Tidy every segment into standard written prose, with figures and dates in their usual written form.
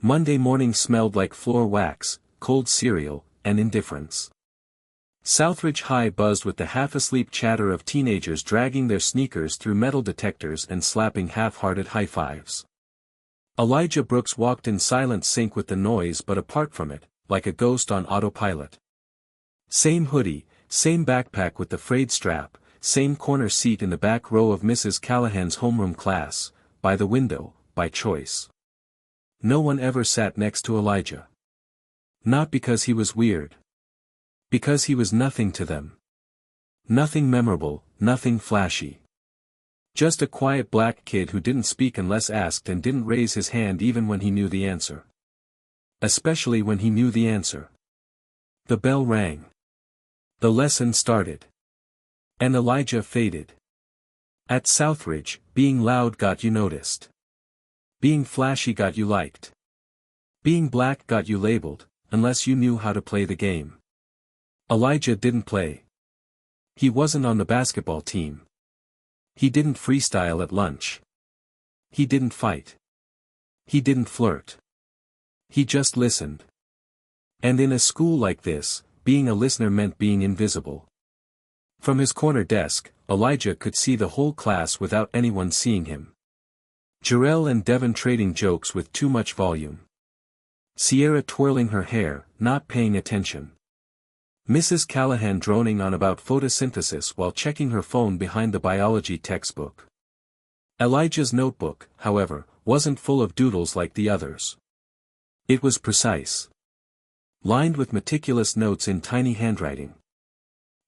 Monday morning smelled like floor wax, cold cereal, and indifference. Southridge High buzzed with the half-asleep chatter of teenagers dragging their sneakers through metal detectors and slapping half-hearted high-fives. Elijah Brooks walked in silent sync with the noise but apart from it, like a ghost on autopilot. Same hoodie, same backpack with the frayed strap, same corner seat in the back row of Mrs. Callahan's homeroom class, by the window, by choice. No one ever sat next to Elijah. Not because he was weird. Because he was nothing to them. Nothing memorable, nothing flashy. Just a quiet black kid who didn't speak unless asked and didn't raise his hand even when he knew the answer. Especially when he knew the answer. The bell rang. The lesson started. And Elijah faded. At Southridge, being loud got you noticed. Being flashy got you liked. Being black got you labeled, unless you knew how to play the game. Elijah didn't play. He wasn't on the basketball team. He didn't freestyle at lunch. He didn't fight. He didn't flirt. He just listened. And in a school like this, being a listener meant being invisible. From his corner desk, Elijah could see the whole class without anyone seeing him. Jarell and Devon trading jokes with too much volume. Sierra twirling her hair, not paying attention. Mrs. Callahan droning on about photosynthesis while checking her phone behind the biology textbook. Elijah's notebook, however, wasn't full of doodles like the others. It was precise. Lined with meticulous notes in tiny handwriting.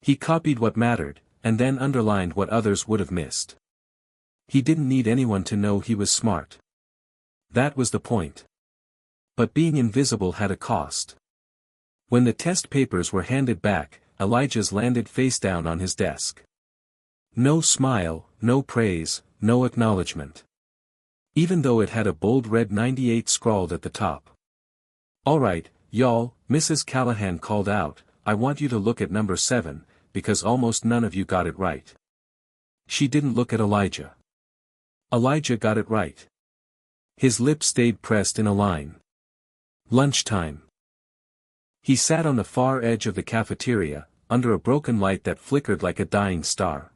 He copied what mattered, and then underlined what others would have missed. He didn't need anyone to know he was smart. That was the point. But being invisible had a cost. When the test papers were handed back, Elijah's landed face down on his desk. No smile, no praise, no acknowledgement. Even though it had a bold red 98 scrawled at the top. "All right, y'all," Mrs. Callahan called out, "I want you to look at number 7, because almost none of you got it right." She didn't look at Elijah. Elijah got it right. His lips stayed pressed in a line. Lunchtime. He sat on the far edge of the cafeteria, under a broken light that flickered like a dying star.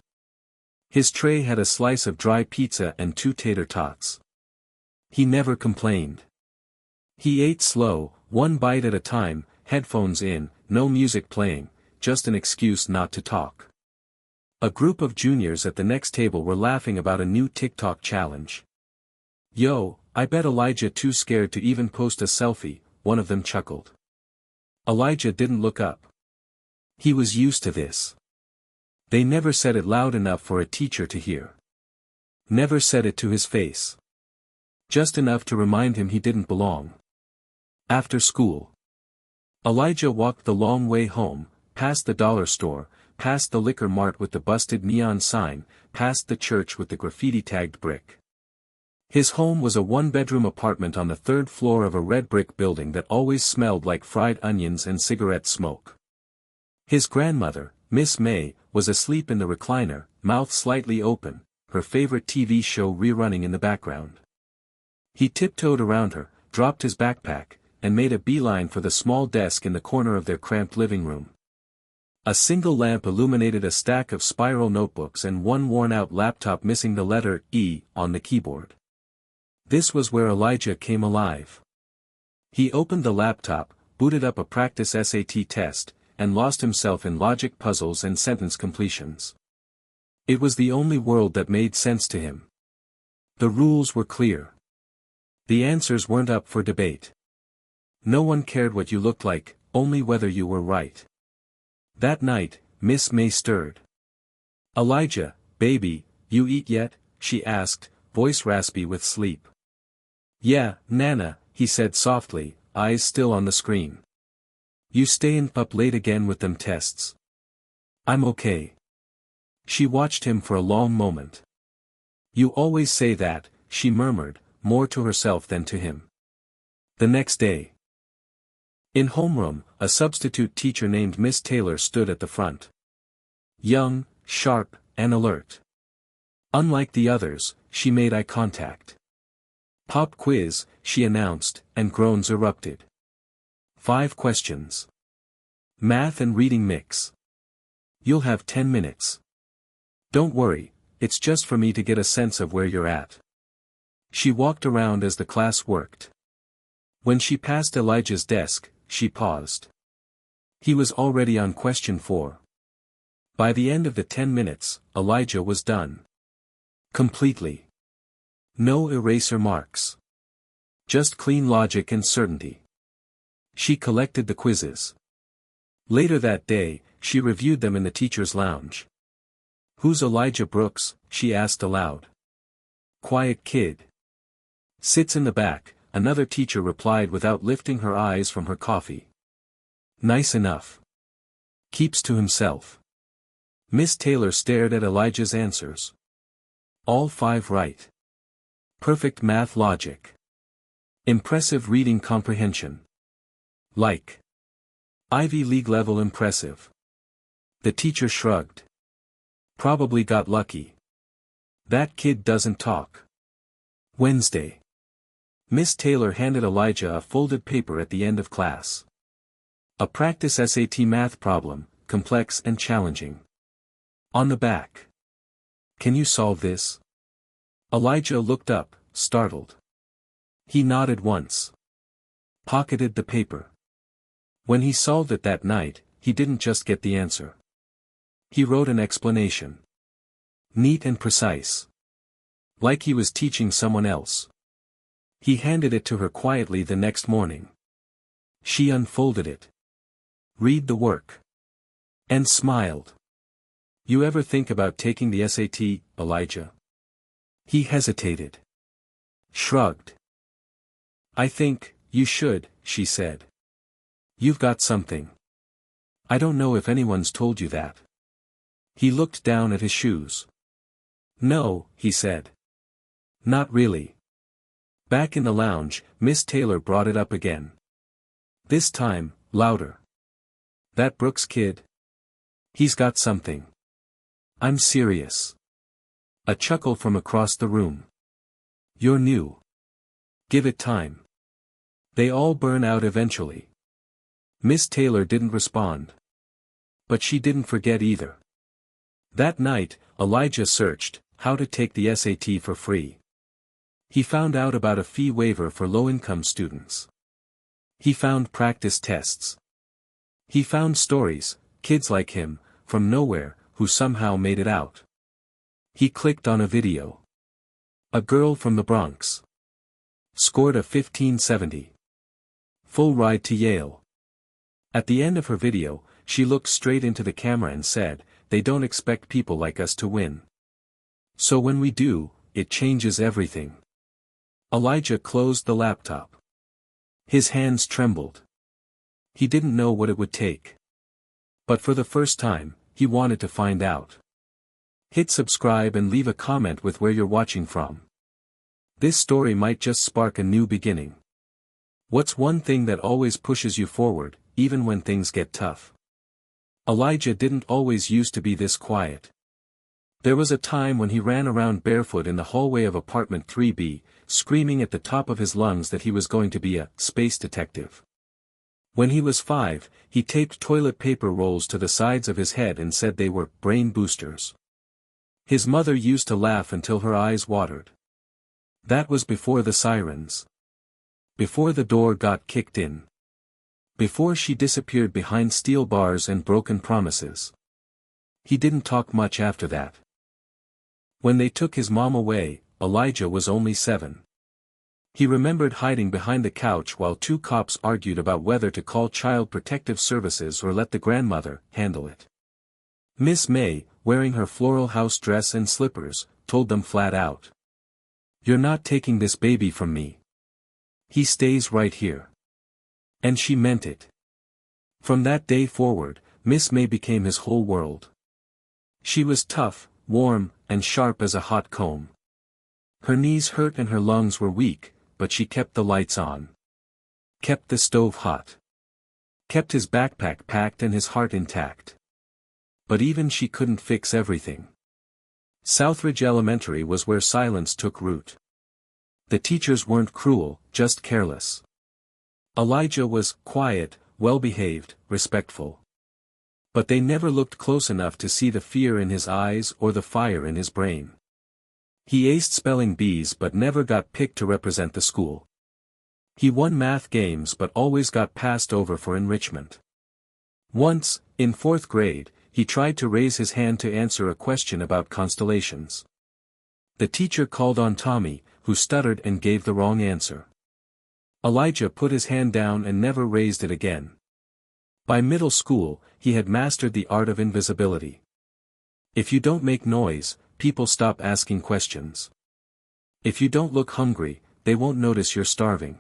His tray had a slice of dry pizza and 2 tater tots. He never complained. He ate slow, 1 bite at a time, headphones in, no music playing, just an excuse not to talk. A group of juniors at the next table were laughing about a new TikTok challenge. "Yo, I bet Elijah too scared to even post a selfie," one of them chuckled. Elijah didn't look up. He was used to this. They never said it loud enough for a teacher to hear. Never said it to his face. Just enough to remind him he didn't belong. After school. Elijah walked the long way home, past the dollar store, past the liquor mart with the busted neon sign, past the church with the graffiti-tagged brick. His home was a 1-bedroom apartment on the 3rd floor of a red brick building that always smelled like fried onions and cigarette smoke. His grandmother, Miss May, was asleep in the recliner, mouth slightly open, her favorite TV show rerunning in the background. He tiptoed around her, dropped his backpack, and made a beeline for the small desk in the corner of their cramped living room. A single lamp illuminated a stack of spiral notebooks and one worn-out laptop missing the letter E on the keyboard. This was where Elijah came alive. He opened the laptop, booted up a practice SAT test, and lost himself in logic puzzles and sentence completions. It was the only world that made sense to him. The rules were clear. The answers weren't up for debate. No one cared what you looked like, only whether you were right. That night, Miss May stirred. "Elijah, baby, you eat yet?" she asked, voice raspy with sleep. "Yeah, Nana," he said softly, eyes still on the screen. "You stayin' up late again with them tests?" "I'm okay." She watched him for a long moment. "You always say that," she murmured, more to herself than to him. The next day. In homeroom, a substitute teacher named Miss Taylor stood at the front. Young, sharp, and alert. Unlike the others, she made eye contact. Pop quiz, she announced, and groans erupted. 5 questions. Math and reading mix. You'll have 10 minutes. Don't worry, it's just for me to get a sense of where you're at. She walked around as the class worked. When she passed Elijah's desk, she paused. He was already on question 4. By the end of the 10 minutes, Elijah was done. Completely. No eraser marks. Just clean logic and certainty. She collected the quizzes. Later that day, she reviewed them in the teacher's lounge. "Who's Elijah Brooks?" she asked aloud. "Quiet kid. Sits in the back," another teacher replied without lifting her eyes from her coffee. "Nice enough. Keeps to himself." Miss Taylor stared at Elijah's answers. All 5 right. Perfect math logic. Impressive reading comprehension. Like. Ivy League level impressive. The teacher shrugged. Probably got lucky. That kid doesn't talk. Wednesday. Miss Taylor handed Elijah a folded paper at the end of class. A practice SAT math problem, complex and challenging. On the back. "Can you solve this?" Elijah looked up, startled. He nodded once. Pocketed the paper. When he solved it that night, he didn't just get the answer. He wrote an explanation. Neat and precise. Like he was teaching someone else. He handed it to her quietly the next morning. She unfolded it. "Read the work." And smiled. "You ever think about taking the SAT, Elijah?" He hesitated. Shrugged. "I think, you should," she said. "You've got something. I don't know if anyone's told you that." He looked down at his shoes. "No," he said. "Not really." Back in the lounge, Miss Taylor brought it up again. This time, louder. "That Brooks kid? He's got something. I'm serious." A chuckle from across the room. "You're new. Give it time. They all burn out eventually." Miss Taylor didn't respond. But she didn't forget either. That night, Elijah searched how to take the SAT for free. He found out about a fee waiver for low-income students. He found practice tests. He found stories, kids like him, from nowhere, who somehow made it out. He clicked on a video. A girl from the Bronx. Scored a 1570. Full ride to Yale. At the end of her video, she looked straight into the camera and said, "They don't expect people like us to win. So when we do, it changes everything." Elijah closed the laptop. His hands trembled. He didn't know what it would take. But for the first time, he wanted to find out. Hit subscribe and leave a comment with where you're watching from. This story might just spark a new beginning. What's one thing that always pushes you forward, even when things get tough? Elijah didn't always used to be this quiet. There was a time when he ran around barefoot in the hallway of apartment 3B, screaming at the top of his lungs that he was going to be a space detective. When he was 5, he taped toilet paper rolls to the sides of his head and said they were brain boosters. His mother used to laugh until her eyes watered. That was before the sirens. Before the door got kicked in. Before she disappeared behind steel bars and broken promises. He didn't talk much after that. When they took his mom away, Elijah was only 7. He remembered hiding behind the couch while 2 cops argued about whether to call Child Protective Services or let the grandmother handle it. Miss May, wearing her floral house dress and slippers, told them flat out. "You're not taking this baby from me. He stays right here." And she meant it. From that day forward, Miss May became his whole world. She was tough, warm, and sharp as a hot comb. Her knees hurt and her lungs were weak, but she kept the lights on. Kept the stove hot. Kept his backpack packed and his heart intact. But even she couldn't fix everything. Southridge Elementary was where silence took root. The teachers weren't cruel, just careless. Elijah was quiet, well-behaved, respectful. But they never looked close enough to see the fear in his eyes or the fire in his brain. He aced spelling bees but never got picked to represent the school. He won math games but always got passed over for enrichment. Once, in 4th grade, he tried to raise his hand to answer a question about constellations. The teacher called on Tommy, who stuttered and gave the wrong answer. Elijah put his hand down and never raised it again. By middle school, he had mastered the art of invisibility. If you don't make noise, people stop asking questions. If you don't look hungry, they won't notice you're starving.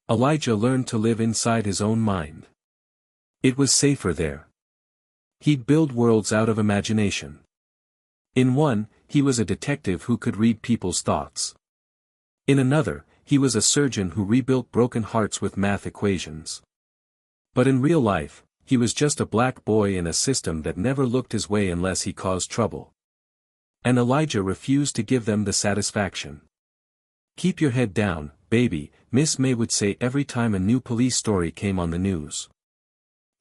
Elijah learned to live inside his own mind. It was safer there. He'd build worlds out of imagination. In one, he was a detective who could read people's thoughts. In another, he was a surgeon who rebuilt broken hearts with math equations. But in real life, he was just a black boy in a system that never looked his way unless he caused trouble. And Elijah refused to give them the satisfaction. "Keep your head down, baby," Miss May would say every time a new police story came on the news.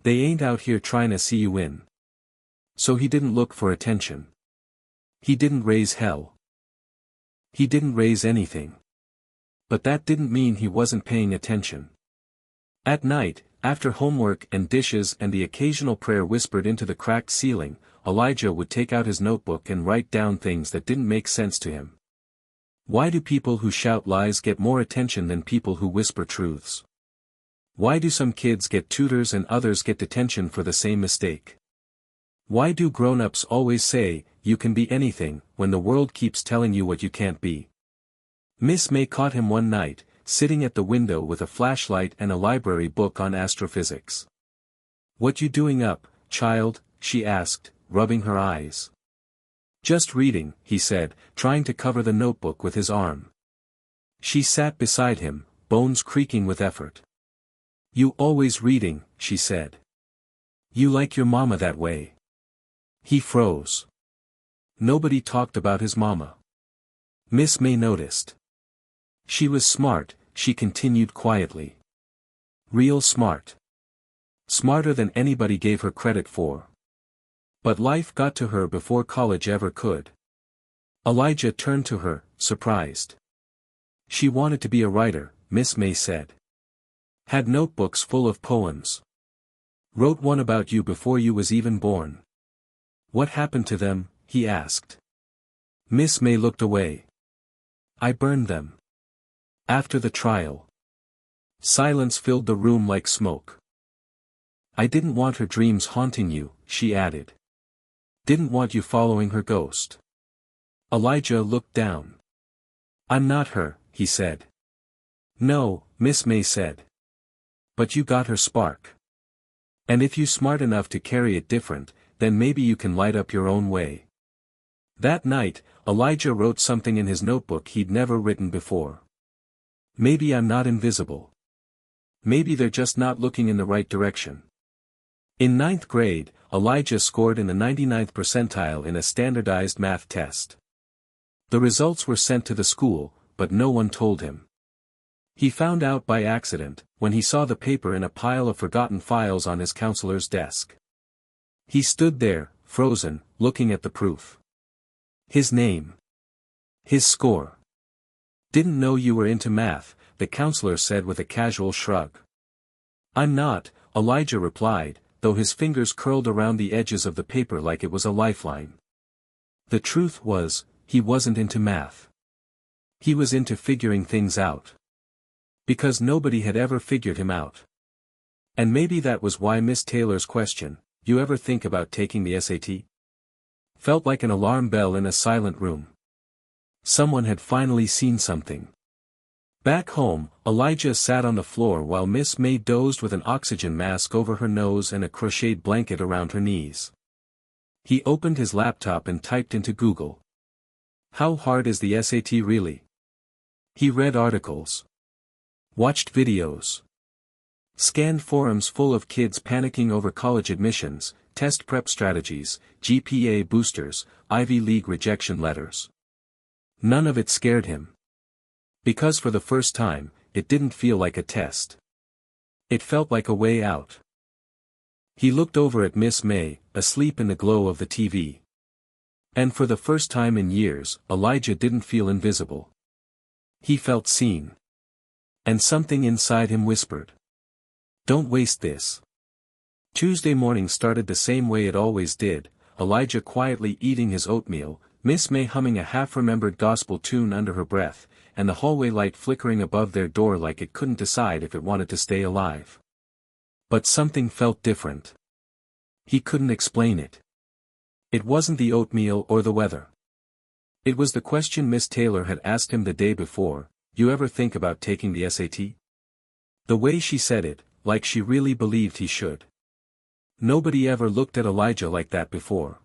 "They ain't out here trying to see you win." So he didn't look for attention. He didn't raise hell. He didn't raise anything. But that didn't mean he wasn't paying attention. At night, after homework and dishes and the occasional prayer whispered into the cracked ceiling, Elijah would take out his notebook and write down things that didn't make sense to him. Why do people who shout lies get more attention than people who whisper truths? Why do some kids get tutors and others get detention for the same mistake? Why do grown-ups always say, "You can be anything," when the world keeps telling you what you can't be? Miss May caught him one night, sitting at the window with a flashlight and a library book on astrophysics. "What you doing up, child?" she asked, rubbing her eyes. "Just reading," he said, trying to cover the notebook with his arm. She sat beside him, bones creaking with effort. "You always reading," she said. "You like your mama that way." He froze. Nobody talked about his mama. Miss May noticed. She was smart, she continued quietly. Real smart. Smarter than anybody gave her credit for. But life got to her before college ever could. Elijah turned to her, surprised. She wanted to be a writer, Miss May said. Had notebooks full of poems. Wrote one about you before you was even born. What happened to them? He asked. Miss May looked away. I burned them. After the trial. Silence filled the room like smoke. I didn't want her dreams haunting you, she added. Didn't want you following her ghost. Elijah looked down. I'm not her, he said. No, Miss May said. But you got her spark. And if you smart enough to carry it different, then maybe you can light up your own way. That night, Elijah wrote something in his notebook he'd never written before. Maybe I'm not invisible. Maybe they're just not looking in the right direction. In 9th grade, Elijah scored in the 99th percentile in a standardized math test. The results were sent to the school, but no one told him. He found out by accident, when he saw the paper in a pile of forgotten files on his counselor's desk. He stood there, frozen, looking at the proof. His name. His score. Didn't know you were into math, the counselor said with a casual shrug. I'm not, Elijah replied, though his fingers curled around the edges of the paper like it was a lifeline. The truth was, he wasn't into math. He was into figuring things out. Because nobody had ever figured him out. And maybe that was why Miss Taylor's question, you ever think about taking the SAT? Felt like an alarm bell in a silent room. Someone had finally seen something. Back home, Elijah sat on the floor while Miss May dozed with an oxygen mask over her nose and a crocheted blanket around her knees. He opened his laptop and typed into Google. How hard is the SAT really? He read articles. Watched videos. Scanned forums full of kids panicking over college admissions, test prep strategies, GPA boosters, Ivy League rejection letters. None of it scared him. Because for the first time, it didn't feel like a test. It felt like a way out. He looked over at Miss May, asleep in the glow of the TV. And for the first time in years, Elijah didn't feel invisible. He felt seen. And something inside him whispered, "Don't waste this." Tuesday morning started the same way it always did, Elijah quietly eating his oatmeal, Miss May humming a half-remembered gospel tune under her breath, and the hallway light flickering above their door like it couldn't decide if it wanted to stay alive. But something felt different. He couldn't explain it. It wasn't the oatmeal or the weather. It was the question Miss Taylor had asked him the day before, "You ever think about taking the SAT?" The way she said it, like she really believed he should. Nobody ever looked at Elijah like that before.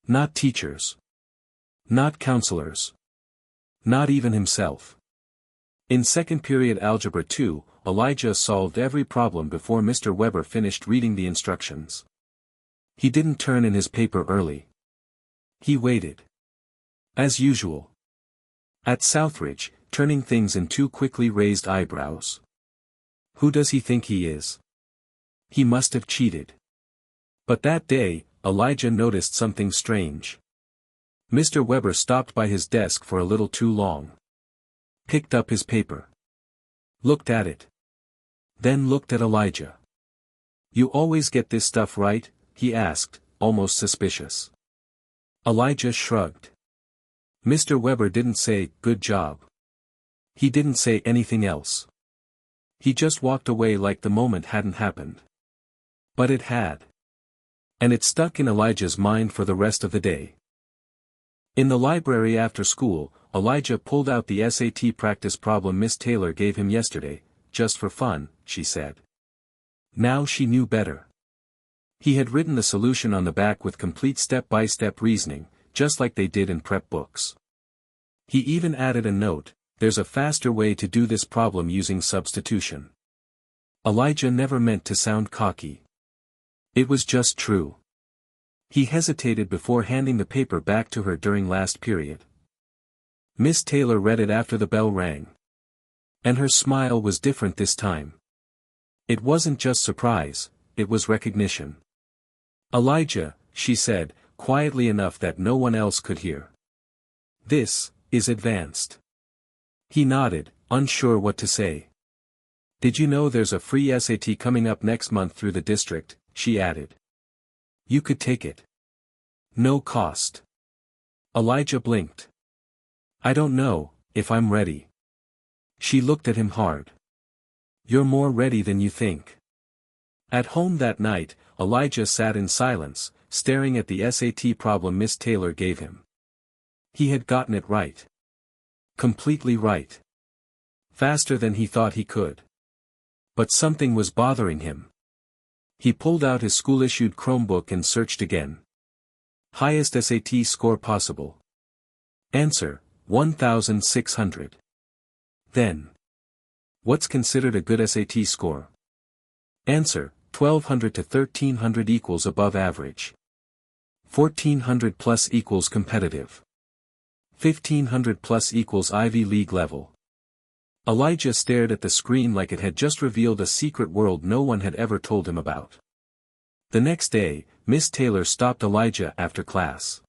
Not teachers. Not counselors. Not even himself. In second period Algebra 2, Elijah solved every problem before Mr. Weber finished reading the instructions. He didn't turn in his paper early. He waited. As usual. At Southridge, turning things in two quickly raised eyebrows. Who does he think he is? He must have cheated. But that day, Elijah noticed something strange. Mr. Weber stopped by his desk for a little too long. Picked up his paper. Looked at it. Then looked at Elijah. "You always get this stuff right?" he asked, almost suspicious. Elijah shrugged. Mr. Weber didn't say, "Good job." He didn't say anything else. He just walked away like the moment hadn't happened. But it had. And it stuck in Elijah's mind for the rest of the day. In the library after school, Elijah pulled out the SAT practice problem Miss Taylor gave him yesterday, just for fun, she said. Now she knew better. He had written the solution on the back with complete step-by-step reasoning, just like they did in prep books. He even added a note, "There's a faster way to do this problem using substitution." Elijah never meant to sound cocky. It was just true. He hesitated before handing the paper back to her during last period. Miss Taylor read it after the bell rang. And her smile was different this time. It wasn't just surprise, it was recognition. "Elijah," she said, quietly enough that no one else could hear. "This is advanced." He nodded, unsure what to say. "Did you know there's a free SAT coming up next month through the district?" she added. "You could take it. No cost." Elijah blinked. "I don't know, if I'm ready." She looked at him hard. "You're more ready than you think." At home that night, Elijah sat in silence, staring at the SAT problem Miss Taylor gave him. He had gotten it right. Completely right. Faster than he thought he could. But something was bothering him. He pulled out his school-issued Chromebook and searched again. Highest SAT score possible. Answer, 1,600. Then. What's considered a good SAT score? Answer, 1,200 to 1,300 equals above average. 1,400 plus equals competitive. 1,500 plus equals Ivy League level. Elijah stared at the screen like it had just revealed a secret world no one had ever told him about. The next day, Miss Taylor stopped Elijah after class.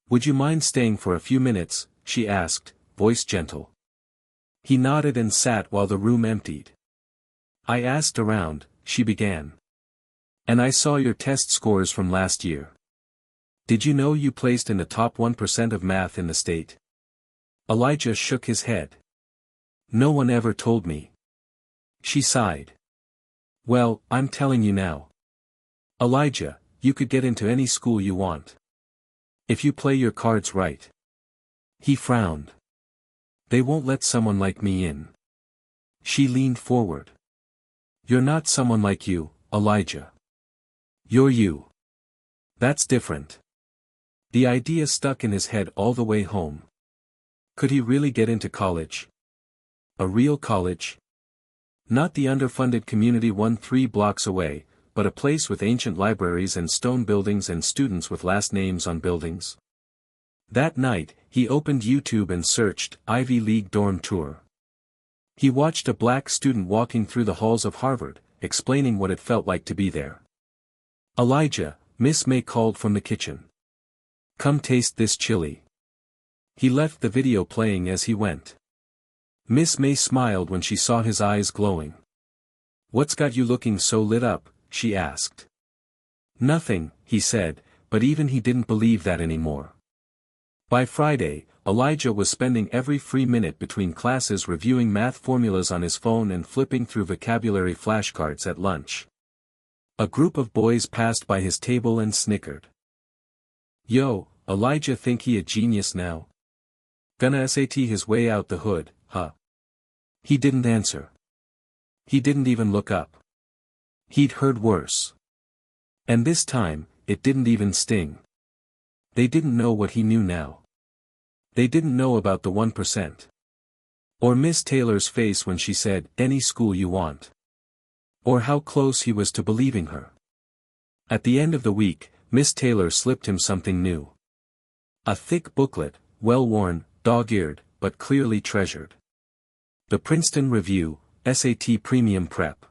"Would you mind staying for a few minutes?" she asked, voice gentle. He nodded and sat while the room emptied. "I asked around," she began. "And I saw your test scores from last year. Did you know you placed in the top 1% of math in the state?" Elijah shook his head. "No one ever told me." She sighed. "Well, I'm telling you now. Elijah, you could get into any school you want. If you play your cards right." He frowned. "They won't let someone like me in." She leaned forward. "You're not someone like you, Elijah. You're you. That's different." The idea stuck in his head all the way home. Could he really get into college? A real college? Not the underfunded community one 3 blocks away, but a place with ancient libraries and stone buildings and students with last names on buildings. That night, he opened YouTube and searched Ivy League dorm tour. He watched a black student walking through the halls of Harvard, explaining what it felt like to be there. "Elijah," Miss May called from the kitchen. "Come taste this chili." He left the video playing as he went. Miss May smiled when she saw his eyes glowing. "What's got you looking so lit up?" she asked. "Nothing," he said, but even he didn't believe that anymore. By Friday, Elijah was spending every free minute between classes reviewing math formulas on his phone and flipping through vocabulary flashcards at lunch. A group of boys passed by his table and snickered. "Yo, Elijah think he a genius now? Gonna SAT his way out the hood, huh?" He didn't answer. He didn't even look up. He'd heard worse. And this time, it didn't even sting. They didn't know what he knew now. They didn't know about the 1%. Or Miss Taylor's face when she said, "Any school you want." Or how close he was to believing her. At the end of the week, Miss Taylor slipped him something new. A thick booklet, well-worn, dog-eared, but clearly treasured. The Princeton Review, SAT Premium Prep.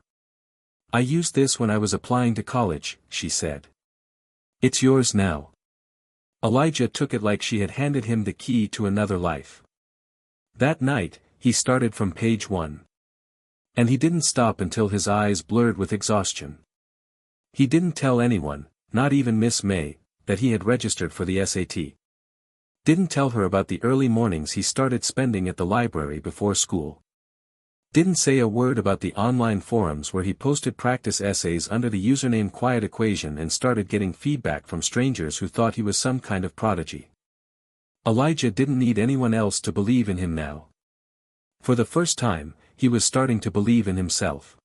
"I used this when I was applying to college," she said. "It's yours now." Elijah took it like she had handed him the key to another life. That night, he started from page 1. And he didn't stop until his eyes blurred with exhaustion. He didn't tell anyone, not even Miss May, that he had registered for the SAT. Didn't tell her about the early mornings he started spending at the library before school. Didn't say a word about the online forums where he posted practice essays under the username Quiet Equation and started getting feedback from strangers who thought he was some kind of prodigy. Elijah didn't need anyone else to believe in him now. For the first time, he was starting to believe in himself.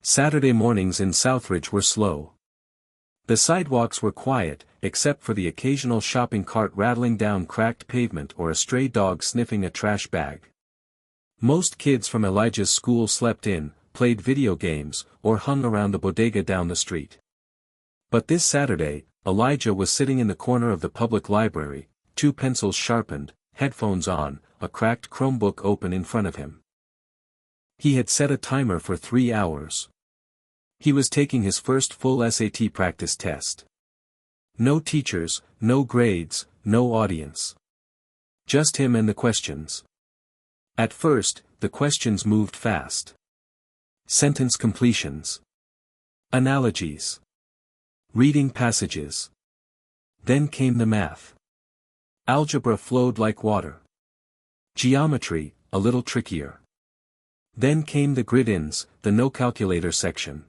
Saturday mornings in Southridge were slow. The sidewalks were quiet, except for the occasional shopping cart rattling down cracked pavement or a stray dog sniffing a trash bag. Most kids from Elijah's school slept in, played video games, or hung around the bodega down the street. But this Saturday, Elijah was sitting in the corner of the public library, 2 pencils sharpened, headphones on, a cracked Chromebook open in front of him. He had set a timer for 3 hours. He was taking his first full SAT practice test. No teachers, no grades, no audience. Just him and the questions. At first, the questions moved fast. Sentence completions. Analogies. Reading passages. Then came the math. Algebra flowed like water. Geometry, a little trickier. Then came the grid-ins, the no calculator section.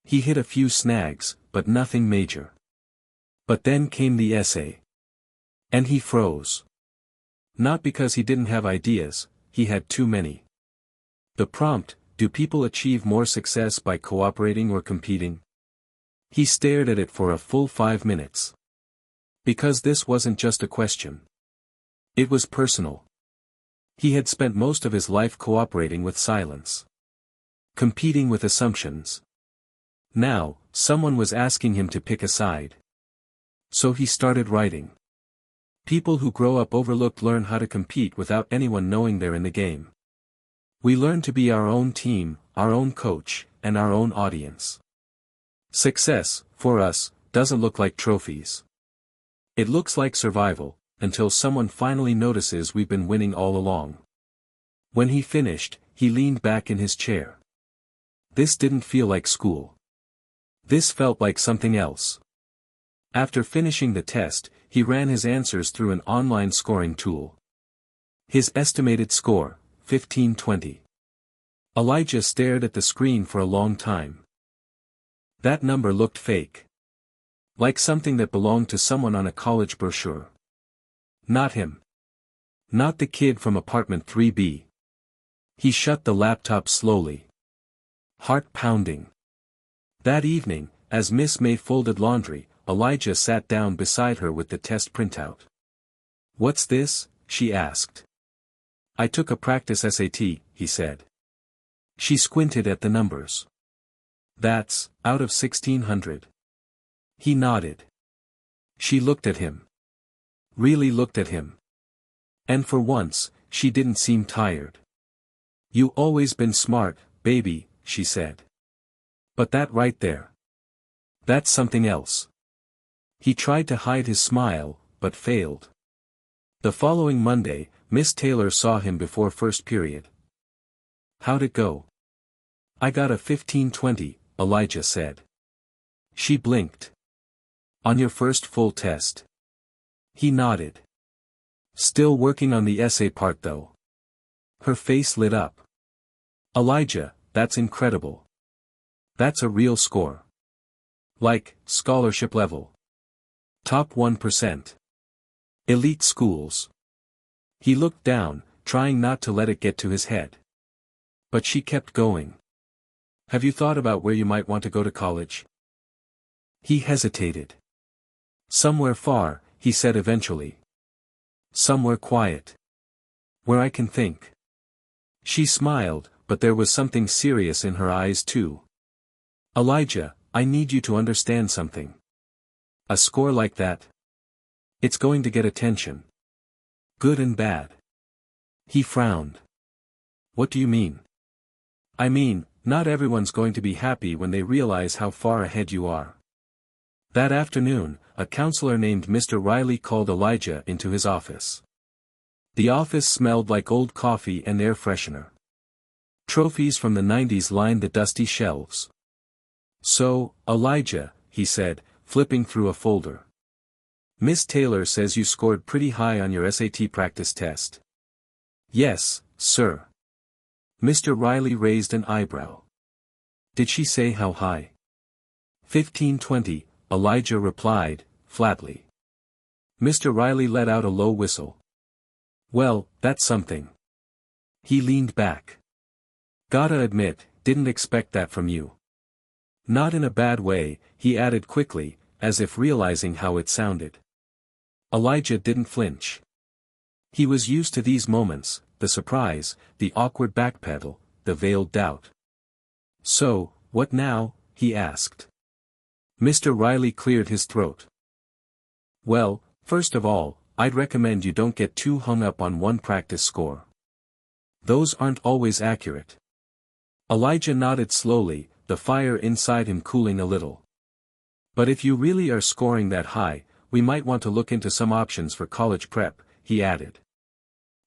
He hit a few snags, but nothing major. But then came the essay. And he froze. Not because he didn't have ideas, he had too many. The prompt, "Do people achieve more success by cooperating or competing?" He stared at it for a full 5 minutes. Because this wasn't just a question. It was personal. He had spent most of his life cooperating with silence. Competing with assumptions. Now, someone was asking him to pick a side. So he started writing. People who grow up overlooked learn how to compete without anyone knowing they're in the game. We learn to be our own team, our own coach, and our own audience. Success, for us, doesn't look like trophies. It looks like survival, until someone finally notices we've been winning all along. When he finished, he leaned back in his chair. This didn't feel like school. This felt like something else. After finishing the test, he ran his answers through an online scoring tool. His estimated score, 1520. Elijah stared at the screen for a long time. That number looked fake. Like something that belonged to someone on a college brochure. Not him. Not the kid from apartment 3B. He shut the laptop slowly. Heart pounding. That evening, as Miss May folded laundry, Elijah sat down beside her with the test printout. "What's this?" she asked. "I took a practice SAT," he said. She squinted at the numbers. "That's, out of 1600. He nodded. She looked at him. really looked at him. And for once, she didn't seem tired. "You always been smart, baby," she said. "But that right there. That's something else." He tried to hide his smile, but failed. The following Monday, Miss Taylor saw him before first period. "How'd it go?" "I got a 15-20, Elijah said. She blinked. "On your first full test?" He nodded. "Still working on the essay part though." Her face lit up. "Elijah, that's incredible. That's a real score. Like, scholarship level. Top 1%. Elite schools." He looked down, trying not to let it get to his head. But she kept going. "Have you thought about where you might want to go to college?" He hesitated. "Somewhere far," he said eventually. "Somewhere quiet. Where I can think." She smiled, but there was something serious in her eyes too. "Elijah, I need you to understand something. A score like that? It's going to get attention. Good and bad." He frowned. "What do you mean?" "I mean, not everyone's going to be happy when they realize how far ahead you are." That afternoon, a counselor named Mr. Riley called Elijah into his office. The office smelled like old coffee and air freshener. Trophies from the 90s lined the dusty shelves. "So, Elijah," he said, flipping through a folder. "Miss Taylor says you scored pretty high on your SAT practice test." "Yes, sir." Mr. Riley raised an eyebrow. "Did she say how high?" 15-20, Elijah replied, flatly. Mr. Riley let out a low whistle. "Well, that's something." He leaned back. "Gotta admit, didn't expect that from you." "Not in a bad way," he added quickly, as if realizing how it sounded. Elijah didn't flinch. He was used to these moments, the surprise, the awkward backpedal, the veiled doubt. "So, what now?" he asked. Mr. Riley cleared his throat. "Well, first of all, I'd recommend you don't get too hung up on one practice score. Those aren't always accurate." Elijah nodded slowly, the fire inside him cooling a little. "But if you really are scoring that high, we might want to look into some options for college prep," he added.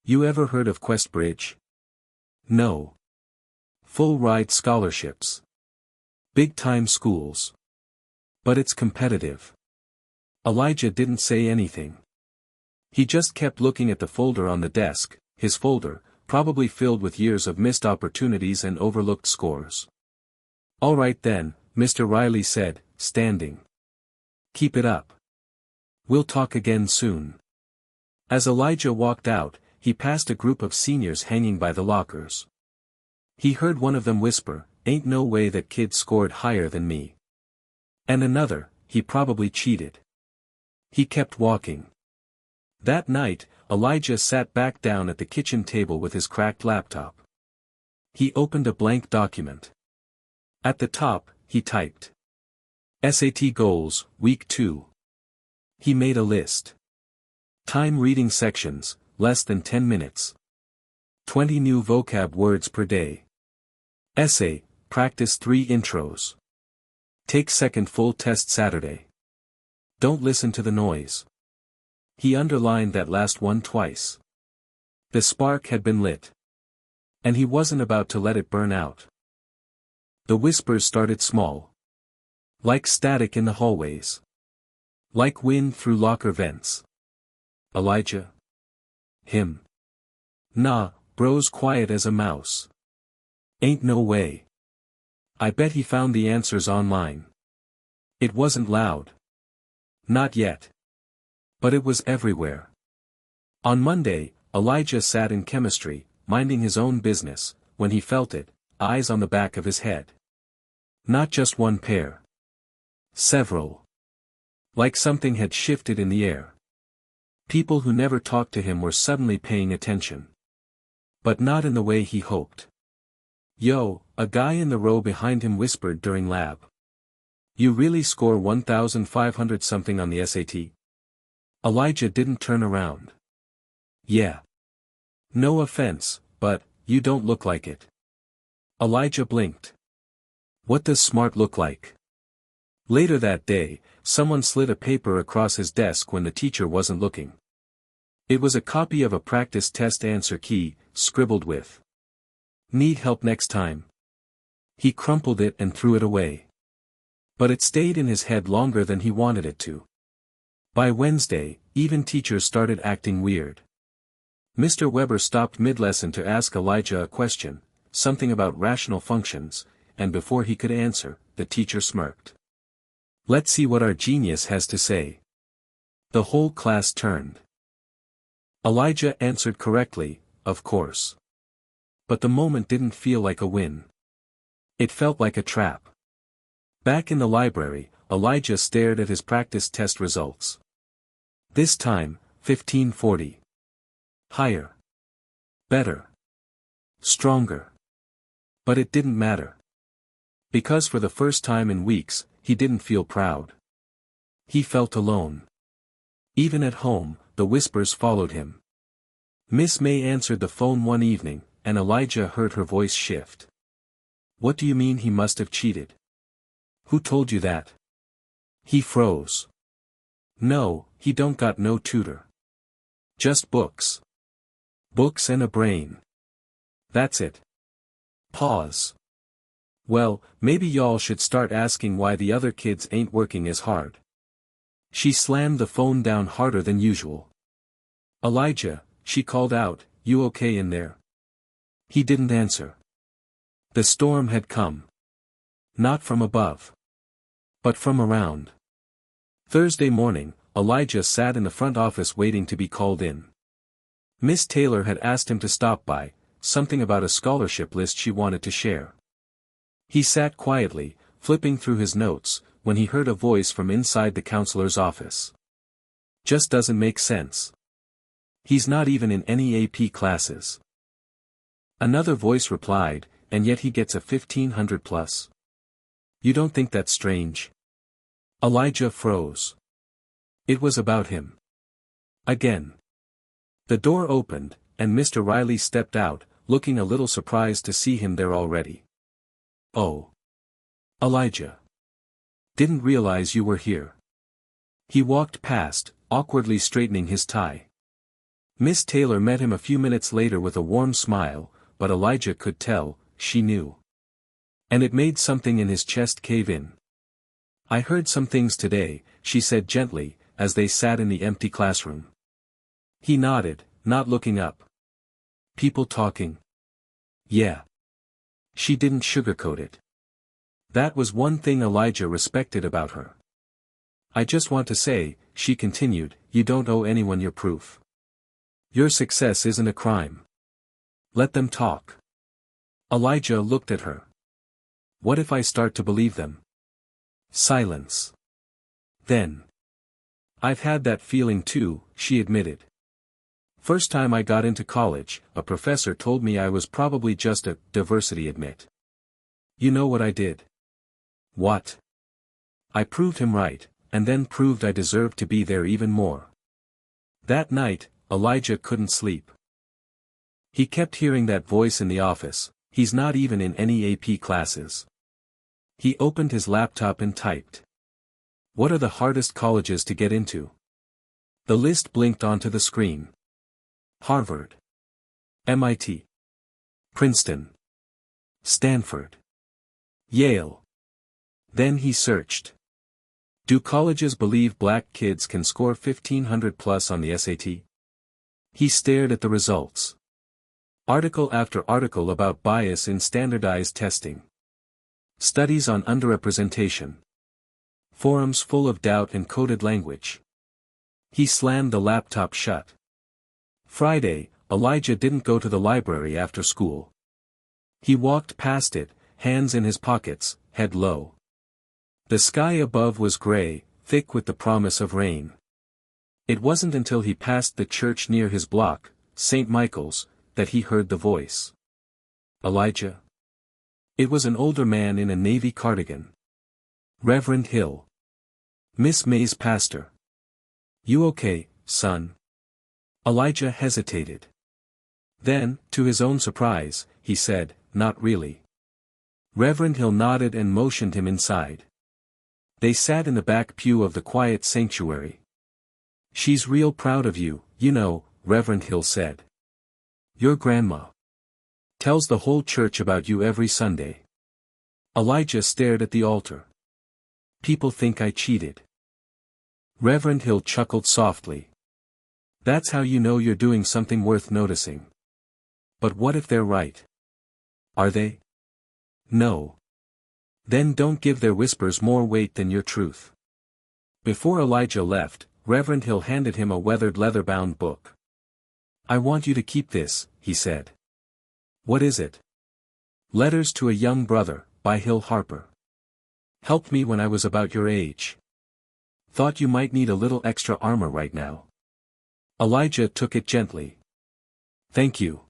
"You ever heard of Quest Bridge?" "No." "Full ride scholarships. Big-time schools. But it's competitive." Elijah didn't say anything. He just kept looking at the folder on the desk, his folder, probably filled with years of missed opportunities and overlooked scores. "All right then," Mr. Riley said, standing. "Keep it up. We'll talk again soon." As Elijah walked out, he passed a group of seniors hanging by the lockers. He heard one of them whisper, "Ain't no way that kid scored higher than me." And another, "He probably cheated." He kept walking. That night, Elijah sat back down at the kitchen table with his cracked laptop. He opened a blank document. At the top, he typed, "SAT Goals, Week 2. He made a list. Time reading sections, less than 10 minutes. 20 new vocab words per day. Essay, practice 3 intros. Take second full test Saturday. Don't listen to the noise." He underlined that last one twice. The spark had been lit. And he wasn't about to let it burn out. The whispers started small. Like static in the hallways. Like wind through locker vents. "Elijah? Him? Nah, bro's quiet as a mouse. Ain't no way. I bet he found the answers online." It wasn't loud. Not yet. But it was everywhere. On Monday, Elijah sat in chemistry, minding his own business, when he felt it, eyes on the back of his head. Not just one pair. Several. Like something had shifted in the air. People who never talked to him were suddenly paying attention. But not in the way he hoped. "Yo," a guy in the row behind him whispered during lab. "You really score 1,500 something on the SAT?" Elijah didn't turn around. Yeah. No offense, but, you don't look like it. Elijah blinked. What does smart look like? Later that day, someone slid a paper across his desk when the teacher wasn't looking. It was a copy of a practice test answer key, scribbled with "Need help next time." He crumpled it and threw it away. But it stayed in his head longer than he wanted it to. By Wednesday, even teachers started acting weird. Mr. Weber stopped mid-lesson to ask Elijah a question, something about rational functions, and before he could answer, the teacher smirked. "Let's see what our genius has to say." The whole class turned. Elijah answered correctly, of course. But the moment didn't feel like a win. It felt like a trap. Back in the library, Elijah stared at his practice test results. This time, 1540. Higher. Better. Stronger. But it didn't matter. Because for the first time in weeks, he didn't feel proud. He felt alone. Even at home, the whispers followed him. Miss May answered the phone one evening, and Elijah heard her voice shift. "What do you mean he must have cheated? Who told you that?" He froze. "No, he don't got no tutor. Just books. Books and a brain. That's it." Pause. "Well, maybe y'all should start asking why the other kids ain't working as hard." She slammed the phone down harder than usual. "Elijah," she called out, "you okay in there?" He didn't answer. The storm had come. Not from above. But from around. Thursday morning, Elijah sat in the front office waiting to be called in. Miss Taylor had asked him to stop by, something about a scholarship list she wanted to share. He sat quietly, flipping through his notes, when he heard a voice from inside the counselor's office. "Just doesn't make sense. He's not even in any AP classes." Another voice replied, "And yet he gets a 1500 plus. You don't think that's strange?" Elijah froze. It was about him. Again. The door opened, and Mr. Riley stepped out, looking a little surprised to see him there already. "Oh. Elijah. Didn't realize you were here." He walked past, awkwardly straightening his tie. Miss Taylor met him a few minutes later with a warm smile, but Elijah could tell, she knew. And it made something in his chest cave in. "I heard some things today," she said gently, as they sat in the empty classroom. He nodded, not looking up. "People talking?" "Yeah." She didn't sugarcoat it. That was one thing Elijah respected about her. "I just want to say," she continued, "you don't owe anyone your proof. Your success isn't a crime. Let them talk." Elijah looked at her. "What if I start to believe them?" Silence. Then. "I've had that feeling too," she admitted. "First time I got into college, a professor told me I was probably just a diversity admit. You know what I did?" "What?" "I proved him right, and then proved I deserved to be there even more." That night, Elijah couldn't sleep. He kept hearing that voice in the office, "He's not even in any AP classes." He opened his laptop and typed. "What are the hardest colleges to get into?" The list blinked onto the screen. Harvard. MIT. Princeton. Stanford. Yale. Then he searched. "Do colleges believe black kids can score 1500 plus on the SAT?" He stared at the results. Article after article about bias in standardized testing. Studies on underrepresentation. Forums full of doubt and coded language. He slammed the laptop shut. Friday, Elijah didn't go to the library after school. He walked past it, hands in his pockets, head low. The sky above was gray, thick with the promise of rain. It wasn't until he passed the church near his block, St. Michael's, that he heard the voice. "Elijah?" It was an older man in a navy cardigan. "Reverend Hill. Miss May's pastor." "You okay, son? Elijah hesitated. Then, to his own surprise, he said, "Not really." Reverend Hill nodded and motioned him inside. They sat in the back pew of the quiet sanctuary. "She's real proud of you, you know," Reverend Hill said. "Your grandma tells the whole church about you every Sunday." Elijah stared at the altar. "People think I cheated." Reverend Hill chuckled softly. "That's how you know you're doing something worth noticing. But what if they're right? Are they? No. Then don't give their whispers more weight than your truth." Before Elijah left, Reverend Hill handed him a weathered leather-bound book. "I want you to keep this," he said. "What is it?" "Letters to a Young Brother, by Hill Harper. Helped me when I was about your age. Thought you might need a little extra armor right now." Elijah took it gently. "Thank you."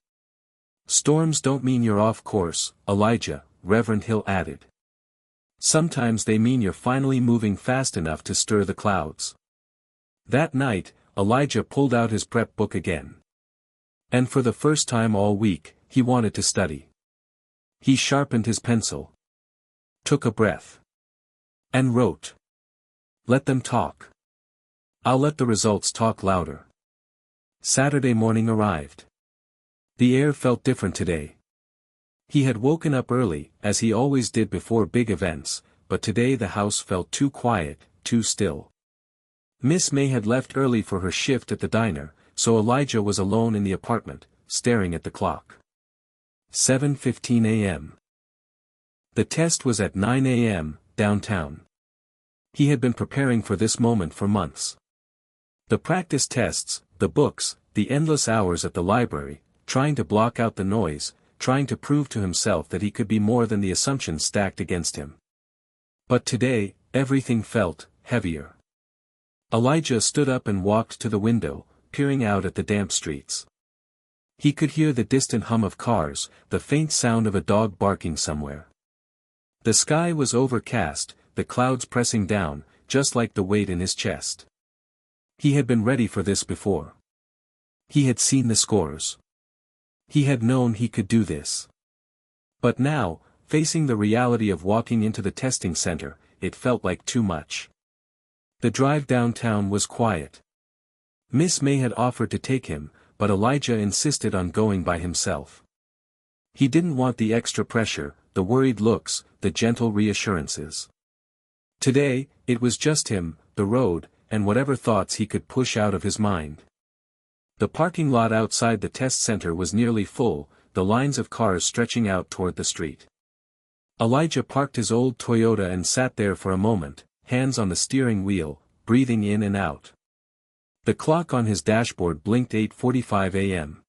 "Storms don't mean you're off course, Elijah," Reverend Hill added. "Sometimes they mean you're finally moving fast enough to stir the clouds." That night, Elijah pulled out his prep book again. And for the first time all week, he wanted to study. He sharpened his pencil, took a breath, and wrote. "Let them talk. I'll let the results talk louder." Saturday morning arrived. The air felt different today. He had woken up early, as he always did before big events, but today the house felt too quiet, too still. Miss May had left early for her shift at the diner, so Elijah was alone in the apartment, staring at the clock. 7:15 a.m. The test was at 9 a.m., downtown. He had been preparing for this moment for months. The practice tests, the books, the endless hours at the library, trying to block out the noise, trying to prove to himself that he could be more than the assumptions stacked against him. But today, everything felt heavier. Elijah stood up and walked to the window, peering out at the damp streets. He could hear the distant hum of cars, the faint sound of a dog barking somewhere. The sky was overcast, the clouds pressing down, just like the weight in his chest. He had been ready for this before. He had seen the scores. He had known he could do this. But now, facing the reality of walking into the testing center, it felt like too much. The drive downtown was quiet. Miss May had offered to take him, but Elijah insisted on going by himself. He didn't want the extra pressure, the worried looks, the gentle reassurances. Today, it was just him, the road, and whatever thoughts he could push out of his mind. The parking lot outside the test center was nearly full, the lines of cars stretching out toward the street. Elijah parked his old Toyota and sat there for a moment, hands on the steering wheel, breathing in and out. The clock on his dashboard blinked 8:45 a.m.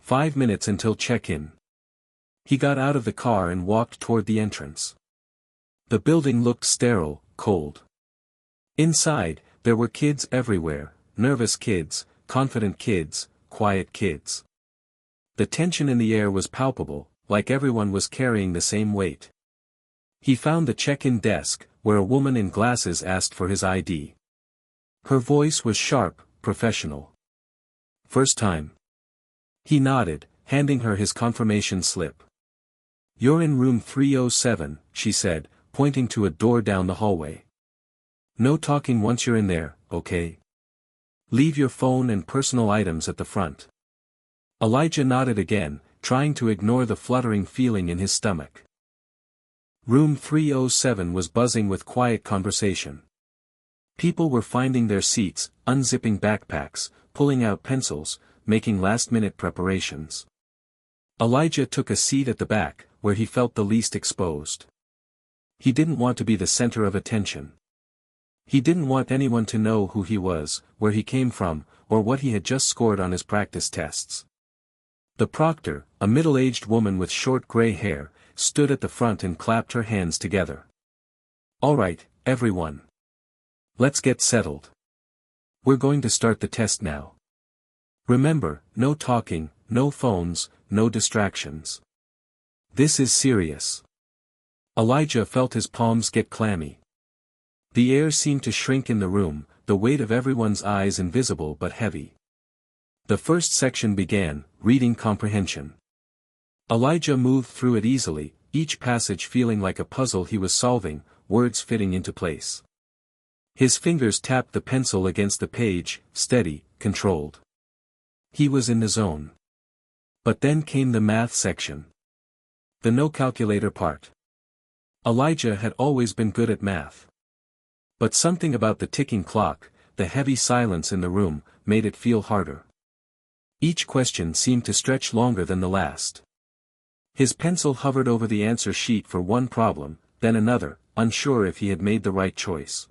5 minutes until check-in. He got out of the car and walked toward the entrance. The building looked sterile, cold. Inside, there were kids everywhere, nervous kids, confident kids, quiet kids. The tension in the air was palpable, like everyone was carrying the same weight. He found the check-in desk, where a woman in glasses asked for his ID. Her voice was sharp, professional. "First time?" He nodded, handing her his confirmation slip. "You're in room 307, she said, pointing to a door down the hallway. "No talking once you're in there, okay? Leave your phone and personal items at the front." Elijah nodded again, trying to ignore the fluttering feeling in his stomach. Room 307 was buzzing with quiet conversation. People were finding their seats, unzipping backpacks, pulling out pencils, making last-minute preparations. Elijah took a seat at the back, where he felt the least exposed. He didn't want to be the center of attention. He didn't want anyone to know who he was, where he came from, or what he had just scored on his practice tests. The proctor, a middle-aged woman with short gray hair, stood at the front and clapped her hands together. "All right, everyone. Let's get settled. We're going to start the test now. Remember, no talking, no phones, no distractions. This is serious." Elijah felt his palms get clammy. The air seemed to shrink in the room, the weight of everyone's eyes invisible but heavy. The first section began, reading comprehension. Elijah moved through it easily, each passage feeling like a puzzle he was solving, words fitting into place. His fingers tapped the pencil against the page, steady, controlled. He was in the zone. But then came the math section. The no calculator part. Elijah had always been good at math. But something about the ticking clock, the heavy silence in the room, made it feel harder. Each question seemed to stretch longer than the last. His pencil hovered over the answer sheet for one problem, then another, unsure if he had made the right choice.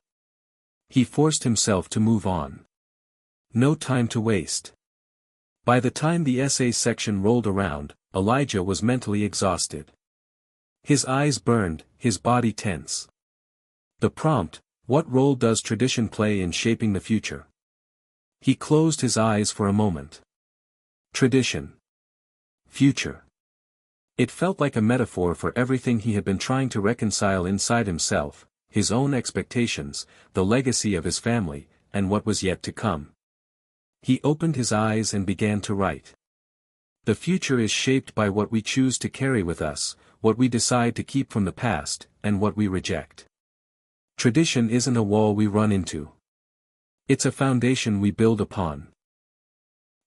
He forced himself to move on. No time to waste. By the time the essay section rolled around, Elijah was mentally exhausted. His eyes burned, his body tense. The prompt, what role does tradition play in shaping the future? He closed his eyes for a moment. Tradition. Future. It felt like a metaphor for everything he had been trying to reconcile inside himself, his own expectations, the legacy of his family, and what was yet to come. He opened his eyes and began to write. The future is shaped by what we choose to carry with us, what we decide to keep from the past, and what we reject. Tradition isn't a wall we run into. It's a foundation we build upon.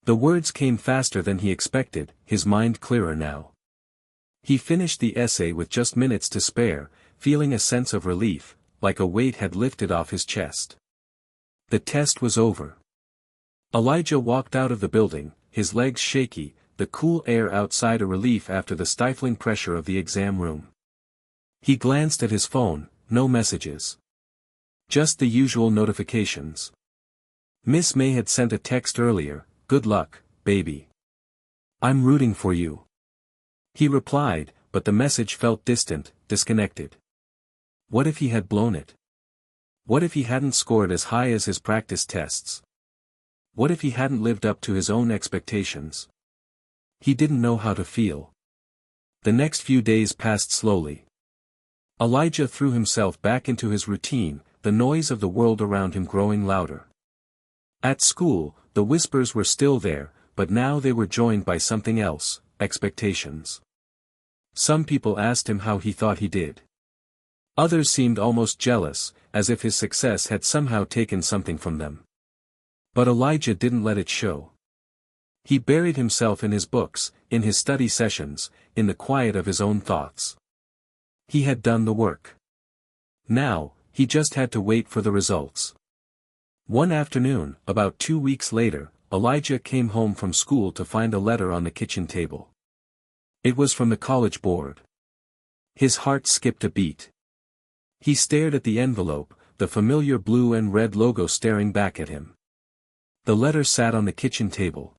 The words came faster than he expected, his mind clearer now. He finished the essay with just minutes to spare, feeling a sense of relief, like a weight had lifted off his chest. The test was over. Elijah walked out of the building, his legs shaky, the cool air outside a relief after the stifling pressure of the exam room. He glanced at his phone, no messages. Just the usual notifications. Miss May had sent a text earlier, "Good luck, baby. I'm rooting for you." He replied, but the message felt distant, disconnected. What if he had blown it? What if he hadn't scored as high as his practice tests? What if he hadn't lived up to his own expectations? He didn't know how to feel. The next few days passed slowly. Elijah threw himself back into his routine, the noise of the world around him growing louder. At school, the whispers were still there, but now they were joined by something else, expectations. Some people asked him how he thought he did. Others seemed almost jealous, as if his success had somehow taken something from them. But Elijah didn't let it show. He buried himself in his books, in his study sessions, in the quiet of his own thoughts. He had done the work. Now, he just had to wait for the results. One afternoon, about 2 weeks later, Elijah came home from school to find a letter on the kitchen table. It was from the college board. His heart skipped a beat. He stared at the envelope, the familiar blue and red logo staring back at him. The letter sat on the kitchen table.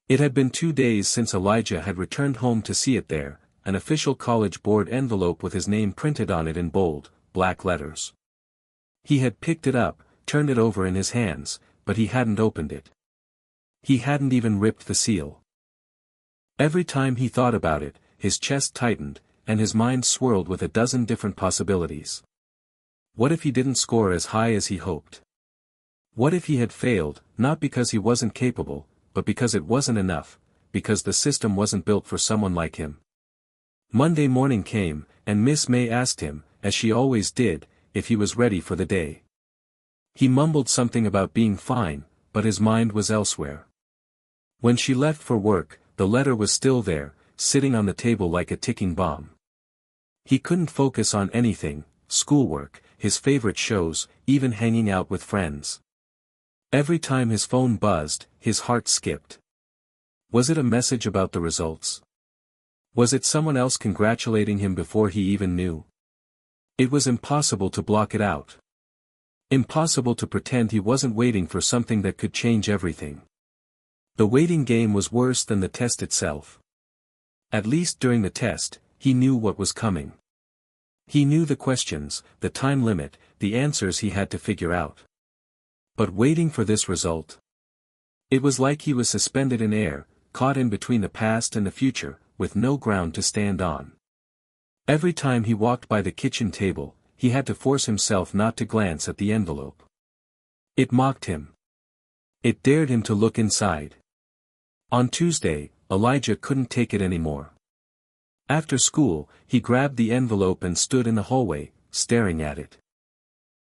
It had been 2 days since Elijah had returned home to see it there, an official college board envelope with his name printed on it in bold, black letters. He had picked it up, turned it over in his hands, but he hadn't opened it. He hadn't even ripped the seal. Every time he thought about it, his chest tightened, and his mind swirled with a dozen different possibilities. What if he didn't score as high as he hoped? What if he had failed, not because he wasn't capable, but because it wasn't enough, because the system wasn't built for someone like him? Monday morning came, and Miss May asked him, as she always did, if he was ready for the day. He mumbled something about being fine, but his mind was elsewhere. When she left for work, the letter was still there, sitting on the table like a ticking bomb. He couldn't focus on anything, schoolwork, his favorite shows, even hanging out with friends. Every time his phone buzzed, his heart skipped. Was it a message about the results? Was it someone else congratulating him before he even knew? It was impossible to block it out. Impossible to pretend he wasn't waiting for something that could change everything. The waiting game was worse than the test itself. At least during the test, he knew what was coming. He knew the questions, the time limit, the answers he had to figure out. But waiting for this result? It was like he was suspended in air, caught in between the past and the future, with no ground to stand on. Every time he walked by the kitchen table, he had to force himself not to glance at the envelope. It mocked him. It dared him to look inside. On Tuesday, Elijah couldn't take it anymore. After school, he grabbed the envelope and stood in the hallway, staring at it.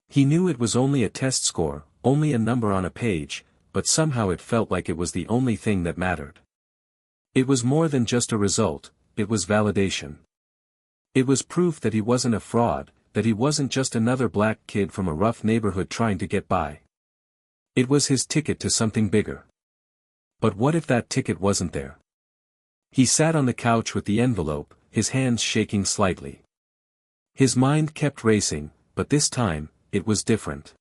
He knew it was only a test score, only a number on a page, but somehow it felt like it was the only thing that mattered. It was more than just a result, it was validation. It was proof that he wasn't a fraud, that he wasn't just another black kid from a rough neighborhood trying to get by. It was his ticket to something bigger. But what if that ticket wasn't there? He sat on the couch with the envelope, his hands shaking slightly. His mind kept racing, but this time, it was different.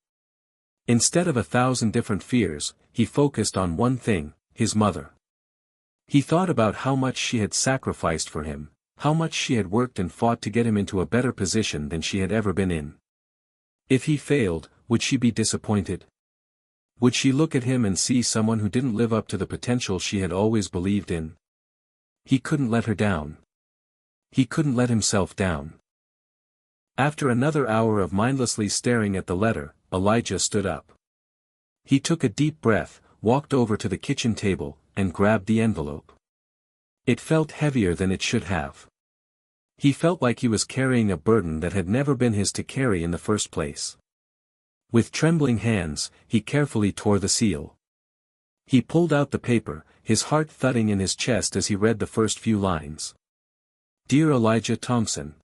Instead of 1,000 different fears, he focused on one thing, his mother. He thought about how much she had sacrificed for him, how much she had worked and fought to get him into a better position than she had ever been in. If he failed, would she be disappointed? Would she look at him and see someone who didn't live up to the potential she had always believed in? He couldn't let her down. He couldn't let himself down. After another hour of mindlessly staring at the letter, Elijah stood up. He took a deep breath, walked over to the kitchen table, and grabbed the envelope. It felt heavier than it should have. He felt like he was carrying a burden that had never been his to carry in the first place. With trembling hands, he carefully tore the seal. He pulled out the paper, his heart thudding in his chest as he read the first few lines. Dear Elijah Thompson.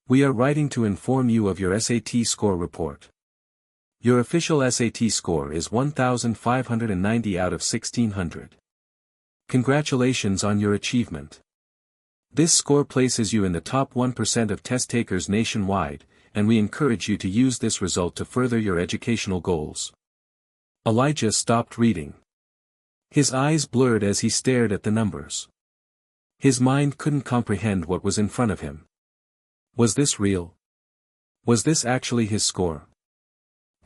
We are writing to inform you of your SAT score report. Your official SAT score is 1,590 out of 1,600. Congratulations on your achievement. This score places you in the top 1% of test takers nationwide, and we encourage you to use this result to further your educational goals. Elijah stopped reading. His eyes blurred as he stared at the numbers. His mind couldn't comprehend what was in front of him. Was this real? Was this actually his score?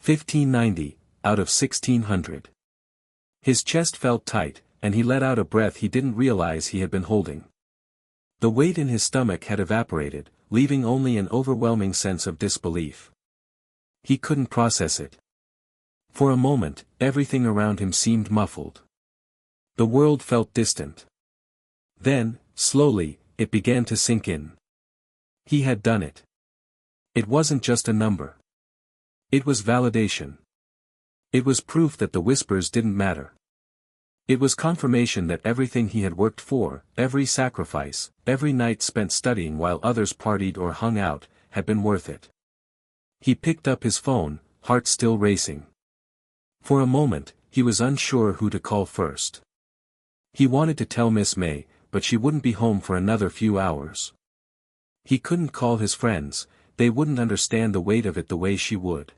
1,590, out of 1,600. His chest felt tight, and he let out a breath he didn't realize he had been holding. The weight in his stomach had evaporated, leaving only an overwhelming sense of disbelief. He couldn't process it. For a moment, everything around him seemed muffled. The world felt distant. Then, slowly, it began to sink in. He had done it. It wasn't just a number. It was validation. It was proof that the whispers didn't matter. It was confirmation that everything he had worked for, every sacrifice, every night spent studying while others partied or hung out, had been worth it. He picked up his phone, heart still racing. For a moment, he was unsure who to call first. He wanted to tell Miss May, but she wouldn't be home for another few hours. He couldn't call his friends, they wouldn't understand the weight of it the way she would.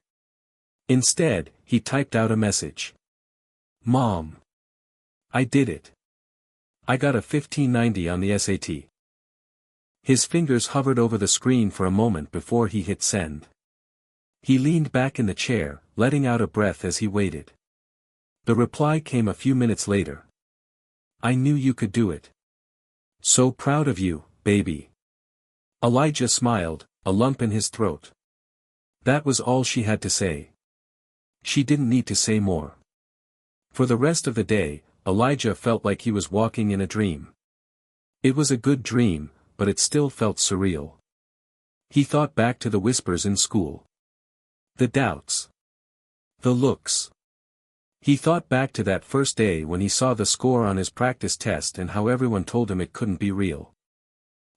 Instead, he typed out a message. Mom. I did it. I got a 1,590 on the SAT. His fingers hovered over the screen for a moment before he hit send. He leaned back in the chair, letting out a breath as he waited. The reply came a few minutes later. I knew you could do it. So proud of you, baby. Elijah smiled, a lump in his throat. That was all she had to say. She didn't need to say more. For the rest of the day, Elijah felt like he was walking in a dream. It was a good dream, but it still felt surreal. He thought back to the whispers in school. The doubts. The looks. He thought back to that first day when he saw the score on his practice test and how everyone told him it couldn't be real.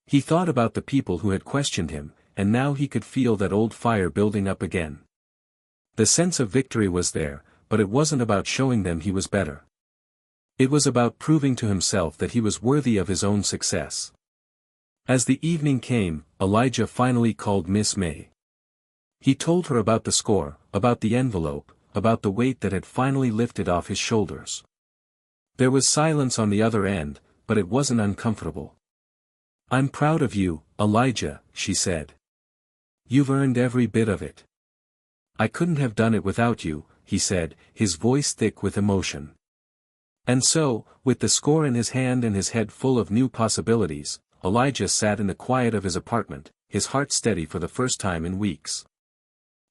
He thought about the people who had questioned him, and now he could feel that old fire building up again. The sense of victory was there, but it wasn't about showing them he was better. It was about proving to himself that he was worthy of his own success. As the evening came, Elijah finally called Miss May. He told her about the score, about the envelope, about the weight that had finally lifted off his shoulders. There was silence on the other end, but it wasn't uncomfortable. I'm proud of you, Elijah, she said. You've earned every bit of it. I couldn't have done it without you, he said, his voice thick with emotion. And so, with the score in his hand and his head full of new possibilities, Elijah sat in the quiet of his apartment, his heart steady for the first time in weeks.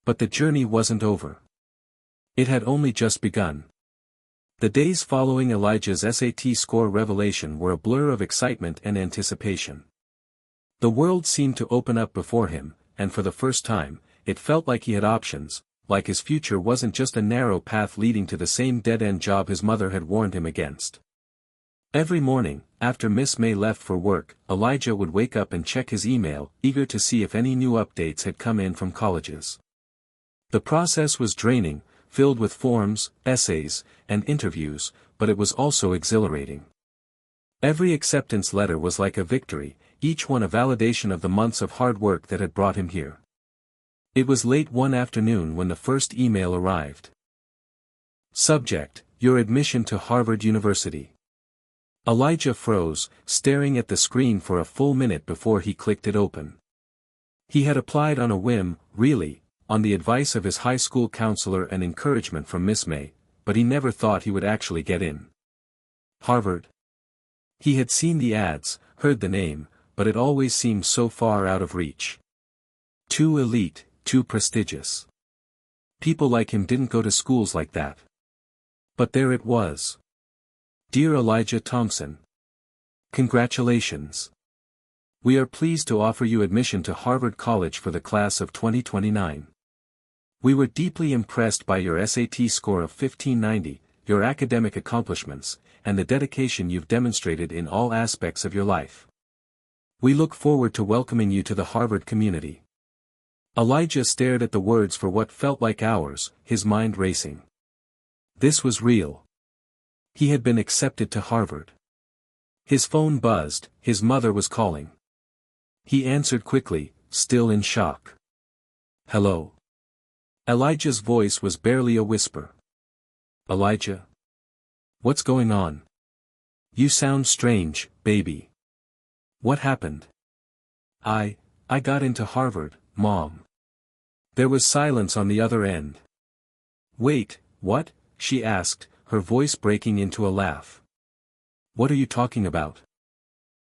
But the journey wasn't over. It had only just begun. The days following Elijah's SAT score revelation were a blur of excitement and anticipation. The world seemed to open up before him, and for the first time, it felt like he had options, like his future wasn't just a narrow path leading to the same dead-end job his mother had warned him against. Every morning, after Miss May left for work, Elijah would wake up and check his email, eager to see if any new updates had come in from colleges. The process was draining, filled with forms, essays, and interviews, but it was also exhilarating. Every acceptance letter was like a victory, each one a validation of the months of hard work that had brought him here. It was late one afternoon when the first email arrived. Subject: Your admission to Harvard University. Elijah froze, staring at the screen for a full minute before he clicked it open. He had applied on a whim, really, on the advice of his high school counselor and encouragement from Miss May, but he never thought he would actually get in. Harvard? He had seen the ads, heard the name, but it always seemed so far out of reach. Too elite, too prestigious. People like him didn't go to schools like that. But there it was. Dear Elijah Thompson. Congratulations. We are pleased to offer you admission to Harvard College for the class of 2029. We were deeply impressed by your SAT score of 1590, your academic accomplishments, and the dedication you've demonstrated in all aspects of your life. We look forward to welcoming you to the Harvard community. Elijah stared at the words for what felt like hours, his mind racing. This was real. He had been accepted to Harvard. His phone buzzed, his mother was calling. He answered quickly, still in shock. Hello. Elijah's voice was barely a whisper. Elijah? What's going on? You sound strange, baby. What happened? I got into Harvard, Mom. There was silence on the other end. Wait, what? She asked, her voice breaking into a laugh. What are you talking about?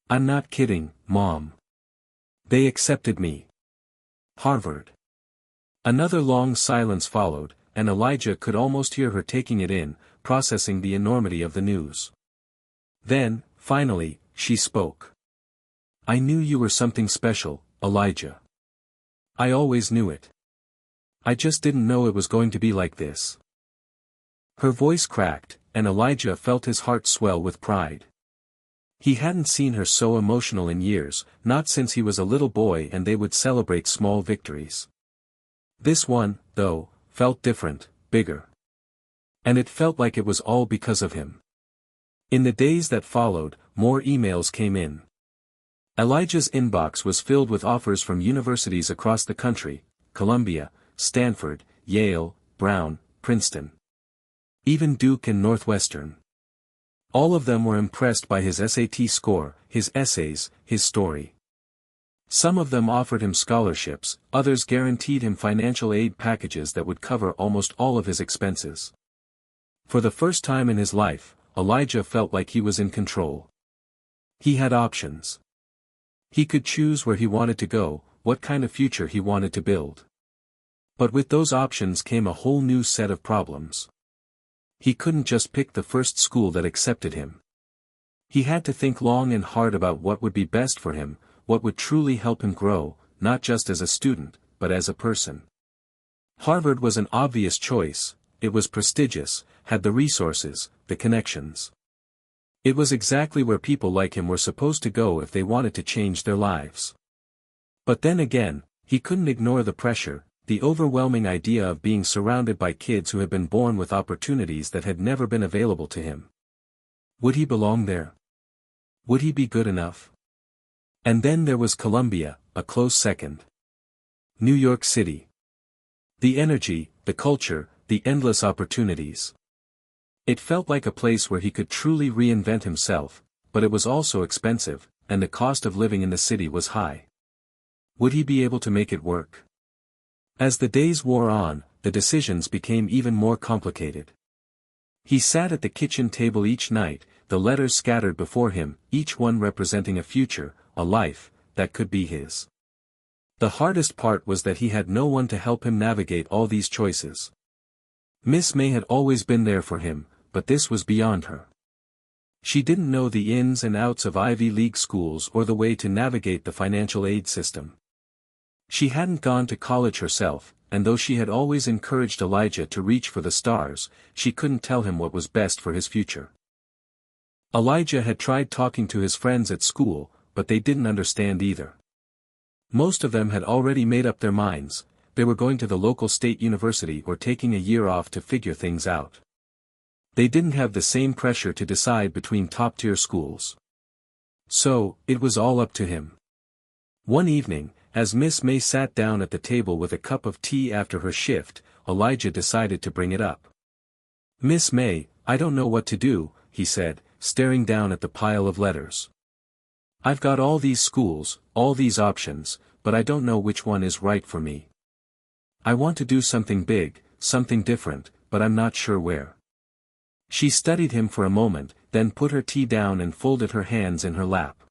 I'm not kidding, Mom. They accepted me. Harvard. Another long silence followed, and Elijah could almost hear her taking it in, processing the enormity of the news. Then, finally, she spoke. I knew you were something special, Elijah. I always knew it. I just didn't know it was going to be like this. Her voice cracked, and Elijah felt his heart swell with pride. He hadn't seen her so emotional in years, not since he was a little boy and they would celebrate small victories. This one, though, felt different, bigger. And it felt like it was all because of him. In the days that followed, more emails came in. Elijah's inbox was filled with offers from universities across the country: Columbia, Stanford, Yale, Brown, Princeton. Even Duke and Northwestern. All of them were impressed by his SAT score, his essays, his story. Some of them offered him scholarships, others guaranteed him financial aid packages that would cover almost all of his expenses. For the first time in his life, Elijah felt like he was in control. He had options. He could choose where he wanted to go, what kind of future he wanted to build. But with those options came a whole new set of problems. He couldn't just pick the first school that accepted him. He had to think long and hard about what would be best for him, what would truly help him grow, not just as a student, but as a person. Harvard was an obvious choice. It was prestigious, had the resources, the connections. It was exactly where people like him were supposed to go if they wanted to change their lives. But then again, he couldn't ignore the pressure, the overwhelming idea of being surrounded by kids who had been born with opportunities that had never been available to him. Would he belong there? Would he be good enough? And then there was Columbia, a close second. New York City. The energy, the culture, the endless opportunities. It felt like a place where he could truly reinvent himself, but it was also expensive, and the cost of living in the city was high. Would he be able to make it work? As the days wore on, the decisions became even more complicated. He sat at the kitchen table each night, the letters scattered before him, each one representing a future, a life, that could be his. The hardest part was that he had no one to help him navigate all these choices. Miss May had always been there for him, but this was beyond her. She didn't know the ins and outs of Ivy League schools or the way to navigate the financial aid system. She hadn't gone to college herself, and though she had always encouraged Elijah to reach for the stars, she couldn't tell him what was best for his future. Elijah had tried talking to his friends at school, but they didn't understand either. Most of them had already made up their minds. They were going to the local state university or taking a year off to figure things out. They didn't have the same pressure to decide between top-tier schools. So, it was all up to him. One evening, as Miss May sat down at the table with a cup of tea after her shift, Elijah decided to bring it up. "Miss May, I don't know what to do," he said, staring down at the pile of letters. "I've got all these schools, all these options, but I don't know which one is right for me. I want to do something big, something different, but I'm not sure where." She studied him for a moment, then put her tea down and folded her hands in her lap.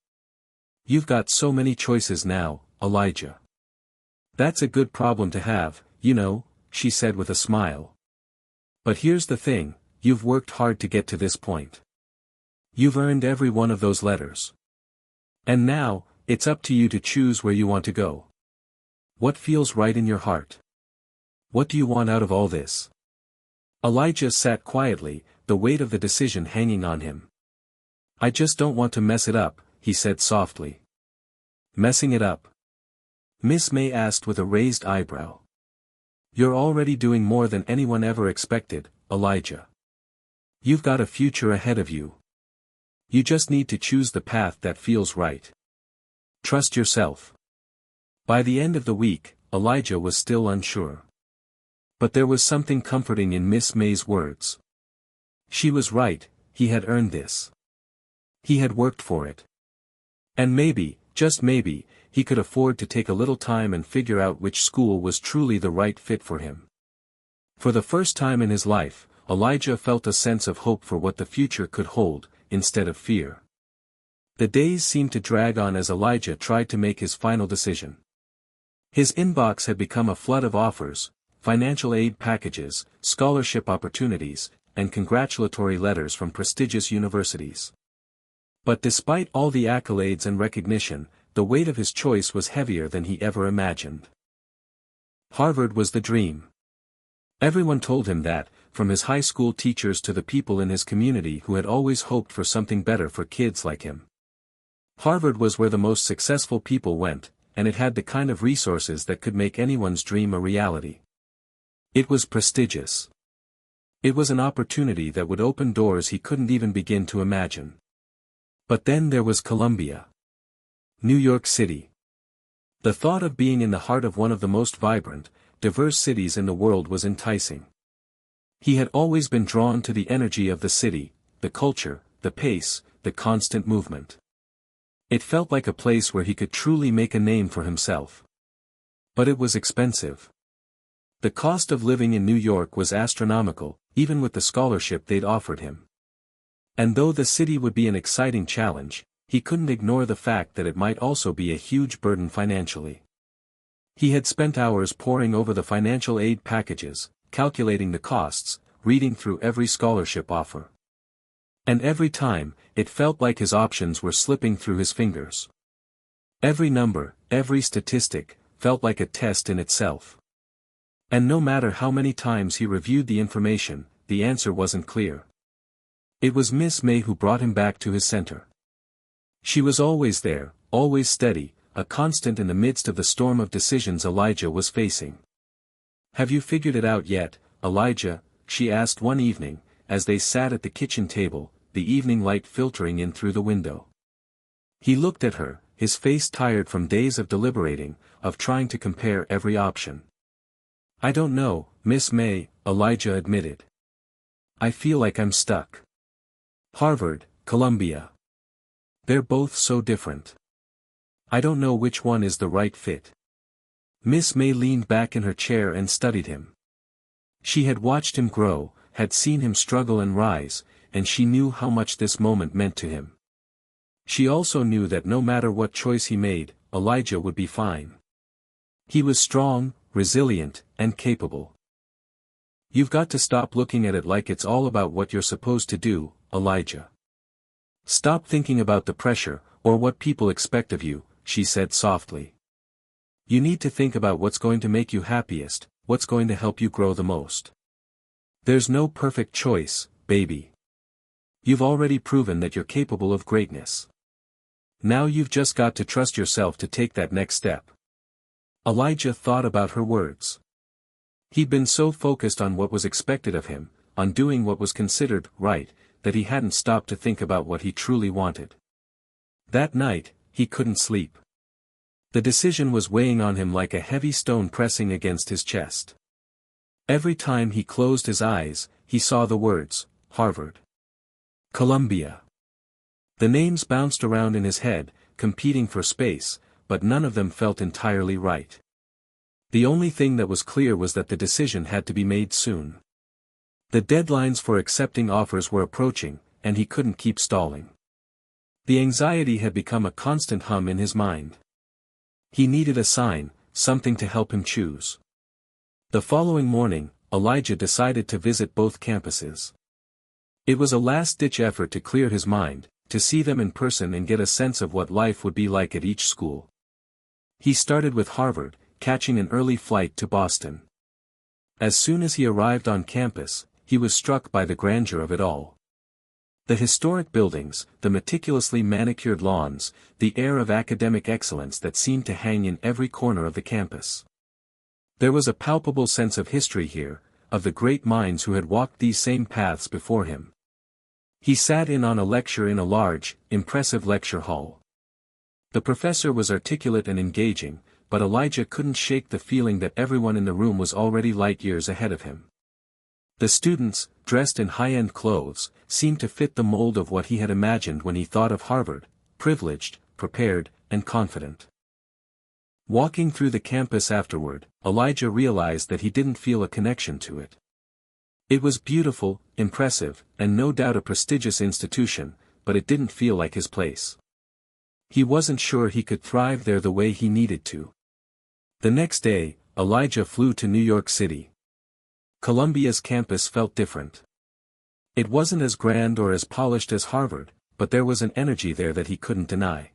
"You've got so many choices now, Elijah. That's a good problem to have, you know," she said with a smile. "But here's the thing, you've worked hard to get to this point. You've earned every one of those letters. And now, it's up to you to choose where you want to go. What feels right in your heart? What do you want out of all this?" Elijah sat quietly, the weight of the decision hanging on him. "I just don't want to mess it up," he said softly. "Messing it up?" Miss May asked with a raised eyebrow. "You're already doing more than anyone ever expected, Elijah. You've got a future ahead of you. You just need to choose the path that feels right. Trust yourself." By the end of the week, Elijah was still unsure. But there was something comforting in Miss May's words. She was right, he had earned this. He had worked for it. And maybe, just maybe, he could afford to take a little time and figure out which school was truly the right fit for him. For the first time in his life, Elijah felt a sense of hope for what the future could hold, instead of fear. The days seemed to drag on as Elijah tried to make his final decision. His inbox had become a flood of offers, financial aid packages, scholarship opportunities, and congratulatory letters from prestigious universities. But despite all the accolades and recognition, the weight of his choice was heavier than he ever imagined. Harvard was the dream. Everyone told him that, from his high school teachers to the people in his community who had always hoped for something better for kids like him. Harvard was where the most successful people went, and it had the kind of resources that could make anyone's dream a reality. It was prestigious. It was an opportunity that would open doors he couldn't even begin to imagine. But then there was Columbia. New York City. The thought of being in the heart of one of the most vibrant, diverse cities in the world was enticing. He had always been drawn to the energy of the city, the culture, the pace, the constant movement. It felt like a place where he could truly make a name for himself. But it was expensive. The cost of living in New York was astronomical, even with the scholarship they'd offered him. And though the city would be an exciting challenge, he couldn't ignore the fact that it might also be a huge burden financially. He had spent hours poring over the financial aid packages, calculating the costs, reading through every scholarship offer. And every time, it felt like his options were slipping through his fingers. Every number, every statistic, felt like a test in itself. And no matter how many times he reviewed the information, the answer wasn't clear. It was Miss May who brought him back to his center. She was always there, always steady, a constant in the midst of the storm of decisions Elijah was facing. "Have you figured it out yet, Elijah?" she asked one evening, as they sat at the kitchen table, the evening light filtering in through the window. He looked at her, his face tired from days of deliberating, of trying to compare every option. "I don't know, Miss May," Elijah admitted. "I feel like I'm stuck. Harvard, Columbia. They're both so different. I don't know which one is the right fit." Miss May leaned back in her chair and studied him. She had watched him grow, had seen him struggle and rise, and she knew how much this moment meant to him. She also knew that no matter what choice he made, Elijah would be fine. He was strong, resilient, and capable. You've got to stop looking at it like it's all about what you're supposed to do, Elijah. Stop thinking about the pressure, or what people expect of you, she said softly. You need to think about what's going to make you happiest, what's going to help you grow the most. There's no perfect choice, baby. You've already proven that you're capable of greatness. Now you've just got to trust yourself to take that next step. Elijah thought about her words. He'd been so focused on what was expected of him, on doing what was considered right, that he hadn't stopped to think about what he truly wanted. That night, he couldn't sleep. The decision was weighing on him like a heavy stone pressing against his chest. Every time he closed his eyes, he saw the words, Harvard. Columbia. The names bounced around in his head, competing for space, but none of them felt entirely right. The only thing that was clear was that the decision had to be made soon. The deadlines for accepting offers were approaching, and he couldn't keep stalling. The anxiety had become a constant hum in his mind. He needed a sign, something to help him choose. The following morning, Elijah decided to visit both campuses. It was a last-ditch effort to clear his mind, to see them in person and get a sense of what life would be like at each school. He started with Harvard, catching an early flight to Boston. As soon as he arrived on campus, he was struck by the grandeur of it all. The historic buildings, the meticulously manicured lawns, the air of academic excellence that seemed to hang in every corner of the campus. There was a palpable sense of history here, of the great minds who had walked these same paths before him. He sat in on a lecture in a large, impressive lecture hall. The professor was articulate and engaging, but Elijah couldn't shake the feeling that everyone in the room was already light years ahead of him. The students, dressed in high-end clothes, seemed to fit the mold of what he had imagined when he thought of Harvard, privileged, prepared, and confident. Walking through the campus afterward, Elijah realized that he didn't feel a connection to it. It was beautiful, impressive, and no doubt a prestigious institution, but it didn't feel like his place. He wasn't sure he could thrive there the way he needed to. The next day, Elijah flew to New York City. Columbia's campus felt different. It wasn't as grand or as polished as Harvard, but there was an energy there that he couldn't deny.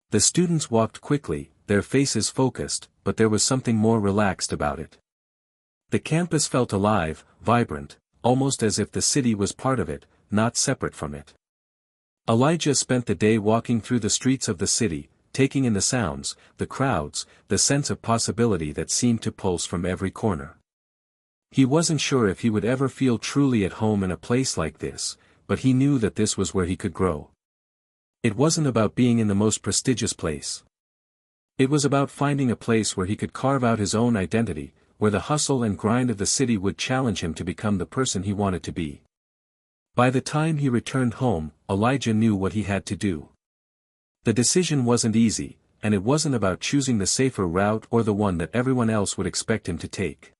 The students walked quickly, their faces focused, but there was something more relaxed about it. The campus felt alive, vibrant, almost as if the city was part of it, not separate from it. Elijah spent the day walking through the streets of the city, taking in the sounds, the crowds, the sense of possibility that seemed to pulse from every corner. He wasn't sure if he would ever feel truly at home in a place like this, but he knew that this was where he could grow. It wasn't about being in the most prestigious place. It was about finding a place where he could carve out his own identity, where the hustle and grind of the city would challenge him to become the person he wanted to be. By the time he returned home, Elijah knew what he had to do. The decision wasn't easy, and it wasn't about choosing the safer route or the one that everyone else would expect him to take.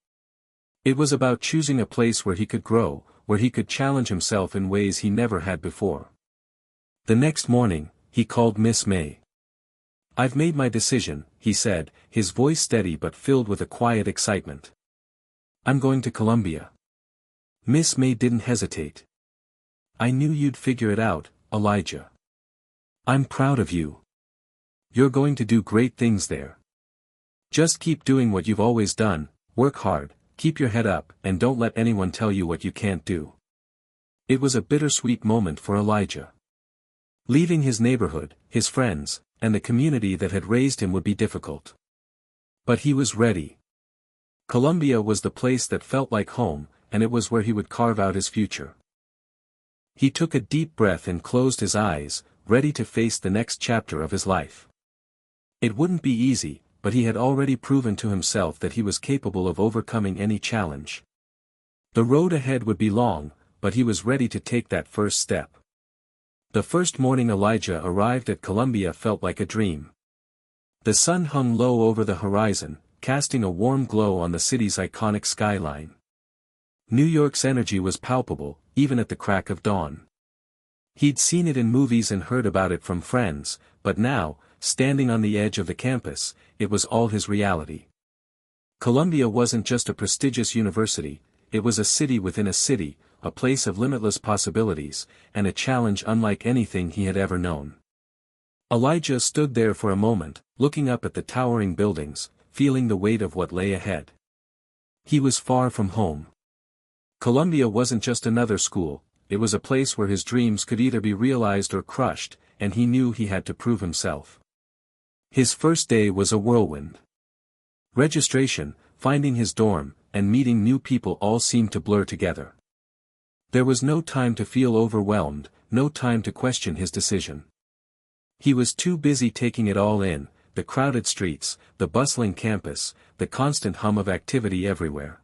It was about choosing a place where he could grow, where he could challenge himself in ways he never had before. The next morning, he called Miss May. "I've made my decision," he said, his voice steady but filled with a quiet excitement. "I'm going to Columbia." Miss May didn't hesitate. "I knew you'd figure it out, Elijah. I'm proud of you. You're going to do great things there. Just keep doing what you've always done, work hard, keep your head up, and don't let anyone tell you what you can't do." It was a bittersweet moment for Elijah. Leaving his neighborhood, his friends, and the community that had raised him would be difficult. But he was ready. Columbia was the place that felt like home, and it was where he would carve out his future. He took a deep breath and closed his eyes, ready to face the next chapter of his life. It wouldn't be easy, but he had already proven to himself that he was capable of overcoming any challenge. The road ahead would be long, but he was ready to take that first step. The first morning Elijah arrived at Columbia felt like a dream. The sun hung low over the horizon, casting a warm glow on the city's iconic skyline. New York's energy was palpable, even at the crack of dawn. He'd seen it in movies and heard about it from friends, but now, standing on the edge of the campus, it was all his reality. Columbia wasn't just a prestigious university, it was a city within a city, a place of limitless possibilities, and a challenge unlike anything he had ever known. Elijah stood there for a moment, looking up at the towering buildings, feeling the weight of what lay ahead. He was far from home. Columbia wasn't just another school, it was a place where his dreams could either be realized or crushed, and he knew he had to prove himself. His first day was a whirlwind. Registration, finding his dorm, and meeting new people all seemed to blur together. There was no time to feel overwhelmed, no time to question his decision. He was too busy taking it all in, the crowded streets, the bustling campus, the constant hum of activity everywhere.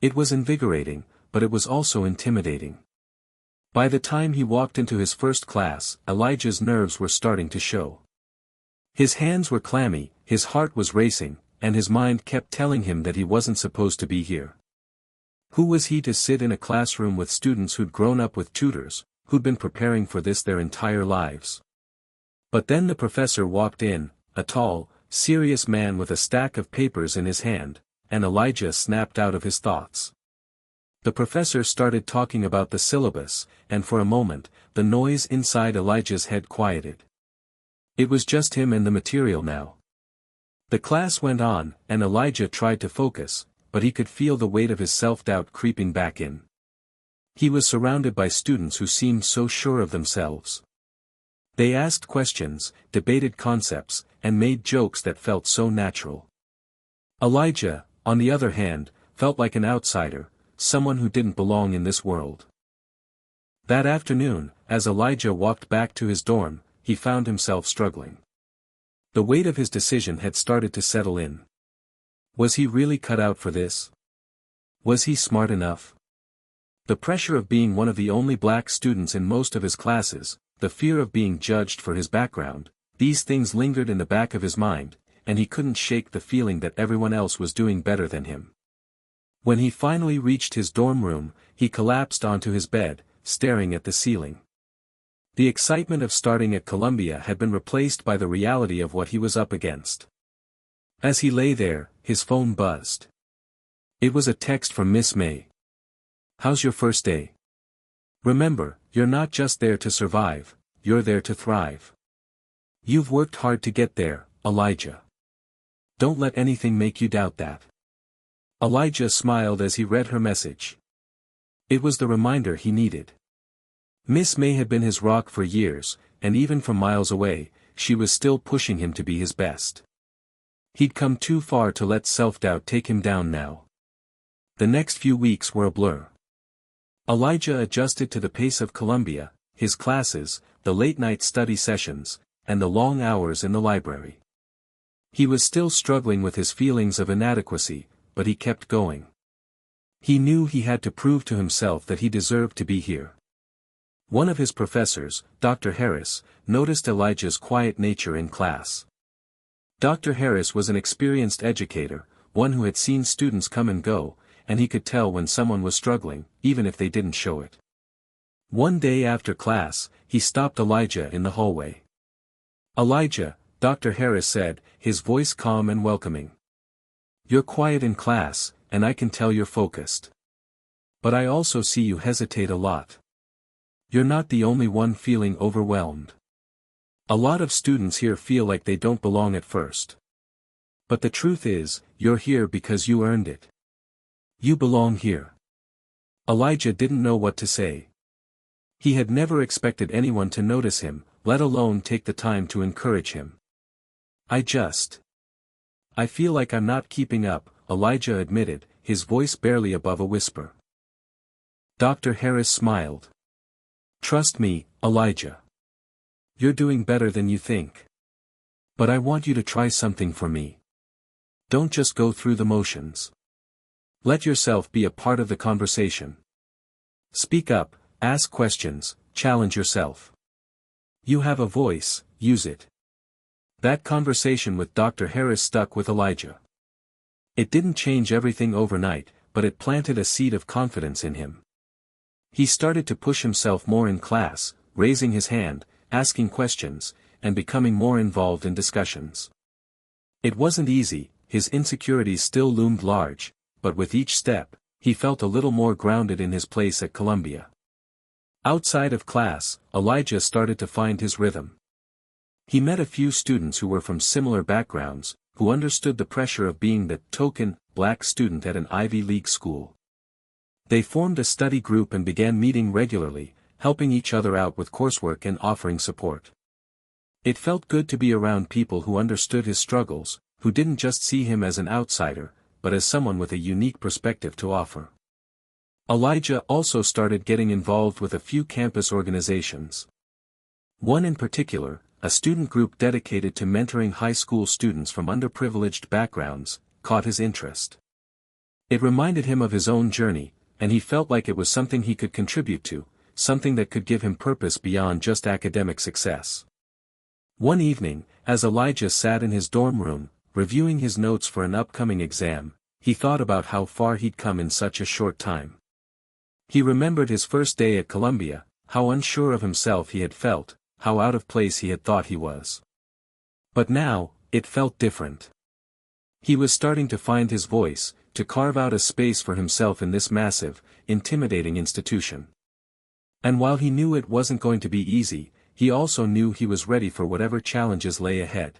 It was invigorating, but it was also intimidating. By the time he walked into his first class, Elijah's nerves were starting to show. His hands were clammy, his heart was racing, and his mind kept telling him that he wasn't supposed to be here. Who was he to sit in a classroom with students who'd grown up with tutors, who'd been preparing for this their entire lives? But then the professor walked in, a tall, serious man with a stack of papers in his hand, and Elijah snapped out of his thoughts. The professor started talking about the syllabus, and for a moment, the noise inside Elijah's head quieted. It was just him and the material now. The class went on, and Elijah tried to focus, but he could feel the weight of his self-doubt creeping back in. He was surrounded by students who seemed so sure of themselves. They asked questions, debated concepts, and made jokes that felt so natural. Elijah, on the other hand, felt like an outsider, someone who didn't belong in this world. That afternoon, as Elijah walked back to his dorm, he found himself struggling. The weight of his decision had started to settle in. Was he really cut out for this? Was he smart enough? The pressure of being one of the only black students in most of his classes, the fear of being judged for his background, these things lingered in the back of his mind, and he couldn't shake the feeling that everyone else was doing better than him. When he finally reached his dorm room, he collapsed onto his bed, staring at the ceiling. The excitement of starting at Columbia had been replaced by the reality of what he was up against. As he lay there, his phone buzzed. It was a text from Miss May. "How's your first day? Remember, you're not just there to survive, you're there to thrive. You've worked hard to get there, Elijah. Don't let anything make you doubt that." Elijah smiled as he read her message. It was the reminder he needed. Miss May had been his rock for years, and even from miles away, she was still pushing him to be his best. He'd come too far to let self-doubt take him down now. The next few weeks were a blur. Elijah adjusted to the pace of Columbia, his classes, the late-night study sessions, and the long hours in the library. He was still struggling with his feelings of inadequacy, but he kept going. He knew he had to prove to himself that he deserved to be here. One of his professors, Dr. Harris, noticed Elijah's quiet nature in class. Dr. Harris was an experienced educator, one who had seen students come and go, and he could tell when someone was struggling, even if they didn't show it. One day after class, he stopped Elijah in the hallway. "Elijah," Dr. Harris said, his voice calm and welcoming. "You're quiet in class, and I can tell you're focused. But I also see you hesitate a lot. You're not the only one feeling overwhelmed. A lot of students here feel like they don't belong at first. But the truth is, you're here because you earned it. You belong here." Elijah didn't know what to say. He had never expected anyone to notice him, let alone take the time to encourage him. I feel like I'm not keeping up," Elijah admitted, his voice barely above a whisper. Dr. Harris smiled. "Trust me, Elijah. You're doing better than you think. But I want you to try something for me. Don't just go through the motions. Let yourself be a part of the conversation. Speak up, ask questions, challenge yourself. You have a voice, use it." That conversation with Dr. Harris stuck with Elijah. It didn't change everything overnight, but it planted a seed of confidence in him. He started to push himself more in class, raising his hand, asking questions, and becoming more involved in discussions. It wasn't easy, his insecurities still loomed large, but with each step, he felt a little more grounded in his place at Columbia. Outside of class, Elijah started to find his rhythm. He met a few students who were from similar backgrounds, who understood the pressure of being the token, black student at an Ivy League school. They formed a study group and began meeting regularly, helping each other out with coursework and offering support. It felt good to be around people who understood his struggles, who didn't just see him as an outsider, but as someone with a unique perspective to offer. Elijah also started getting involved with a few campus organizations. One in particular, a student group dedicated to mentoring high school students from underprivileged backgrounds, caught his interest. It reminded him of his own journey, and he felt like it was something he could contribute to, something that could give him purpose beyond just academic success. One evening, as Elijah sat in his dorm room, reviewing his notes for an upcoming exam, he thought about how far he'd come in such a short time. He remembered his first day at Columbia, how unsure of himself he had felt, how out of place he had thought he was. But now, it felt different. He was starting to find his voice, to carve out a space for himself in this massive, intimidating institution. And while he knew it wasn't going to be easy, he also knew he was ready for whatever challenges lay ahead.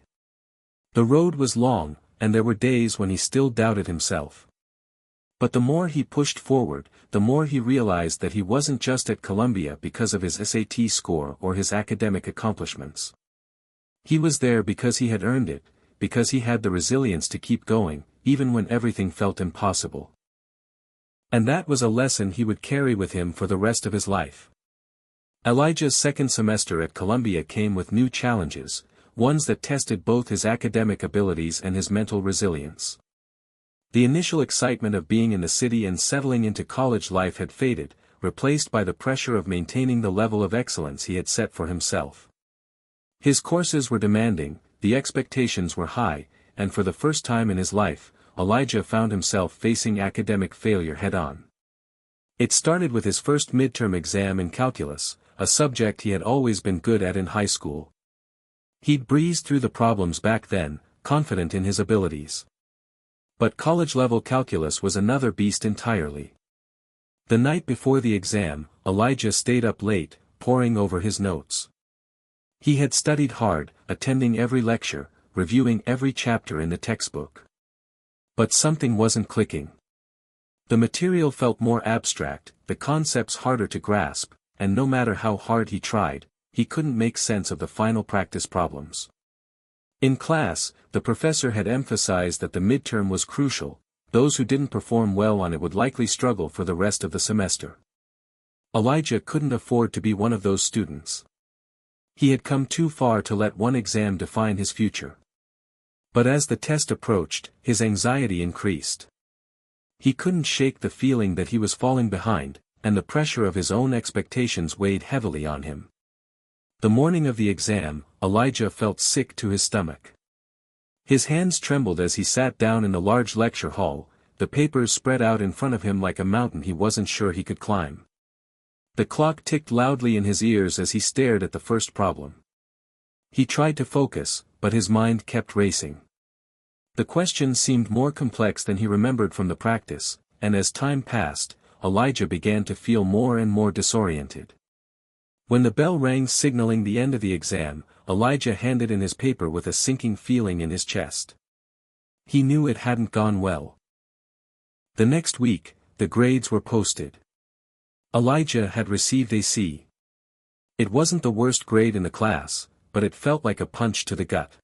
The road was long, and there were days when he still doubted himself. But the more he pushed forward, the more he realized that he wasn't just at Columbia because of his SAT score or his academic accomplishments. He was there because he had earned it, because he had the resilience to keep going, even when everything felt impossible. And that was a lesson he would carry with him for the rest of his life. Elijah's second semester at Columbia came with new challenges, ones that tested both his academic abilities and his mental resilience. The initial excitement of being in the city and settling into college life had faded, replaced by the pressure of maintaining the level of excellence he had set for himself. His courses were demanding, the expectations were high, and for the first time in his life, Elijah found himself facing academic failure head-on. It started with his first midterm exam in calculus, a subject he had always been good at in high school. He'd breezed through the problems back then, confident in his abilities. But college-level calculus was another beast entirely. The night before the exam, Elijah stayed up late, poring over his notes. He had studied hard, attending every lecture, reviewing every chapter in the textbook. But something wasn't clicking. The material felt more abstract, the concepts harder to grasp, and no matter how hard he tried, he couldn't make sense of the final practice problems. In class, the professor had emphasized that the midterm was crucial, those who didn't perform well on it would likely struggle for the rest of the semester. Elijah couldn't afford to be one of those students. He had come too far to let one exam define his future. But as the test approached, his anxiety increased. He couldn't shake the feeling that he was falling behind, and the pressure of his own expectations weighed heavily on him. The morning of the exam, Elijah felt sick to his stomach. His hands trembled as he sat down in the large lecture hall, the papers spread out in front of him like a mountain he wasn't sure he could climb. The clock ticked loudly in his ears as he stared at the first problem. He tried to focus, but his mind kept racing. The questions seemed more complex than he remembered from the practice, and as time passed, Elijah began to feel more and more disoriented. When the bell rang signaling the end of the exam, Elijah handed in his paper with a sinking feeling in his chest. He knew it hadn't gone well. The next week, the grades were posted. Elijah had received a C. It wasn't the worst grade in the class, but it felt like a punch to the gut.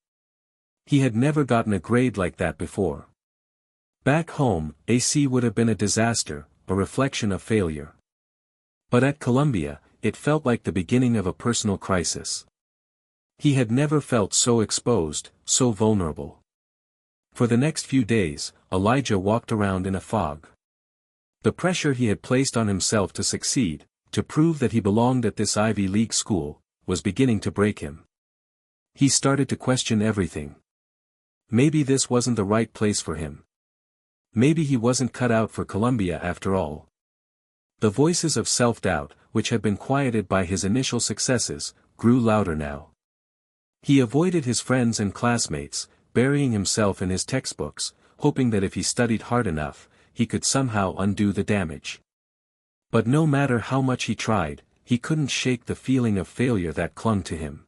He had never gotten a grade like that before. Back home, a C would have been a disaster, a reflection of failure. But at Columbia, it felt like the beginning of a personal crisis. He had never felt so exposed, so vulnerable. For the next few days, Elijah walked around in a fog. The pressure he had placed on himself to succeed, to prove that he belonged at this Ivy League school, was beginning to break him. He started to question everything. Maybe this wasn't the right place for him. Maybe he wasn't cut out for Columbia after all. The voices of self-doubt, which had been quieted by his initial successes, grew louder now. He avoided his friends and classmates, burying himself in his textbooks, hoping that if he studied hard enough, he could somehow undo the damage. But no matter how much he tried, he couldn't shake the feeling of failure that clung to him.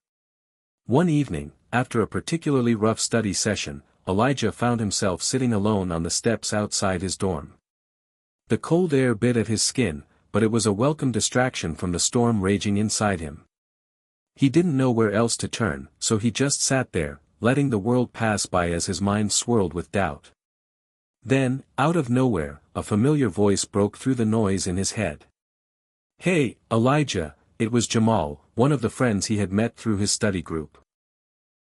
One evening, after a particularly rough study session, Elijah found himself sitting alone on the steps outside his dorm. The cold air bit at his skin, but it was a welcome distraction from the storm raging inside him. He didn't know where else to turn, so he just sat there, letting the world pass by as his mind swirled with doubt. Then, out of nowhere, a familiar voice broke through the noise in his head. "Hey, Elijah," it was Jamal, one of the friends he had met through his study group.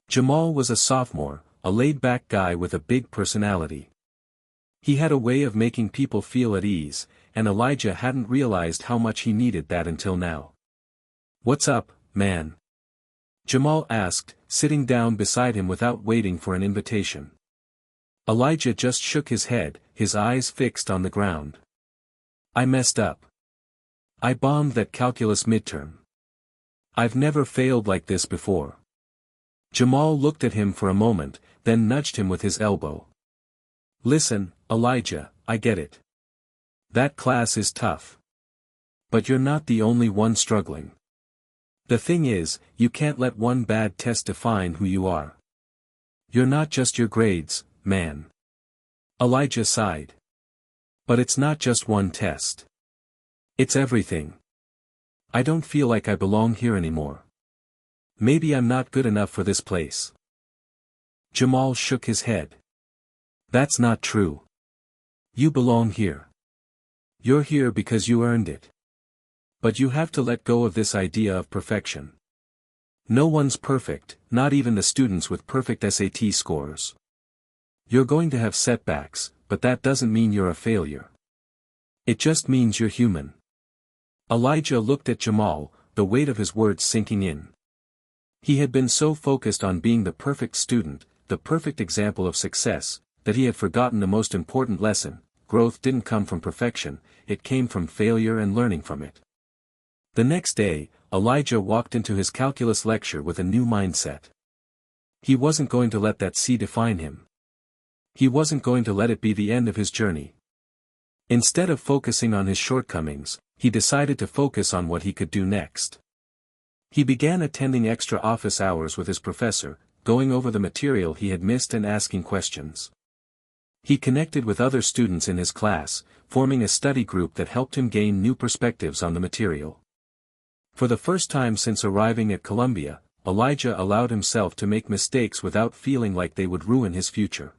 Jamal was a sophomore, a laid-back guy with a big personality. He had a way of making people feel at ease, and Elijah hadn't realized how much he needed that until now. "What's up, man?" Jamal asked, sitting down beside him without waiting for an invitation. Elijah just shook his head, his eyes fixed on the ground. "I messed up. I bombed that calculus midterm. I've never failed like this before." Jamal looked at him for a moment, then nudged him with his elbow. "Listen, Elijah, I get it. That class is tough. But you're not the only one struggling. The thing is, you can't let one bad test define who you are. You're not just your grades, man." Elijah sighed. "But it's not just one test. It's everything. I don't feel like I belong here anymore. Maybe I'm not good enough for this place." Jamal shook his head. "That's not true. You belong here. You're here because you earned it. But you have to let go of this idea of perfection. No one's perfect, not even the students with perfect SAT scores. You're going to have setbacks, but that doesn't mean you're a failure. It just means you're human." Elijah looked at Jamal, the weight of his words sinking in. He had been so focused on being the perfect student, the perfect example of success, that he had forgotten the most important lesson: growth didn't come from perfection, it came from failure and learning from it. The next day, Elijah walked into his calculus lecture with a new mindset. He wasn't going to let that C define him. He wasn't going to let it be the end of his journey. Instead of focusing on his shortcomings, he decided to focus on what he could do next. He began attending extra office hours with his professor, going over the material he had missed and asking questions. He connected with other students in his class, forming a study group that helped him gain new perspectives on the material. For the first time since arriving at Columbia, Elijah allowed himself to make mistakes without feeling like they would ruin his future.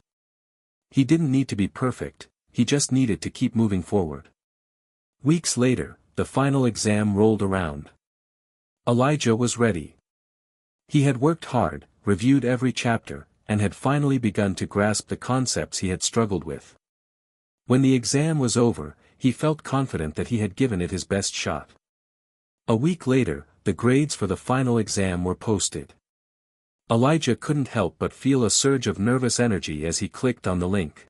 He didn't need to be perfect, he just needed to keep moving forward. Weeks later, the final exam rolled around. Elijah was ready. He had worked hard, reviewed every chapter, and had finally begun to grasp the concepts he had struggled with. When the exam was over, he felt confident that he had given it his best shot. A week later, the grades for the final exam were posted. Elijah couldn't help but feel a surge of nervous energy as he clicked on the link.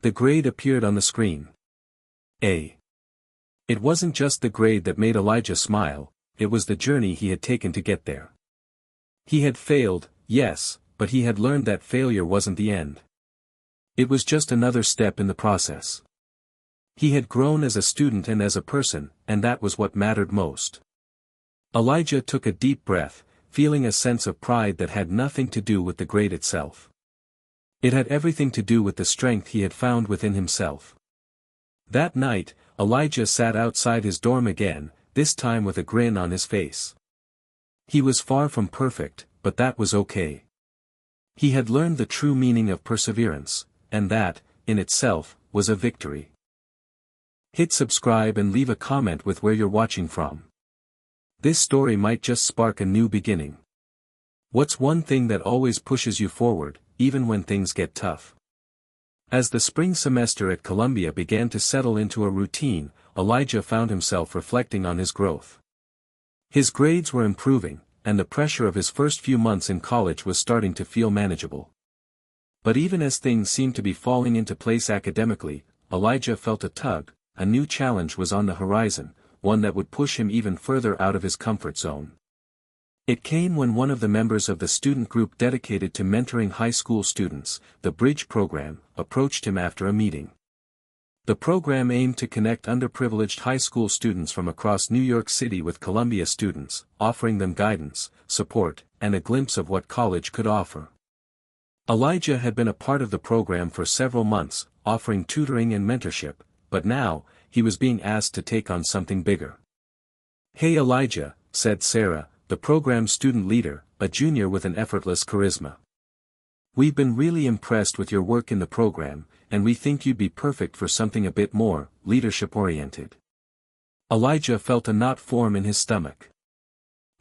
The grade appeared on the screen. A. It wasn't just the grade that made Elijah smile, it was the journey he had taken to get there. He had failed, yes, but he had learned that failure wasn't the end. It was just another step in the process. He had grown as a student and as a person, and that was what mattered most. Elijah took a deep breath, feeling a sense of pride that had nothing to do with the grade itself. It had everything to do with the strength he had found within himself. That night, Elijah sat outside his dorm again, this time with a grin on his face. He was far from perfect, but that was okay. He had learned the true meaning of perseverance, and that, in itself, was a victory. Hit subscribe and leave a comment with where you're watching from. This story might just spark a new beginning. What's one thing that always pushes you forward, even when things get tough? As the spring semester at Columbia began to settle into a routine, Elijah found himself reflecting on his growth. His grades were improving, and the pressure of his first few months in college was starting to feel manageable. But even as things seemed to be falling into place academically, Elijah felt a tug. A new challenge was on the horizon, one that would push him even further out of his comfort zone. It came when one of the members of the student group dedicated to mentoring high school students, the Bridge program, approached him after a meeting. The program aimed to connect underprivileged high school students from across New York City with Columbia students, offering them guidance, support, and a glimpse of what college could offer. Elijah had been a part of the program for several months, offering tutoring and mentorship, but now, he was being asked to take on something bigger. "Hey Elijah," said Sarah, the program's student leader, a junior with an effortless charisma. "We've been really impressed with your work in the program, and we think you'd be perfect for something a bit more leadership-oriented." Elijah felt a knot form in his stomach.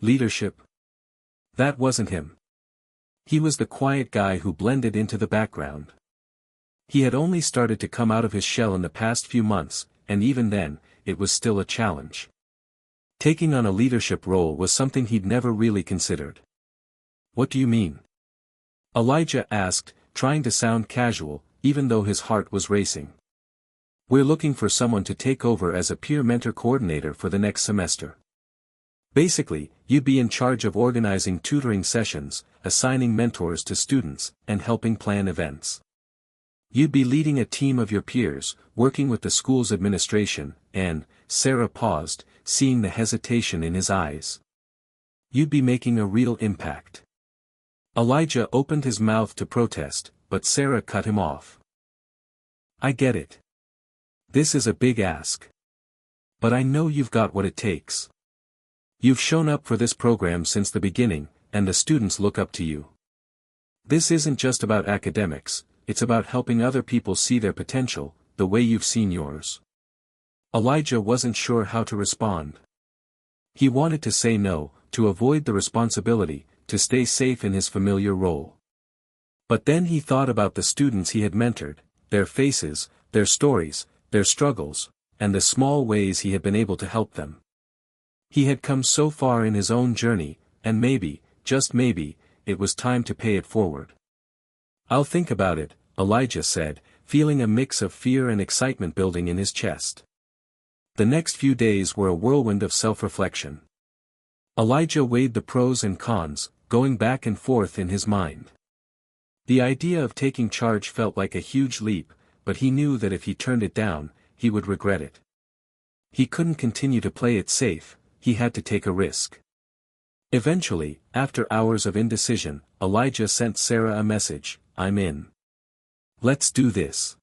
Leadership? That wasn't him. He was the quiet guy who blended into the background. He had only started to come out of his shell in the past few months, and even then, it was still a challenge. Taking on a leadership role was something he'd never really considered. "What do you mean?" Elijah asked, trying to sound casual, even though his heart was racing. "We're looking for someone to take over as a peer mentor coordinator for the next semester. Basically, you'd be in charge of organizing tutoring sessions, assigning mentors to students, and helping plan events. You'd be leading a team of your peers, working with the school's administration, and," Sarah paused, seeing the hesitation in his eyes. "You'd be making a real impact." Elijah opened his mouth to protest, but Sarah cut him off. "I get it. This is a big ask. But I know you've got what it takes. You've shown up for this program since the beginning, and the students look up to you. This isn't just about academics, it's about helping other people see their potential, the way you've seen yours." Elijah wasn't sure how to respond. He wanted to say no, to avoid the responsibility, to stay safe in his familiar role. But then he thought about the students he had mentored, their faces, their stories, their struggles, and the small ways he had been able to help them. He had come so far in his own journey, and maybe, just maybe, it was time to pay it forward. "I'll think about it," Elijah said, feeling a mix of fear and excitement building in his chest. The next few days were a whirlwind of self-reflection. Elijah weighed the pros and cons, going back and forth in his mind. The idea of taking charge felt like a huge leap, but he knew that if he turned it down, he would regret it. He couldn't continue to play it safe, he had to take a risk. Eventually, after hours of indecision, Elijah sent Sarah a message, "I'm in. Let's do this."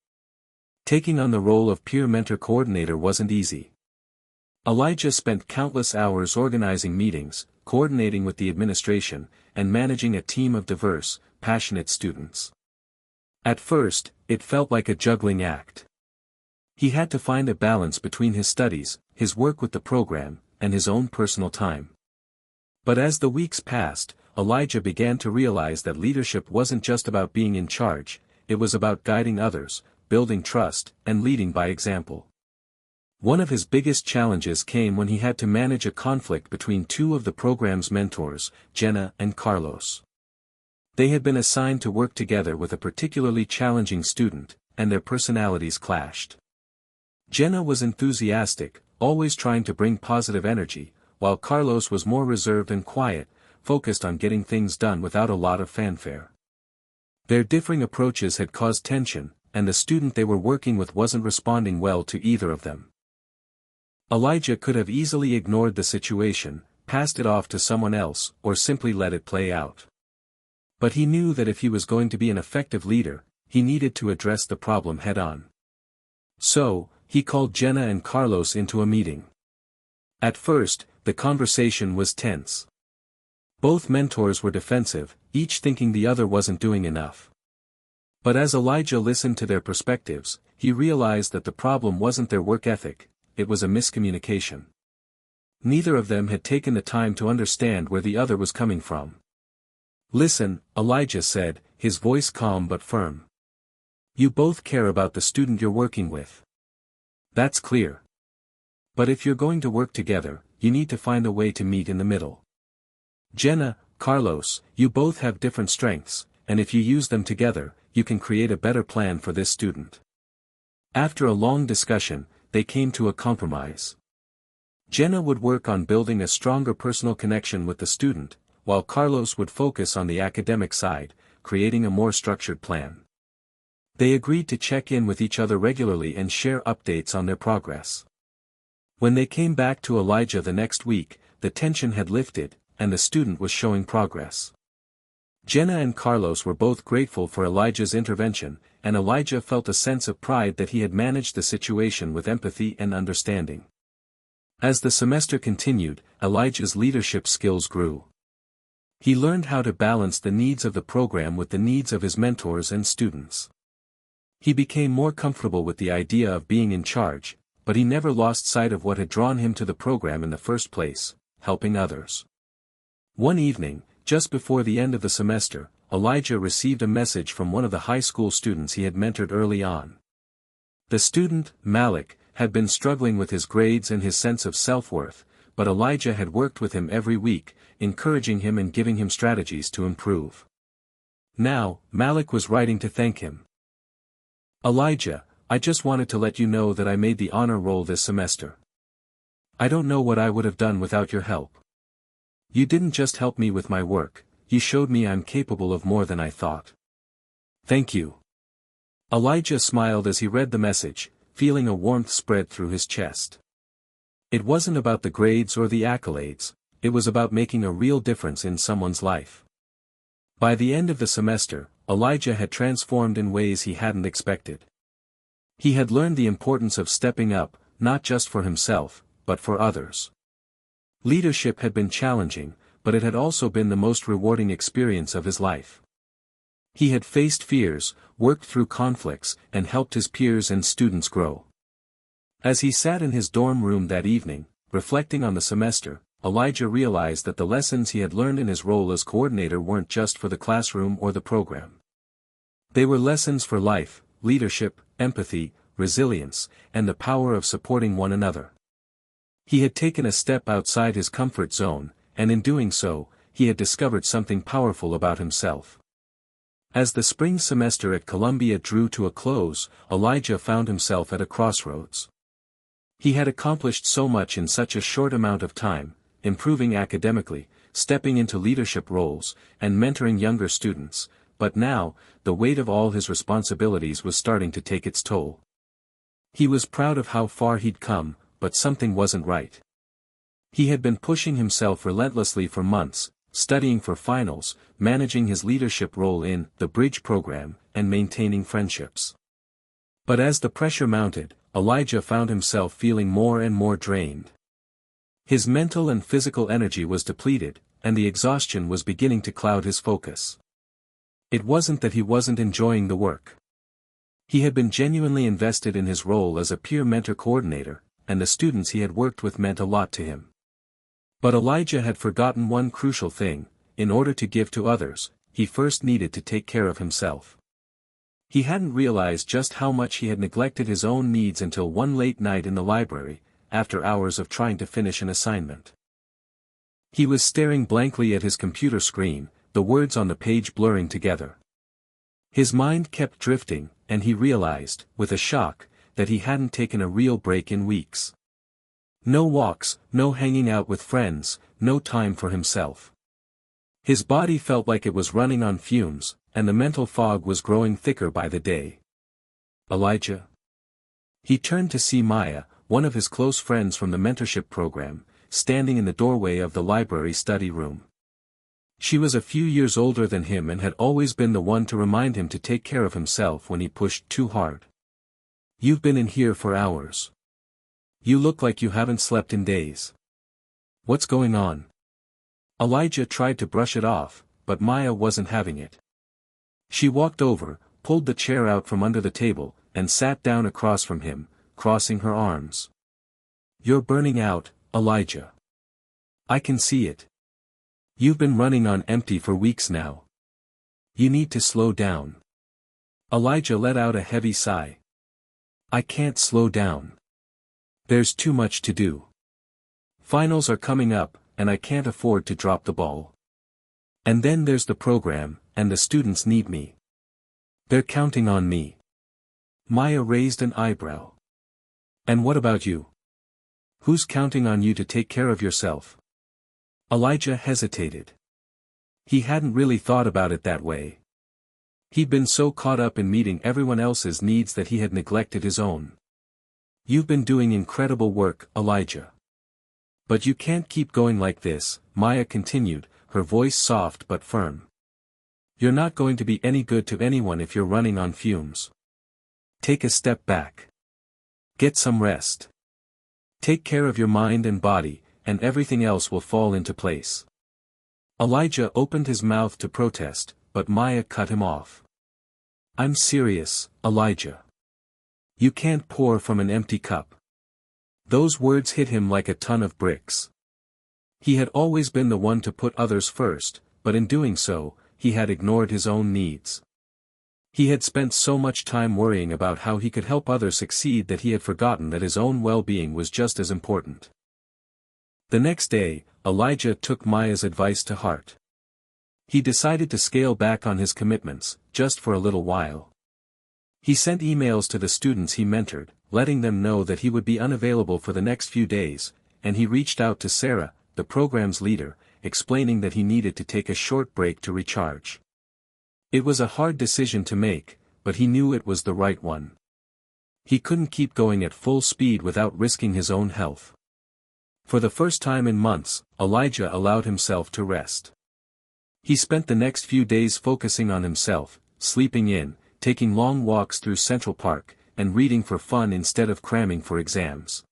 Taking on the role of peer mentor coordinator wasn't easy. Elijah spent countless hours organizing meetings, coordinating with the administration, and managing a team of diverse, passionate students. At first, it felt like a juggling act. He had to find a balance between his studies, his work with the program, and his own personal time. But as the weeks passed, Elijah began to realize that leadership wasn't just about being in charge, it was about guiding others, building trust, and leading by example. One of his biggest challenges came when he had to manage a conflict between two of the program's mentors, Jenna and Carlos. They had been assigned to work together with a particularly challenging student, and their personalities clashed. Jenna was enthusiastic, always trying to bring positive energy, while Carlos was more reserved and quiet, focused on getting things done without a lot of fanfare. Their differing approaches had caused tension, and the student they were working with wasn't responding well to either of them. Elijah could have easily ignored the situation, passed it off to someone else, or simply let it play out. But he knew that if he was going to be an effective leader, he needed to address the problem head-on. So, he called Jenna and Carlos into a meeting. At first, the conversation was tense. Both mentors were defensive, each thinking the other wasn't doing enough. But as Elijah listened to their perspectives, he realized that the problem wasn't their work ethic, it was a miscommunication. Neither of them had taken the time to understand where the other was coming from. "Listen," Elijah said, his voice calm but firm. "You both care about the student you're working with. That's clear. But if you're going to work together, you need to find a way to meet in the middle. Jenna, Carlos, you both have different strengths, and if you use them together, you can create a better plan for this student." After a long discussion, they came to a compromise. Jenna would work on building a stronger personal connection with the student, while Carlos would focus on the academic side, creating a more structured plan. They agreed to check in with each other regularly and share updates on their progress. When they came back to Elijah the next week, the tension had lifted, and the student was showing progress. Jenna and Carlos were both grateful for Elijah's intervention, and Elijah felt a sense of pride that he had managed the situation with empathy and understanding. As the semester continued, Elijah's leadership skills grew. He learned how to balance the needs of the program with the needs of his mentors and students. He became more comfortable with the idea of being in charge, but he never lost sight of what had drawn him to the program in the first place: helping others. One evening, just before the end of the semester, Elijah received a message from one of the high school students he had mentored early on. The student, Malik, had been struggling with his grades and his sense of self-worth, but Elijah had worked with him every week, encouraging him and giving him strategies to improve. Now, Malik was writing to thank him. "Elijah, I just wanted to let you know that I made the honor roll this semester. I don't know what I would have done without your help. You didn't just help me with my work, you showed me I'm capable of more than I thought. Thank you." Elijah smiled as he read the message, feeling a warmth spread through his chest. It wasn't about the grades or the accolades, it was about making a real difference in someone's life. By the end of the semester, Elijah had transformed in ways he hadn't expected. He had learned the importance of stepping up, not just for himself, but for others. Leadership had been challenging, but it had also been the most rewarding experience of his life. He had faced fears, worked through conflicts, and helped his peers and students grow. As he sat in his dorm room that evening, reflecting on the semester, Elijah realized that the lessons he had learned in his role as coordinator weren't just for the classroom or the program. They were lessons for life: leadership, empathy, resilience, and the power of supporting one another. He had taken a step outside his comfort zone, and in doing so, he had discovered something powerful about himself. As the spring semester at Columbia drew to a close, Elijah found himself at a crossroads. He had accomplished so much in such a short amount of time: improving academically, stepping into leadership roles, and mentoring younger students, but now, the weight of all his responsibilities was starting to take its toll. He was proud of how far he'd come, but something wasn't right. He had been pushing himself relentlessly for months, studying for finals, managing his leadership role in the Bridge program, and maintaining friendships. But as the pressure mounted, Elijah found himself feeling more and more drained. His mental and physical energy was depleted, and the exhaustion was beginning to cloud his focus. It wasn't that he wasn't enjoying the work. He had been genuinely invested in his role as a peer mentor coordinator, and the students he had worked with meant a lot to him. But Elijah had forgotten one crucial thing: in order to give to others, he first needed to take care of himself. He hadn't realized just how much he had neglected his own needs until one late night in the library, after hours of trying to finish an assignment. He was staring blankly at his computer screen, the words on the page blurring together. His mind kept drifting, and he realized, with a shock, that he hadn't taken a real break in weeks. No walks, no hanging out with friends, no time for himself. His body felt like it was running on fumes, and the mental fog was growing thicker by the day. "Elijah?" He turned to see Maya, one of his close friends from the mentorship program, standing in the doorway of the library study room. She was a few years older than him and had always been the one to remind him to take care of himself when he pushed too hard. "You've been in here for hours. You look like you haven't slept in days. What's going on?" Elijah tried to brush it off, but Maya wasn't having it. She walked over, pulled the chair out from under the table, and sat down across from him, crossing her arms. "You're burning out, Elijah. I can see it. You've been running on empty for weeks now. You need to slow down." Elijah let out a heavy sigh. "I can't slow down. There's too much to do. Finals are coming up, and I can't afford to drop the ball. And then there's the program, and the students need me. They're counting on me." Maya raised an eyebrow. "And what about you? Who's counting on you to take care of yourself?" Elijah hesitated. He hadn't really thought about it that way. He'd been so caught up in meeting everyone else's needs that he had neglected his own. "You've been doing incredible work, Elijah. But you can't keep going like this," Maya continued, her voice soft but firm. "You're not going to be any good to anyone if you're running on fumes. Take a step back. Get some rest. Take care of your mind and body, and everything else will fall into place." Elijah opened his mouth to protest, but Maya cut him off. "I'm serious, Elijah. You can't pour from an empty cup." Those words hit him like a ton of bricks. He had always been the one to put others first, but in doing so, he had ignored his own needs. He had spent so much time worrying about how he could help others succeed that he had forgotten that his own well-being was just as important. The next day, Elijah took Maya's advice to heart. He decided to scale back on his commitments, just for a little while. He sent emails to the students he mentored, letting them know that he would be unavailable for the next few days, and he reached out to Sarah, the program's leader, explaining that he needed to take a short break to recharge. It was a hard decision to make, but he knew it was the right one. He couldn't keep going at full speed without risking his own health. For the first time in months, Elijah allowed himself to rest. He spent the next few days focusing on himself, sleeping in, taking long walks through Central Park, and reading for fun instead of cramming for exams.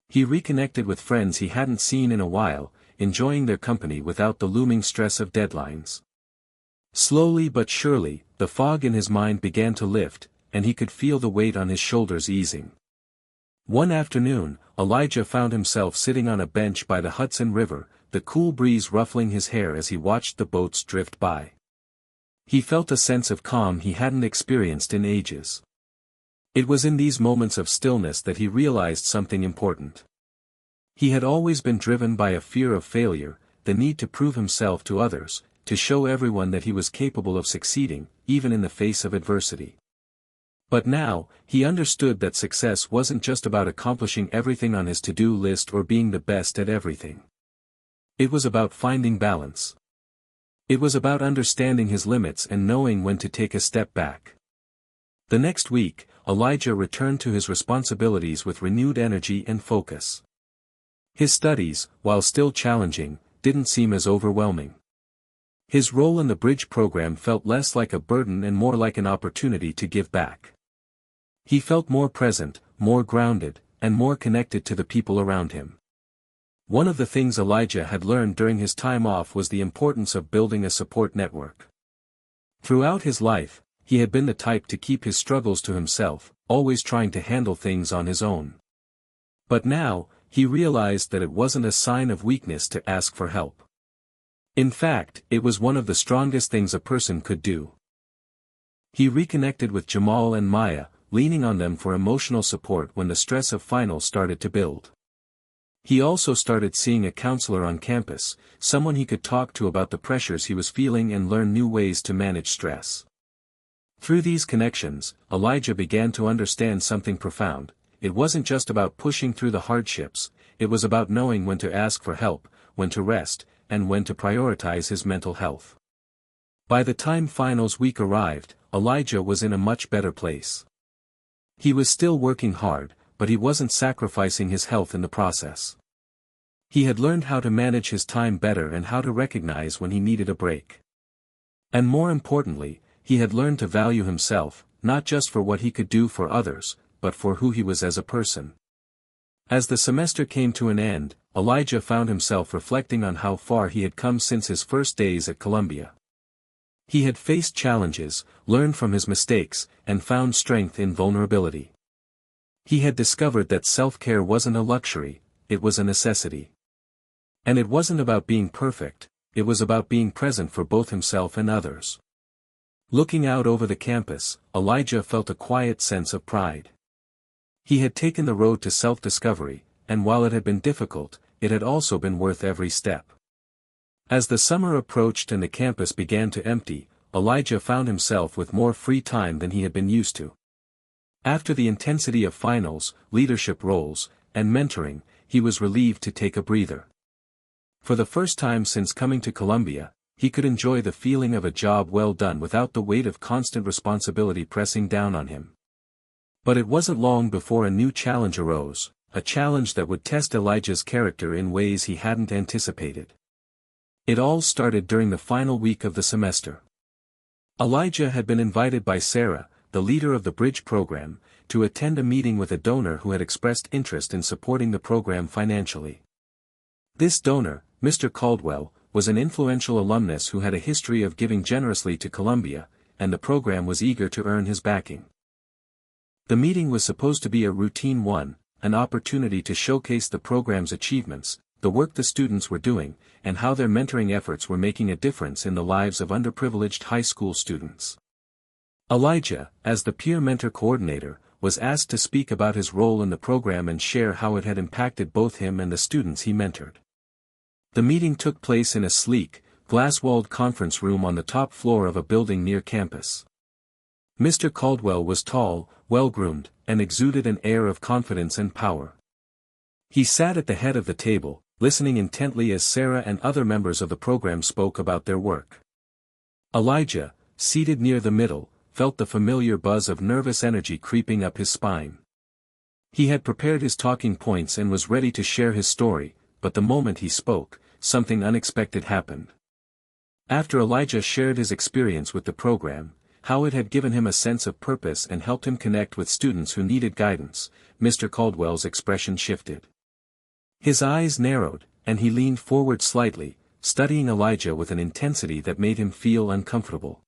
He reconnected with friends he hadn't seen in a while, enjoying their company without the looming stress of deadlines. Slowly but surely, the fog in his mind began to lift, and he could feel the weight on his shoulders easing. One afternoon, Elijah found himself sitting on a bench by the Hudson River, the cool breeze ruffling his hair as he watched the boats drift by. He felt a sense of calm he hadn't experienced in ages. It was in these moments of stillness that he realized something important. He had always been driven by a fear of failure, the need to prove himself to others, to show everyone that he was capable of succeeding, even in the face of adversity. But now, he understood that success wasn't just about accomplishing everything on his to-do list or being the best at everything. It was about finding balance. It was about understanding his limits and knowing when to take a step back. The next week, Elijah returned to his responsibilities with renewed energy and focus. His studies, while still challenging, didn't seem as overwhelming. His role in the bridge program felt less like a burden and more like an opportunity to give back. He felt more present, more grounded, and more connected to the people around him. One of the things Elijah had learned during his time off was the importance of building a support network. Throughout his life, he had been the type to keep his struggles to himself, always trying to handle things on his own. But now, he realized that it wasn't a sign of weakness to ask for help. In fact, it was one of the strongest things a person could do. He reconnected with Jamal and Maya, leaning on them for emotional support when the stress of finals started to build. He also started seeing a counselor on campus, someone he could talk to about the pressures he was feeling and learn new ways to manage stress. Through these connections, Elijah began to understand something profound. It wasn't just about pushing through the hardships, it was about knowing when to ask for help, when to rest, and when to prioritize his mental health. By the time finals week arrived, Elijah was in a much better place. He was still working hard, but he wasn't sacrificing his health in the process. He had learned how to manage his time better and how to recognize when he needed a break. And more importantly, he had learned to value himself, not just for what he could do for others, but for who he was as a person. As the semester came to an end, Elijah found himself reflecting on how far he had come since his first days at Columbia. He had faced challenges, learned from his mistakes, and found strength in vulnerability. He had discovered that self-care wasn't a luxury, it was a necessity. And it wasn't about being perfect, it was about being present for both himself and others. Looking out over the campus, Elijah felt a quiet sense of pride. He had taken the road to self-discovery, and while it had been difficult, it had also been worth every step. As the summer approached and the campus began to empty, Elijah found himself with more free time than he had been used to. After the intensity of finals, leadership roles, and mentoring, he was relieved to take a breather. For the first time since coming to Columbia, he could enjoy the feeling of a job well done without the weight of constant responsibility pressing down on him. But it wasn't long before a new challenge arose, a challenge that would test Elijah's character in ways he hadn't anticipated. It all started during the final week of the semester. Elijah had been invited by Sarah, the leader of the Bridge program, to attend a meeting with a donor who had expressed interest in supporting the program financially. This donor, Mr. Caldwell, was an influential alumnus who had a history of giving generously to Columbia, and the program was eager to earn his backing. The meeting was supposed to be a routine one, an opportunity to showcase the program's achievements, the work the students were doing, and how their mentoring efforts were making a difference in the lives of underprivileged high school students. Elijah, as the peer mentor coordinator, was asked to speak about his role in the program and share how it had impacted both him and the students he mentored. The meeting took place in a sleek, glass-walled conference room on the top floor of a building near campus. Mr. Caldwell was tall, well-groomed, and exuded an air of confidence and power. He sat at the head of the table, listening intently as Sarah and other members of the program spoke about their work. Elijah, seated near the middle, felt the familiar buzz of nervous energy creeping up his spine. He had prepared his talking points and was ready to share his story, but the moment he spoke, something unexpected happened. After Elijah shared his experience with the program, how it had given him a sense of purpose and helped him connect with students who needed guidance, Mr. Caldwell's expression shifted. His eyes narrowed, and he leaned forward slightly, studying Elijah with an intensity that made him feel uncomfortable.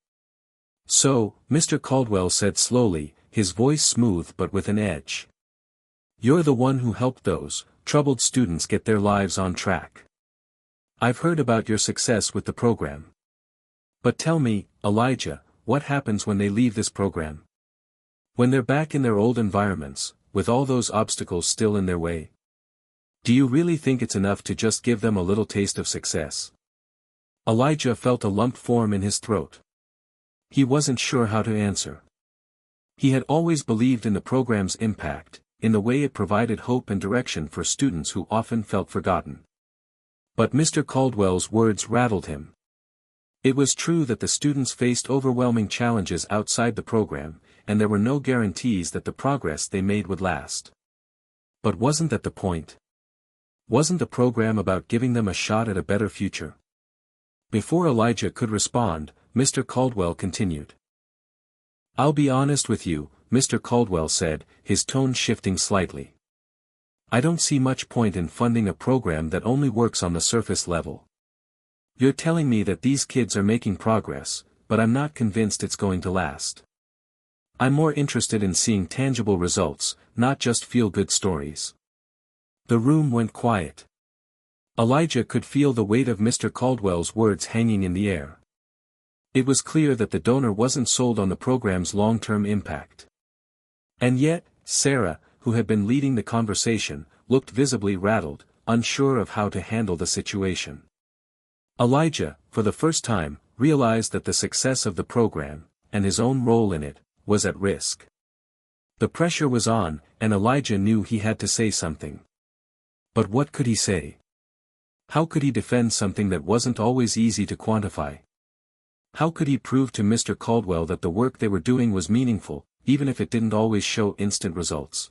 "So," Mr. Caldwell said slowly, his voice smooth but with an edge. "You're the one who helped those troubled students get their lives on track. I've heard about your success with the program. But tell me, Elijah, what happens when they leave this program? When they're back in their old environments, with all those obstacles still in their way? Do you really think it's enough to just give them a little taste of success?" Elijah felt a lump form in his throat. He wasn't sure how to answer. He had always believed in the program's impact, in the way it provided hope and direction for students who often felt forgotten. But Mr. Caldwell's words rattled him. It was true that the students faced overwhelming challenges outside the program, and there were no guarantees that the progress they made would last. But wasn't that the point? Wasn't the program about giving them a shot at a better future? Before Elijah could respond, Mr. Caldwell continued. "I'll be honest with you," Mr. Caldwell said, his tone shifting slightly. "I don't see much point in funding a program that only works on the surface level. You're telling me that these kids are making progress, but I'm not convinced it's going to last. I'm more interested in seeing tangible results, not just feel-good stories." The room went quiet. Elijah could feel the weight of Mr. Caldwell's words hanging in the air. It was clear that the donor wasn't sold on the program's long-term impact. And yet, Sarah, who had been leading the conversation, looked visibly rattled, unsure of how to handle the situation. Elijah, for the first time, realized that the success of the program, and his own role in it, was at risk. The pressure was on, and Elijah knew he had to say something. But what could he say? How could he defend something that wasn't always easy to quantify? How could he prove to Mr. Caldwell that the work they were doing was meaningful, even if it didn't always show instant results?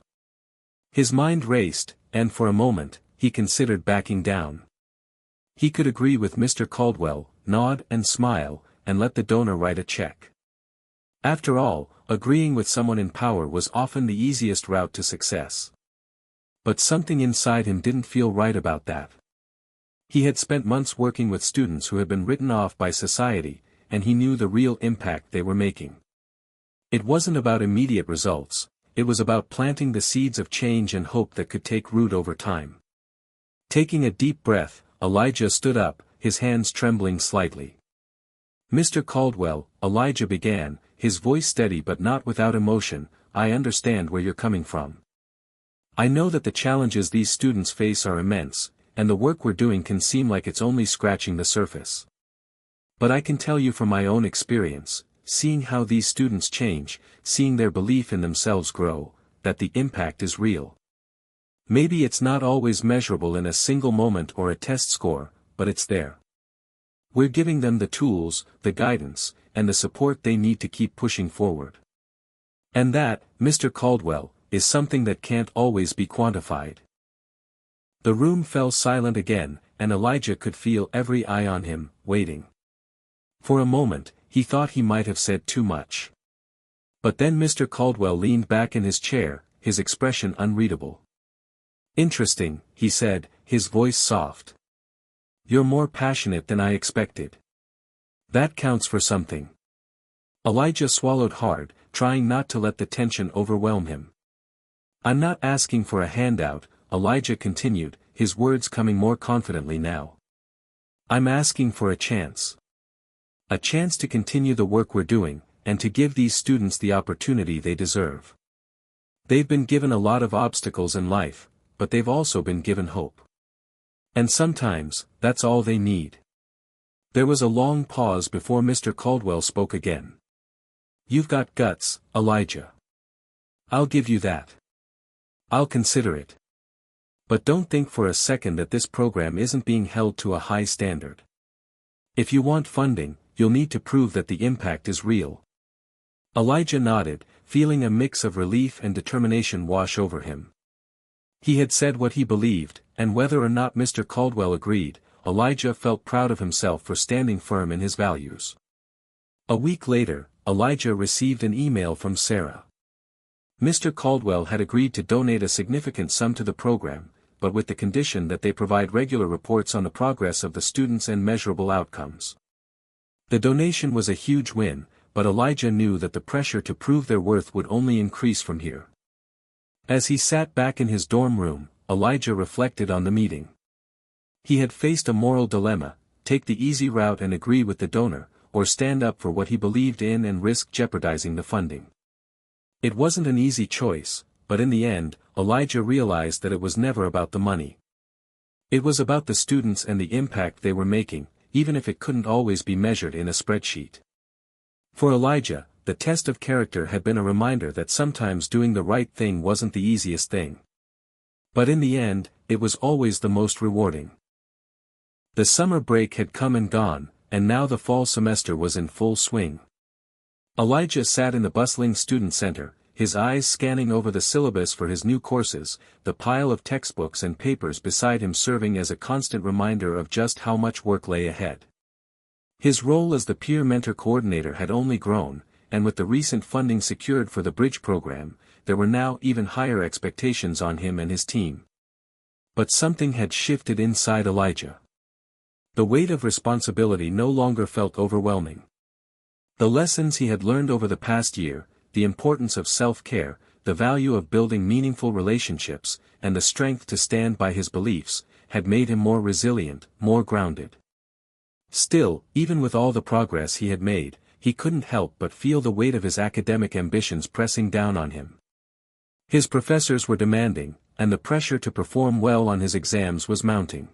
His mind raced, and for a moment, he considered backing down. He could agree with Mr. Caldwell, nod and smile, and let the donor write a check. After all, agreeing with someone in power was often the easiest route to success. But something inside him didn't feel right about that. He had spent months working with students who had been written off by society, and he knew the real impact they were making. It wasn't about immediate results, it was about planting the seeds of change and hope that could take root over time. Taking a deep breath, Elijah stood up, his hands trembling slightly. "Mr. Caldwell," Elijah began, his voice steady but not without emotion, "I understand where you're coming from. I know that the challenges these students face are immense, and the work we're doing can seem like it's only scratching the surface. But I can tell you from my own experience, seeing how these students change, seeing their belief in themselves grow, that the impact is real. Maybe it's not always measurable in a single moment or a test score, but it's there. We're giving them the tools, the guidance, and the support they need to keep pushing forward. And that, Mr. Caldwell, is something that can't always be quantified. The room fell silent again, and Elijah could feel every eye on him, waiting. For a moment, he thought he might have said too much. But then Mr. Caldwell leaned back in his chair, his expression unreadable. "Interesting," he said, his voice soft. "You're more passionate than I expected. That counts for something." Elijah swallowed hard, trying not to let the tension overwhelm him. "I'm not asking for a handout," Elijah continued, his words coming more confidently now. "I'm asking for a chance. A chance to continue the work we're doing, and to give these students the opportunity they deserve. They've been given a lot of obstacles in life, but they've also been given hope. And sometimes, that's all they need." There was a long pause before Mr. Caldwell spoke again. "You've got guts, Elijah. I'll give you that. I'll consider it. But don't think for a second that this program isn't being held to a high standard. If you want funding, you'll need to prove that the impact is real." Elijah nodded, feeling a mix of relief and determination wash over him. He had said what he believed, and whether or not Mr. Caldwell agreed, Elijah felt proud of himself for standing firm in his values. A week later, Elijah received an email from Sarah. Mr. Caldwell had agreed to donate a significant sum to the program, but with the condition that they provide regular reports on the progress of the students and measurable outcomes. The donation was a huge win, but Elijah knew that the pressure to prove their worth would only increase from here. As he sat back in his dorm room, Elijah reflected on the meeting. He had faced a moral dilemma: take the easy route and agree with the donor, or stand up for what he believed in and risk jeopardizing the funding. It wasn't an easy choice, but in the end, Elijah realized that it was never about the money. It was about the students and the impact they were making, even if it couldn't always be measured in a spreadsheet. For Elijah, the test of character had been a reminder that sometimes doing the right thing wasn't the easiest thing. But in the end, it was always the most rewarding. The summer break had come and gone, and now the fall semester was in full swing. Elijah sat in the bustling student center, his eyes scanning over the syllabus for his new courses, the pile of textbooks and papers beside him serving as a constant reminder of just how much work lay ahead. His role as the peer mentor coordinator had only grown, and with the recent funding secured for the bridge program, there were now even higher expectations on him and his team. But something had shifted inside Elijah. The weight of responsibility no longer felt overwhelming. The lessons he had learned over the past year, the importance of self-care, the value of building meaningful relationships, and the strength to stand by his beliefs, had made him more resilient, more grounded. Still, even with all the progress he had made, he couldn't help but feel the weight of his academic ambitions pressing down on him. His professors were demanding, and the pressure to perform well on his exams was mounting.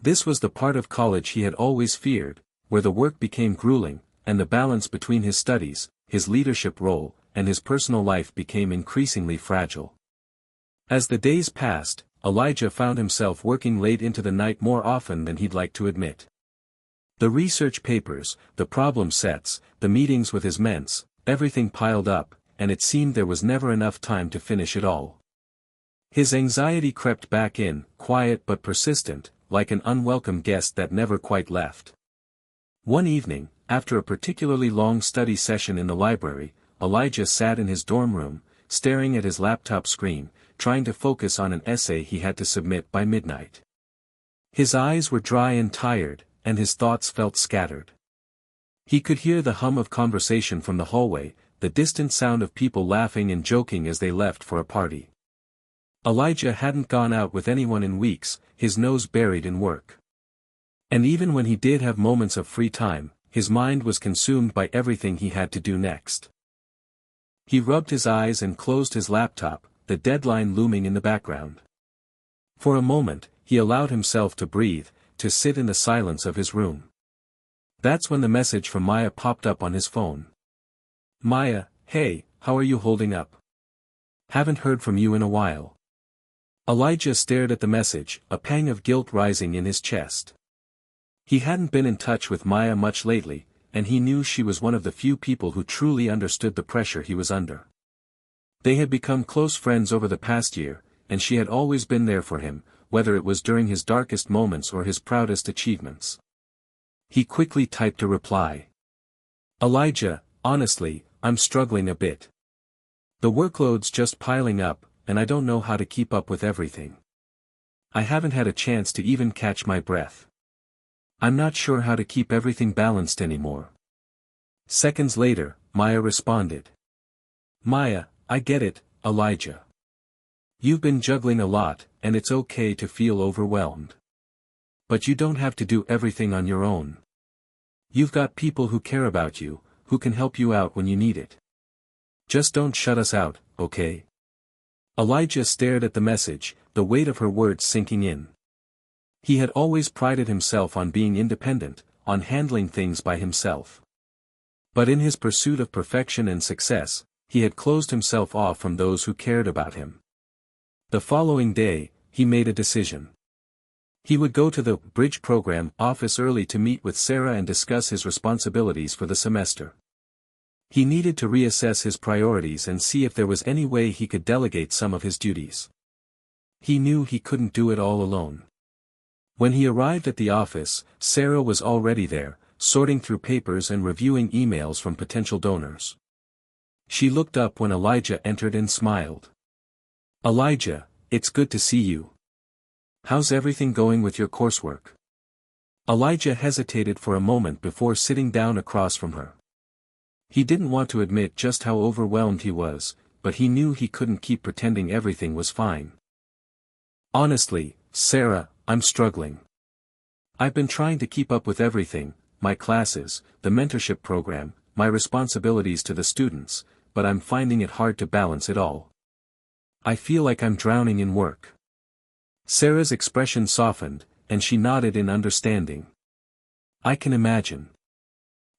This was the part of college he had always feared, where the work became grueling, and the balance between his studies, his leadership role, and his personal life became increasingly fragile. As the days passed, Elijah found himself working late into the night more often than he'd like to admit. The research papers, the problem sets, the meetings with his ments, everything piled up, and it seemed there was never enough time to finish it all. His anxiety crept back in, quiet but persistent, like an unwelcome guest that never quite left. One evening, after a particularly long study session in the library, Elijah sat in his dorm room, staring at his laptop screen, trying to focus on an essay he had to submit by midnight. His eyes were dry and tired, and his thoughts felt scattered. He could hear the hum of conversation from the hallway, the distant sound of people laughing and joking as they left for a party. Elijah hadn't gone out with anyone in weeks, his nose buried in work. And even when he did have moments of free time, his mind was consumed by everything he had to do next. He rubbed his eyes and closed his laptop, the deadline looming in the background. For a moment, he allowed himself to breathe, to sit in the silence of his room. That's when the message from Maya popped up on his phone. "Maya, hey, how are you holding up? Haven't heard from you in a while." Elijah stared at the message, a pang of guilt rising in his chest. He hadn't been in touch with Maya much lately, and he knew she was one of the few people who truly understood the pressure he was under. They had become close friends over the past year, and she had always been there for him, whether it was during his darkest moments or his proudest achievements. He quickly typed a reply. Elijah, honestly, I'm struggling a bit. The workload's just piling up, and I don't know how to keep up with everything. I haven't had a chance to even catch my breath. I'm not sure how to keep everything balanced anymore. Seconds later, Maya responded. Maya, I get it, Elijah. You've been juggling a lot, and it's okay to feel overwhelmed. But you don't have to do everything on your own. You've got people who care about you, who can help you out when you need it. Just don't shut us out, okay? Elijah stared at the message, the weight of her words sinking in. He had always prided himself on being independent, on handling things by himself. But in his pursuit of perfection and success, he had closed himself off from those who cared about him. The following day, he made a decision. He would go to the bridge program office early to meet with Sarah and discuss his responsibilities for the semester. He needed to reassess his priorities and see if there was any way he could delegate some of his duties. He knew he couldn't do it all alone. When he arrived at the office, Sarah was already there, sorting through papers and reviewing emails from potential donors. She looked up when Elijah entered and smiled. Elijah, it's good to see you. How's everything going with your coursework? Elijah hesitated for a moment before sitting down across from her. He didn't want to admit just how overwhelmed he was, but he knew he couldn't keep pretending everything was fine. Honestly, Sarah, I'm struggling. I've been trying to keep up with everything, my classes, the mentorship program, my responsibilities to the students, but I'm finding it hard to balance it all. I feel like I'm drowning in work. Sarah's expression softened, and she nodded in understanding. I can imagine.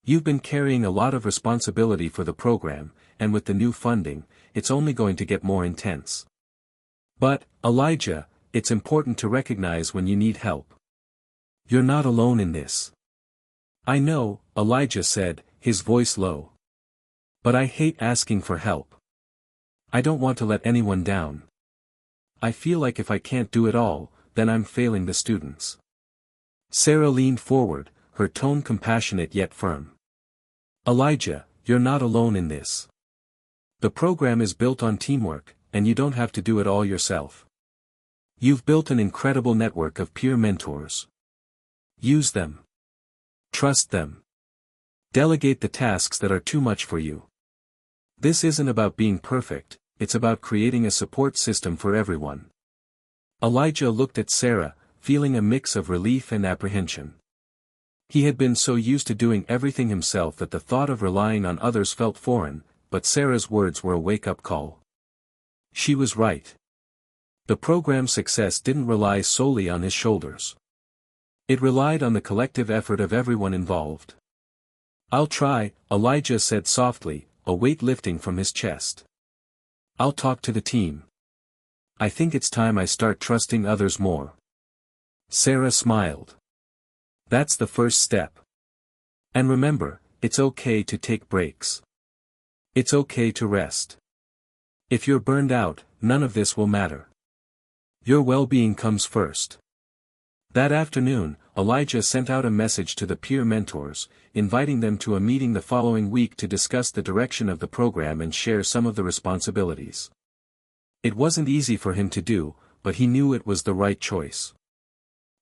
You've been carrying a lot of responsibility for the program, and with the new funding, it's only going to get more intense. But, Elijah, it's important to recognize when you need help. You're not alone in this. I know, Elijah said, his voice low. But I hate asking for help. I don't want to let anyone down. I feel like if I can't do it all, then I'm failing the students. Sarah leaned forward, her tone compassionate yet firm. Elijah, you're not alone in this. The program is built on teamwork, and you don't have to do it all yourself. You've built an incredible network of peer mentors. Use them. Trust them. Delegate the tasks that are too much for you. This isn't about being perfect, it's about creating a support system for everyone. Elijah looked at Sarah, feeling a mix of relief and apprehension. He had been so used to doing everything himself that the thought of relying on others felt foreign, but Sarah's words were a wake-up call. She was right. The program's success didn't rely solely on his shoulders. It relied on the collective effort of everyone involved. I'll try, Elijah said softly, a weight lifting from his chest. I'll talk to the team. I think it's time I start trusting others more. Sarah smiled. That's the first step. And remember, it's okay to take breaks. It's okay to rest. If you're burned out, none of this will matter. Your well-being comes first. That afternoon, Elijah sent out a message to the peer mentors, inviting them to a meeting the following week to discuss the direction of the program and share some of the responsibilities. It wasn't easy for him to do, but he knew it was the right choice.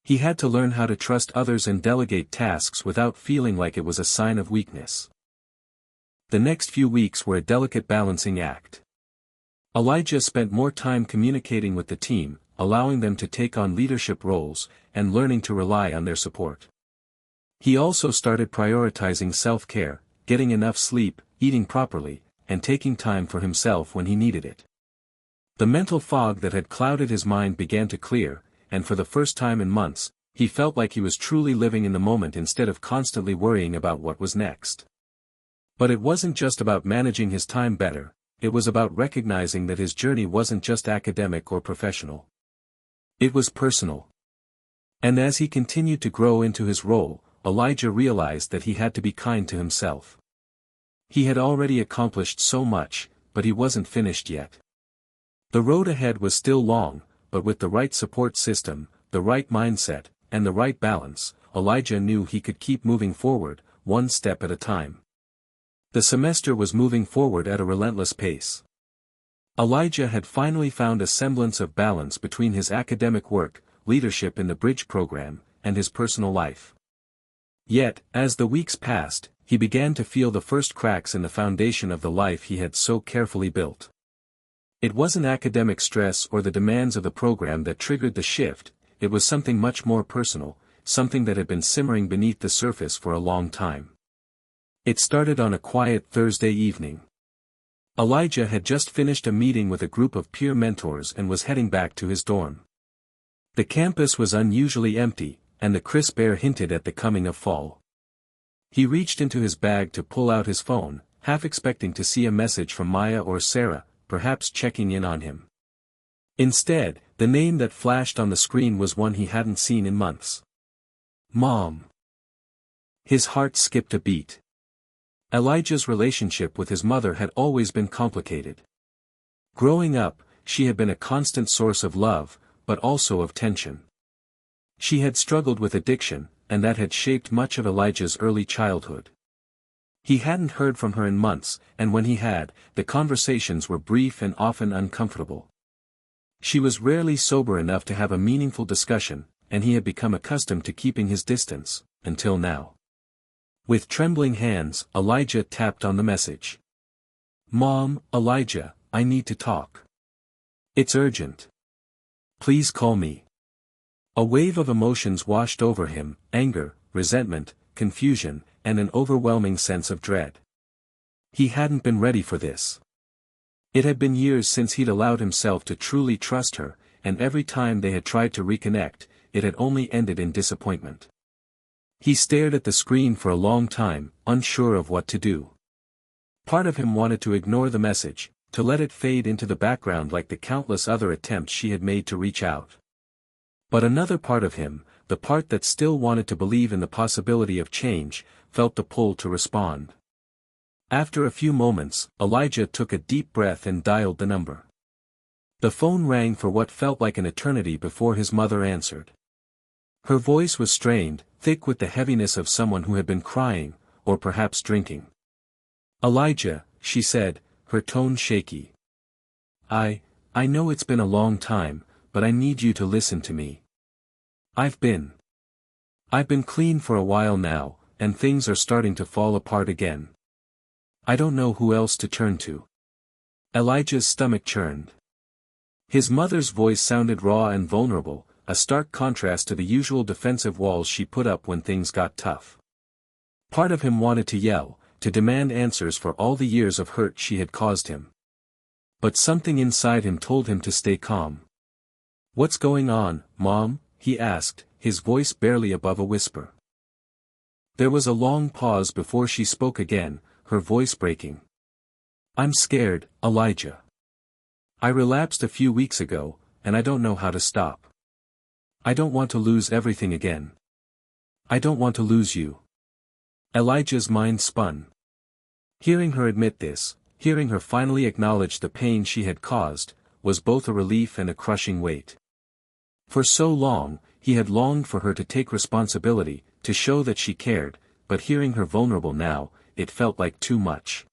He had to learn how to trust others and delegate tasks without feeling like it was a sign of weakness. The next few weeks were a delicate balancing act. Elijah spent more time communicating with the team, allowing them to take on leadership roles, and learning to rely on their support. He also started prioritizing self-care, getting enough sleep, eating properly, and taking time for himself when he needed it. The mental fog that had clouded his mind began to clear, and for the first time in months, he felt like he was truly living in the moment instead of constantly worrying about what was next. But it wasn't just about managing his time better, it was about recognizing that his journey wasn't just academic or professional. It was personal. And as he continued to grow into his role, Elijah realized that he had to be kind to himself. He had already accomplished so much, but he wasn't finished yet. The road ahead was still long, but with the right support system, the right mindset, and the right balance, Elijah knew he could keep moving forward, one step at a time. The semester was moving forward at a relentless pace. Elijah had finally found a semblance of balance between his academic work, leadership in the Bridge program, and his personal life. Yet, as the weeks passed, he began to feel the first cracks in the foundation of the life he had so carefully built. It wasn't academic stress or the demands of the program that triggered the shift, it was something much more personal, something that had been simmering beneath the surface for a long time. It started on a quiet Thursday evening. Elijah had just finished a meeting with a group of peer mentors and was heading back to his dorm. The campus was unusually empty, and the crisp air hinted at the coming of fall. He reached into his bag to pull out his phone, half expecting to see a message from Maya or Sarah, perhaps checking in on him. Instead, the name that flashed on the screen was one he hadn't seen in months. Mom. His heart skipped a beat. Elijah's relationship with his mother had always been complicated. Growing up, she had been a constant source of love, but also of tension. She had struggled with addiction, and that had shaped much of Elijah's early childhood. He hadn't heard from her in months, and when he had, the conversations were brief and often uncomfortable. She was rarely sober enough to have a meaningful discussion, and he had become accustomed to keeping his distance, until now. With trembling hands, Elijah tapped on the message. Mom, Elijah, I need to talk. It's urgent. Please call me. A wave of emotions washed over him, anger, resentment, confusion, and an overwhelming sense of dread. He hadn't been ready for this. It had been years since he'd allowed himself to truly trust her, and every time they had tried to reconnect, it had only ended in disappointment. He stared at the screen for a long time, unsure of what to do. Part of him wanted to ignore the message, to let it fade into the background like the countless other attempts she had made to reach out. But another part of him, the part that still wanted to believe in the possibility of change, felt the pull to respond. After a few moments, Elijah took a deep breath and dialed the number. The phone rang for what felt like an eternity before his mother answered. Her voice was strained, thick with the heaviness of someone who had been crying, or perhaps drinking. Elijah, she said, her tone shaky. I know it's been a long time, but I need you to listen to me. I've been clean for a while now, and things are starting to fall apart again. I don't know who else to turn to. Elijah's stomach churned. His mother's voice sounded raw and vulnerable, a stark contrast to the usual defensive walls she put up when things got tough. Part of him wanted to yell, to demand answers for all the years of hurt she had caused him. But something inside him told him to stay calm. What's going on, Mom? He asked, his voice barely above a whisper. There was a long pause before she spoke again, her voice breaking. I'm scared, Elijah. I relapsed a few weeks ago, and I don't know how to stop. I don't want to lose everything again. I don't want to lose you. Elijah's mind spun. Hearing her admit this, hearing her finally acknowledge the pain she had caused, was both a relief and a crushing weight. For so long, he had longed for her to take responsibility, to show that she cared, but hearing her vulnerable now, it felt like too much.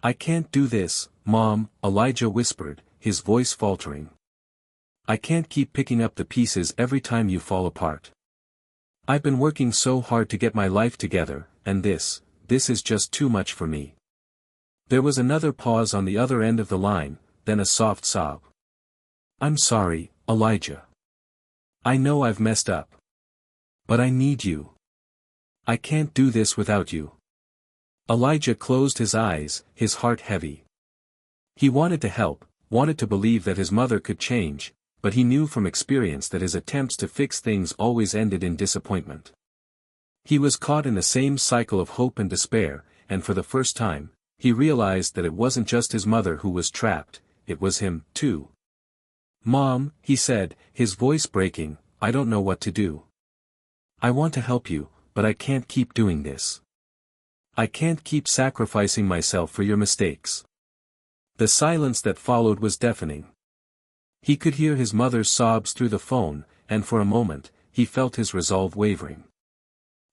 I can't do this, Mom, Elijah whispered, his voice faltering. I can't keep picking up the pieces every time you fall apart. I've been working so hard to get my life together, and this is just too much for me. There was another pause on the other end of the line, then a soft sob. I'm sorry, Elijah. I know I've messed up. But I need you. I can't do this without you. Elijah closed his eyes, his heart heavy. He wanted to help, wanted to believe that his mother could change, but he knew from experience that his attempts to fix things always ended in disappointment. He was caught in the same cycle of hope and despair, and for the first time, he realized that it wasn't just his mother who was trapped, it was him, too. Mom, he said, his voice breaking, I don't know what to do. I want to help you, but I can't keep doing this. I can't keep sacrificing myself for your mistakes." The silence that followed was deafening. He could hear his mother's sobs through the phone, and for a moment, he felt his resolve wavering.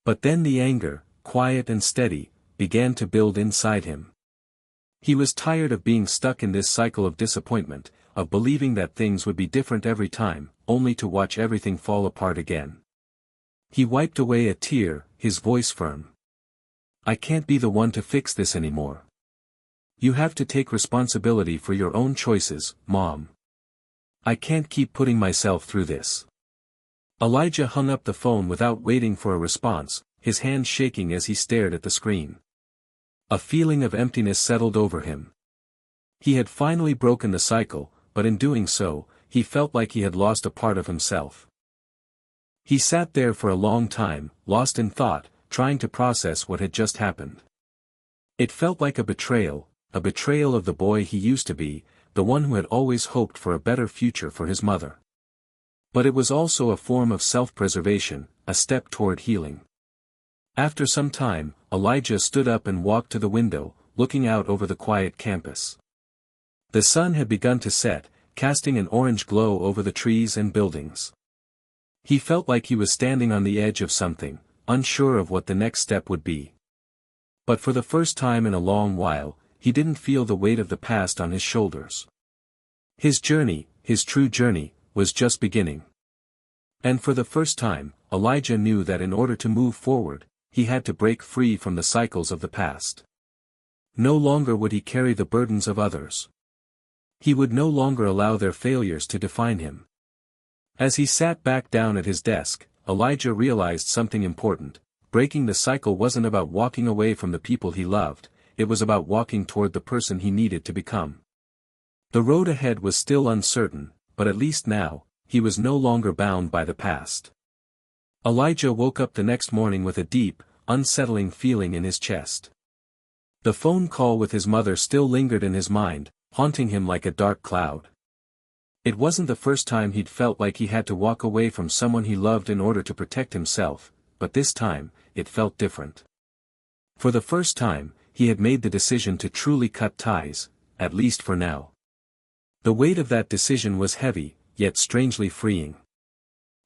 But then the anger, quiet and steady, began to build inside him. He was tired of being stuck in this cycle of disappointment, of believing that things would be different every time, only to watch everything fall apart again. He wiped away a tear, his voice firm. "I can't be the one to fix this anymore. You have to take responsibility for your own choices, Mom. I can't keep putting myself through this." Elijah hung up the phone without waiting for a response, his hands shaking as he stared at the screen. A feeling of emptiness settled over him. He had finally broken the cycle, but in doing so, he felt like he had lost a part of himself. He sat there for a long time, lost in thought, trying to process what had just happened. It felt like a betrayal of the boy he used to be, the one who had always hoped for a better future for his mother. But it was also a form of self-preservation, a step toward healing. After some time, Elijah stood up and walked to the window, looking out over the quiet campus. The sun had begun to set, casting an orange glow over the trees and buildings. He felt like he was standing on the edge of something, unsure of what the next step would be. But for the first time in a long while, he didn't feel the weight of the past on his shoulders. His journey, his true journey, was just beginning. And for the first time, Elijah knew that in order to move forward, he had to break free from the cycles of the past. No longer would he carry the burdens of others. He would no longer allow their failures to define him. As he sat back down at his desk, Elijah realized something important. Breaking the cycle wasn't about walking away from the people he loved, it was about walking toward the person he needed to become. The road ahead was still uncertain, but at least now, he was no longer bound by the past. Elijah woke up the next morning with a deep, unsettling feeling in his chest. The phone call with his mother still lingered in his mind, haunting him like a dark cloud. It wasn't the first time he'd felt like he had to walk away from someone he loved in order to protect himself, but this time, it felt different. For the first time, he had made the decision to truly cut ties, at least for now. The weight of that decision was heavy, yet strangely freeing.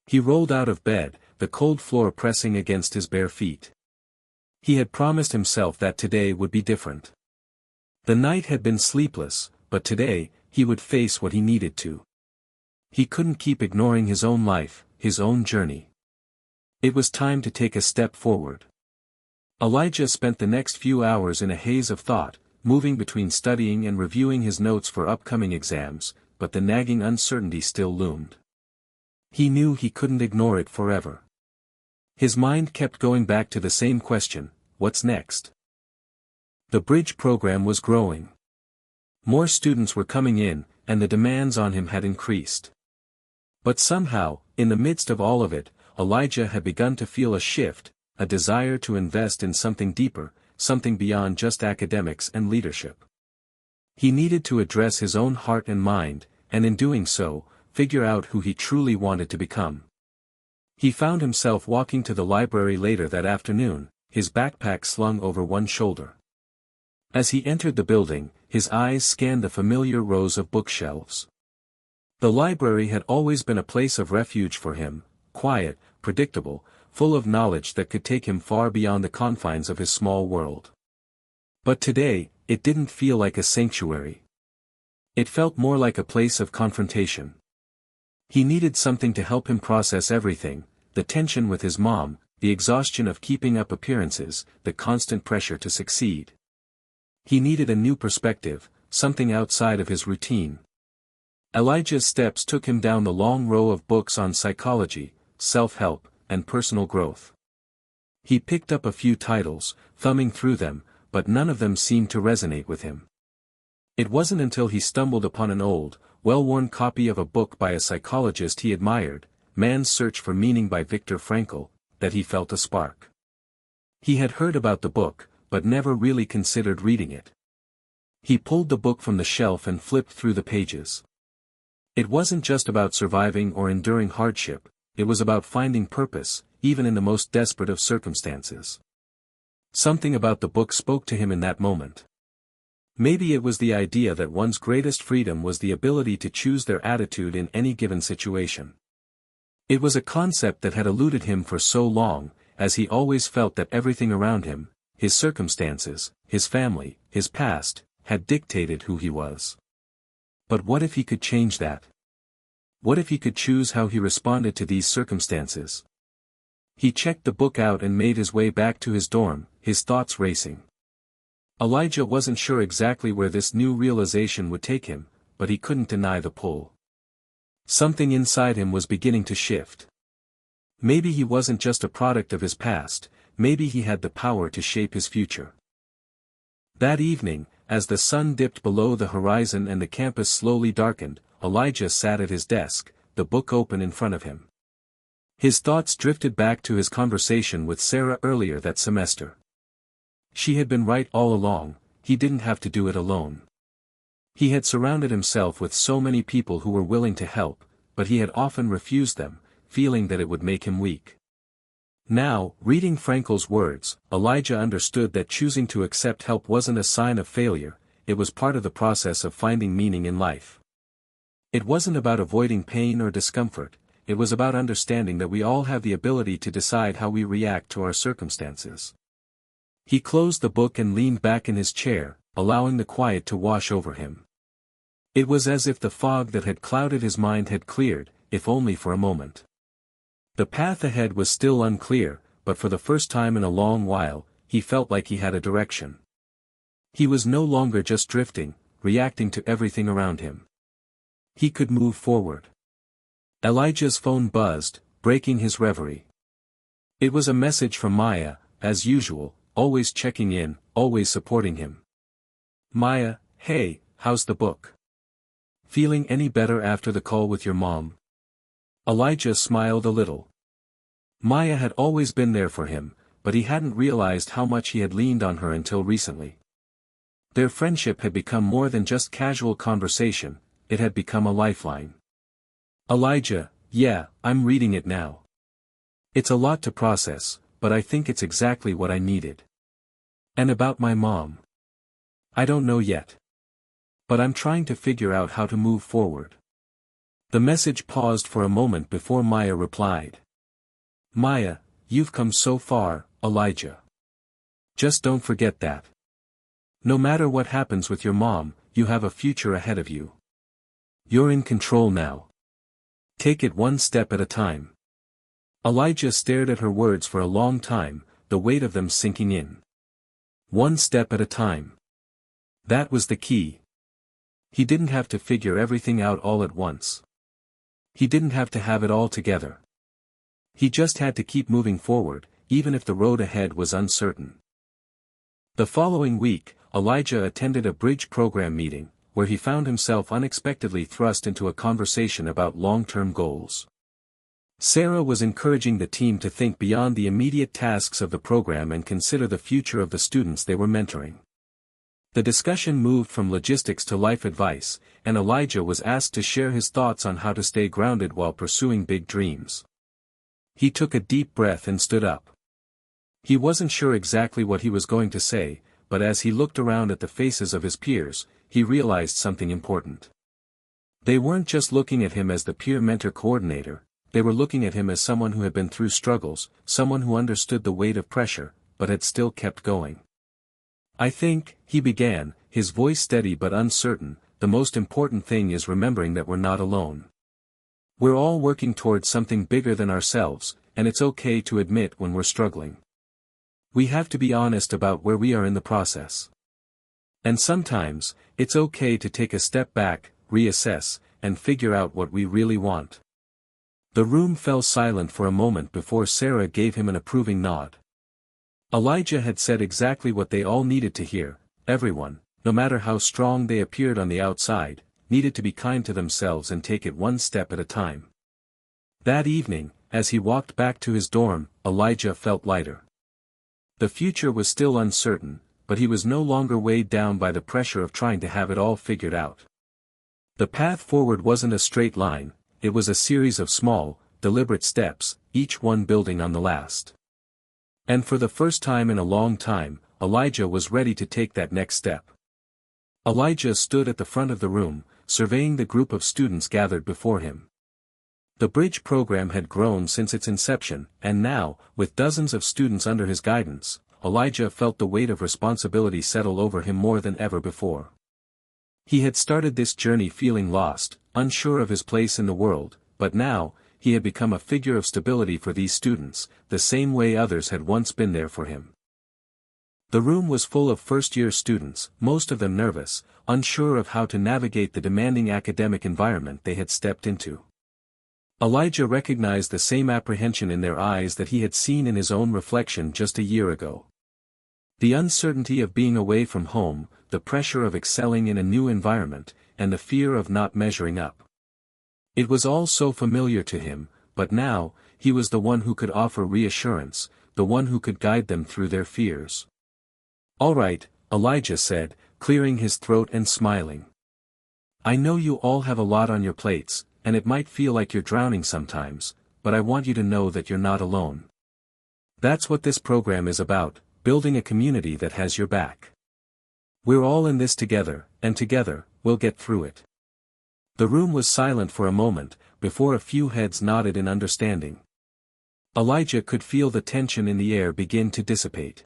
He rolled out of bed, the cold floor pressing against his bare feet. He had promised himself that today would be different. The night had been sleepless, but today, he would face what he needed to. He couldn't keep ignoring his own life, his own journey. It was time to take a step forward. Elijah spent the next few hours in a haze of thought, moving between studying and reviewing his notes for upcoming exams, but the nagging uncertainty still loomed. He knew he couldn't ignore it forever. His mind kept going back to the same question: what's next? The bridge program was growing. More students were coming in, and the demands on him had increased. But somehow, in the midst of all of it, Elijah had begun to feel a shift, a desire to invest in something deeper, something beyond just academics and leadership. He needed to address his own heart and mind, and in doing so, figure out who he truly wanted to become. He found himself walking to the library later that afternoon, his backpack slung over one shoulder. As he entered the building, his eyes scanned the familiar rows of bookshelves. The library had always been a place of refuge for him, quiet, predictable, full of knowledge that could take him far beyond the confines of his small world. But today, it didn't feel like a sanctuary. It felt more like a place of confrontation. He needed something to help him process everything: the tension with his mom, the exhaustion of keeping up appearances, the constant pressure to succeed. He needed a new perspective, something outside of his routine. Elijah's steps took him down the long row of books on psychology, self-help, and personal growth. He picked up a few titles, thumbing through them, but none of them seemed to resonate with him. It wasn't until he stumbled upon an old, well-worn copy of a book by a psychologist he admired, Man's Search for Meaning by Viktor Frankl, that he felt a spark. He had heard about the book, but never really considered reading it. He pulled the book from the shelf and flipped through the pages. It wasn't just about surviving or enduring hardship, it was about finding purpose, even in the most desperate of circumstances. Something about the book spoke to him in that moment. Maybe it was the idea that one's greatest freedom was the ability to choose their attitude in any given situation. It was a concept that had eluded him for so long, as he always felt that everything around him, his circumstances, his family, his past, had dictated who he was. But what if he could change that? What if he could choose how he responded to these circumstances? He checked the book out and made his way back to his dorm, his thoughts racing. Elijah wasn't sure exactly where this new realization would take him, but he couldn't deny the pull. Something inside him was beginning to shift. Maybe he wasn't just a product of his past, maybe he had the power to shape his future. That evening, as the sun dipped below the horizon and the campus slowly darkened, Elijah sat at his desk, the book open in front of him. His thoughts drifted back to his conversation with Sarah earlier that semester. She had been right all along, he didn't have to do it alone. He had surrounded himself with so many people who were willing to help, but he had often refused them, feeling that it would make him weak. Now, reading Frankel's words, Elijah understood that choosing to accept help wasn't a sign of failure, it was part of the process of finding meaning in life. It wasn't about avoiding pain or discomfort, it was about understanding that we all have the ability to decide how we react to our circumstances. He closed the book and leaned back in his chair, allowing the quiet to wash over him. It was as if the fog that had clouded his mind had cleared, if only for a moment. The path ahead was still unclear, but for the first time in a long while, he felt like he had a direction. He was no longer just drifting, reacting to everything around him. He could move forward. Elijah's phone buzzed, breaking his reverie. It was a message from Maya, as usual, always checking in, always supporting him. Maya, hey, how's the book? Feeling any better after the call with your mom? Elijah smiled a little. Maya had always been there for him, but he hadn't realized how much he had leaned on her until recently. Their friendship had become more than just casual conversation, it had become a lifeline. Elijah, yeah, I'm reading it now. It's a lot to process, but I think it's exactly what I needed. And about my mom? I don't know yet. But I'm trying to figure out how to move forward. The message paused for a moment before Maya replied. Maya, you've come so far, Elijah. Just don't forget that. No matter what happens with your mom, you have a future ahead of you. You're in control now. Take it one step at a time. Elijah stared at her words for a long time, the weight of them sinking in. One step at a time. That was the key. He didn't have to figure everything out all at once. He didn't have to have it all together. He just had to keep moving forward, even if the road ahead was uncertain. The following week, Elijah attended a bridge program meeting, where he found himself unexpectedly thrust into a conversation about long-term goals. Sarah was encouraging the team to think beyond the immediate tasks of the program and consider the future of the students they were mentoring. The discussion moved from logistics to life advice, and Elijah was asked to share his thoughts on how to stay grounded while pursuing big dreams. He took a deep breath and stood up. He wasn't sure exactly what he was going to say, but as he looked around at the faces of his peers, he realized something important. They weren't just looking at him as the peer mentor coordinator, they were looking at him as someone who had been through struggles, someone who understood the weight of pressure, but had still kept going. I think, he began, his voice steady but uncertain, the most important thing is remembering that we're not alone. We're all working towards something bigger than ourselves, and it's okay to admit when we're struggling. We have to be honest about where we are in the process. And sometimes, it's okay to take a step back, reassess, and figure out what we really want. The room fell silent for a moment before Sarah gave him an approving nod. Elijah had said exactly what they all needed to hear. Everyone, no matter how strong they appeared on the outside, needed to be kind to themselves and take it one step at a time. That evening, as he walked back to his dorm, Elijah felt lighter. The future was still uncertain, but he was no longer weighed down by the pressure of trying to have it all figured out. The path forward wasn't a straight line, it was a series of small, deliberate steps, each one building on the last. And for the first time in a long time, Elijah was ready to take that next step. Elijah stood at the front of the room, surveying the group of students gathered before him. The bridge program had grown since its inception, and now, with dozens of students under his guidance, Elijah felt the weight of responsibility settle over him more than ever before. He had started this journey feeling lost, unsure of his place in the world, but now, he had become a figure of stability for these students, the same way others had once been there for him. The room was full of first-year students, most of them nervous, unsure of how to navigate the demanding academic environment they had stepped into. Elijah recognized the same apprehension in their eyes that he had seen in his own reflection just a year ago. The uncertainty of being away from home, the pressure of excelling in a new environment, and the fear of not measuring up. It was all so familiar to him, but now, he was the one who could offer reassurance, the one who could guide them through their fears. "All right," Elijah said, clearing his throat and smiling. "I know you all have a lot on your plates, and it might feel like you're drowning sometimes, but I want you to know that you're not alone. That's what this program is about, building a community that has your back. We're all in this together, and together, we'll get through it." The room was silent for a moment, before a few heads nodded in understanding. Elijah could feel the tension in the air begin to dissipate.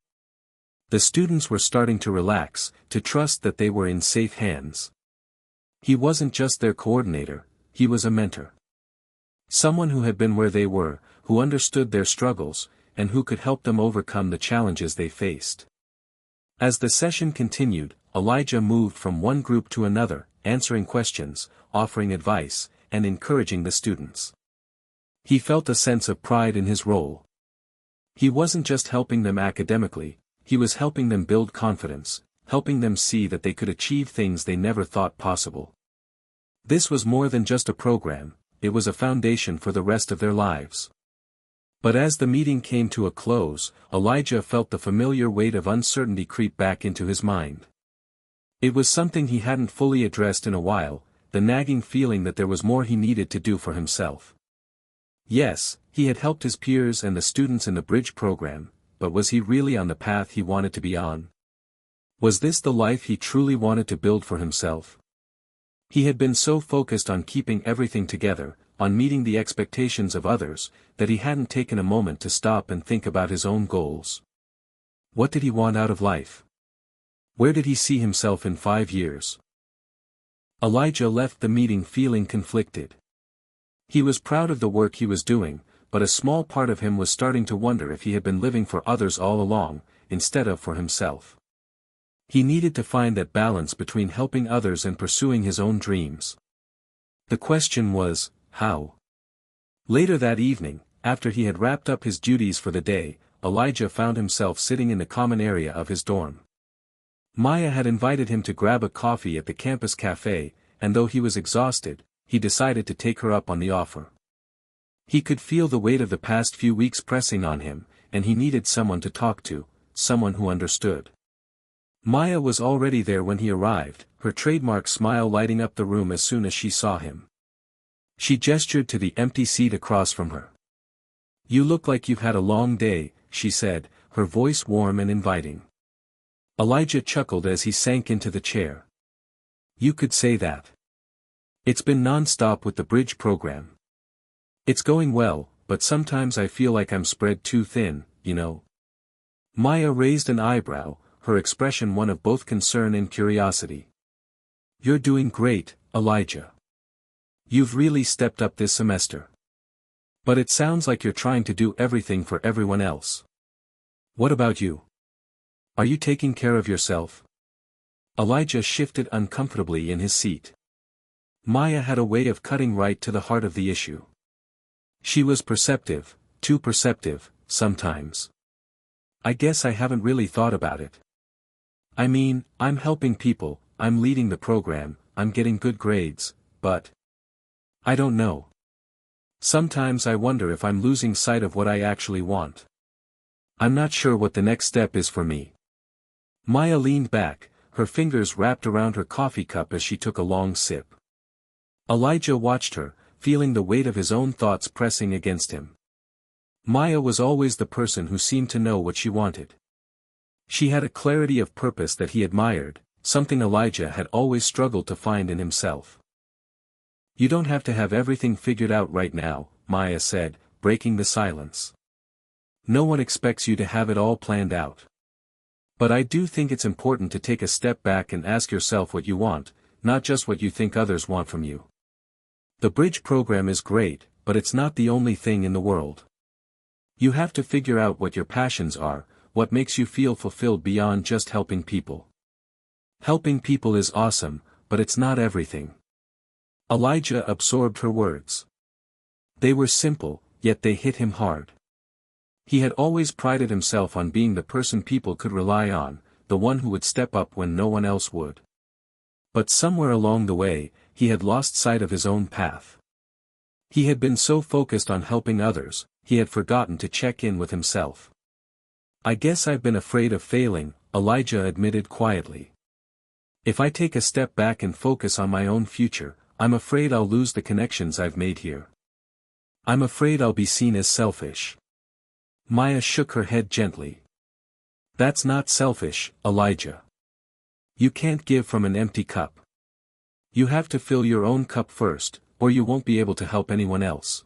The students were starting to relax, to trust that they were in safe hands. He wasn't just their coordinator, he was a mentor. Someone who had been where they were, who understood their struggles, and who could help them overcome the challenges they faced. As the session continued, Elijah moved from one group to another, answering questions, offering advice, and encouraging the students. He felt a sense of pride in his role. He wasn't just helping them academically, he was helping them build confidence, helping them see that they could achieve things they never thought possible. This was more than just a program, it was a foundation for the rest of their lives. But as the meeting came to a close, Elijah felt the familiar weight of uncertainty creep back into his mind. It was something he hadn't fully addressed in a while, the nagging feeling that there was more he needed to do for himself. Yes, he had helped his peers and the students in the bridge program, but was he really on the path he wanted to be on? Was this the life he truly wanted to build for himself? He had been so focused on keeping everything together, on meeting the expectations of others, that he hadn't taken a moment to stop and think about his own goals. What did he want out of life? Where did he see himself in 5 years? Elijah left the meeting feeling conflicted. He was proud of the work he was doing, but a small part of him was starting to wonder if he had been living for others all along, instead of for himself. He needed to find that balance between helping others and pursuing his own dreams. The question was, how? Later that evening, after he had wrapped up his duties for the day, Elijah found himself sitting in the common area of his dorm. Maya had invited him to grab a coffee at the campus cafe, and though he was exhausted, he decided to take her up on the offer. He could feel the weight of the past few weeks pressing on him, and he needed someone to talk to, someone who understood. Maya was already there when he arrived, her trademark smile lighting up the room as soon as she saw him. She gestured to the empty seat across from her. "You look like you've had a long day," she said, her voice warm and inviting. Elijah chuckled as he sank into the chair. "You could say that. It's been non-stop with the bridge program. It's going well, but sometimes I feel like I'm spread too thin, you know." Maya raised an eyebrow, her expression one of both concern and curiosity. "You're doing great, Elijah. You've really stepped up this semester. But it sounds like you're trying to do everything for everyone else. What about you? Are you taking care of yourself?" Elijah shifted uncomfortably in his seat. Maya had a way of cutting right to the heart of the issue. She was perceptive, too perceptive, sometimes. "I guess I haven't really thought about it. I mean, I'm helping people, I'm leading the program, I'm getting good grades, but I don't know. Sometimes I wonder if I'm losing sight of what I actually want. I'm not sure what the next step is for me." Maya leaned back, her fingers wrapped around her coffee cup as she took a long sip. Elijah watched her, feeling the weight of his own thoughts pressing against him. Maya was always the person who seemed to know what she wanted. She had a clarity of purpose that he admired, something Elijah had always struggled to find in himself. "You don't have to have everything figured out right now," Maya said, breaking the silence. "No one expects you to have it all planned out. But I do think it's important to take a step back and ask yourself what you want, not just what you think others want from you. The bridge program is great, but it's not the only thing in the world. You have to figure out what your passions are, what makes you feel fulfilled beyond just helping people. Helping people is awesome, but it's not everything." Elijah absorbed her words. They were simple, yet they hit him hard. He had always prided himself on being the person people could rely on, the one who would step up when no one else would. But somewhere along the way, he had lost sight of his own path. He had been so focused on helping others, he had forgotten to check in with himself. "I guess I've been afraid of failing," Elijah admitted quietly. "If I take a step back and focus on my own future, I'm afraid I'll lose the connections I've made here. I'm afraid I'll be seen as selfish." Maya shook her head gently. "That's not selfish, Elijah. You can't give from an empty cup. You have to fill your own cup first, or you won't be able to help anyone else.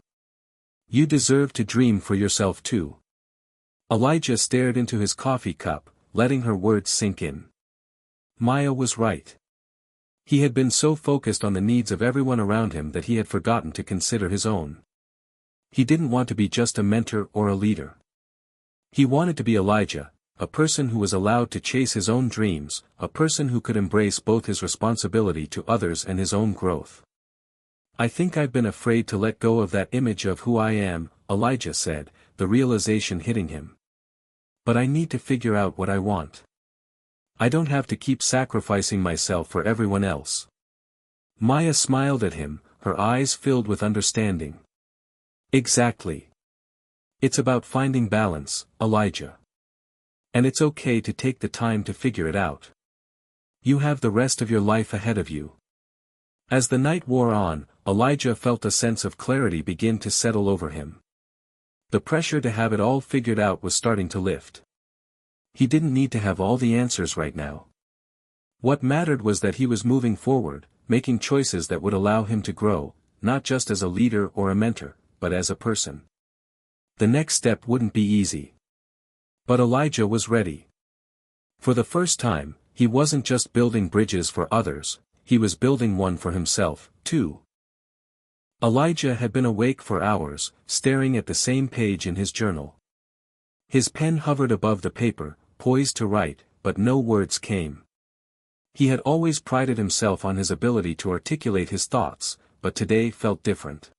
You deserve to dream for yourself too." Elijah stared into his coffee cup, letting her words sink in. Maya was right. He had been so focused on the needs of everyone around him that he had forgotten to consider his own. He didn't want to be just a mentor or a leader. He wanted to be Elijah, a person who was allowed to chase his own dreams, a person who could embrace both his responsibility to others and his own growth. "I think I've been afraid to let go of that image of who I am," Elijah said, the realization hitting him. "But I need to figure out what I want. I don't have to keep sacrificing myself for everyone else." Maya smiled at him, her eyes filled with understanding. "Exactly. It's about finding balance, Elijah. And it's okay to take the time to figure it out. You have the rest of your life ahead of you." As the night wore on, Elijah felt a sense of clarity begin to settle over him. The pressure to have it all figured out was starting to lift. He didn't need to have all the answers right now. What mattered was that he was moving forward, making choices that would allow him to grow, not just as a leader or a mentor, but as a person. The next step wouldn't be easy. But Elijah was ready. For the first time, he wasn't just building bridges for others, he was building one for himself, too. Elijah had been awake for hours, staring at the same page in his journal. His pen hovered above the paper, poised to write, but no words came. He had always prided himself on his ability to articulate his thoughts, but today felt different.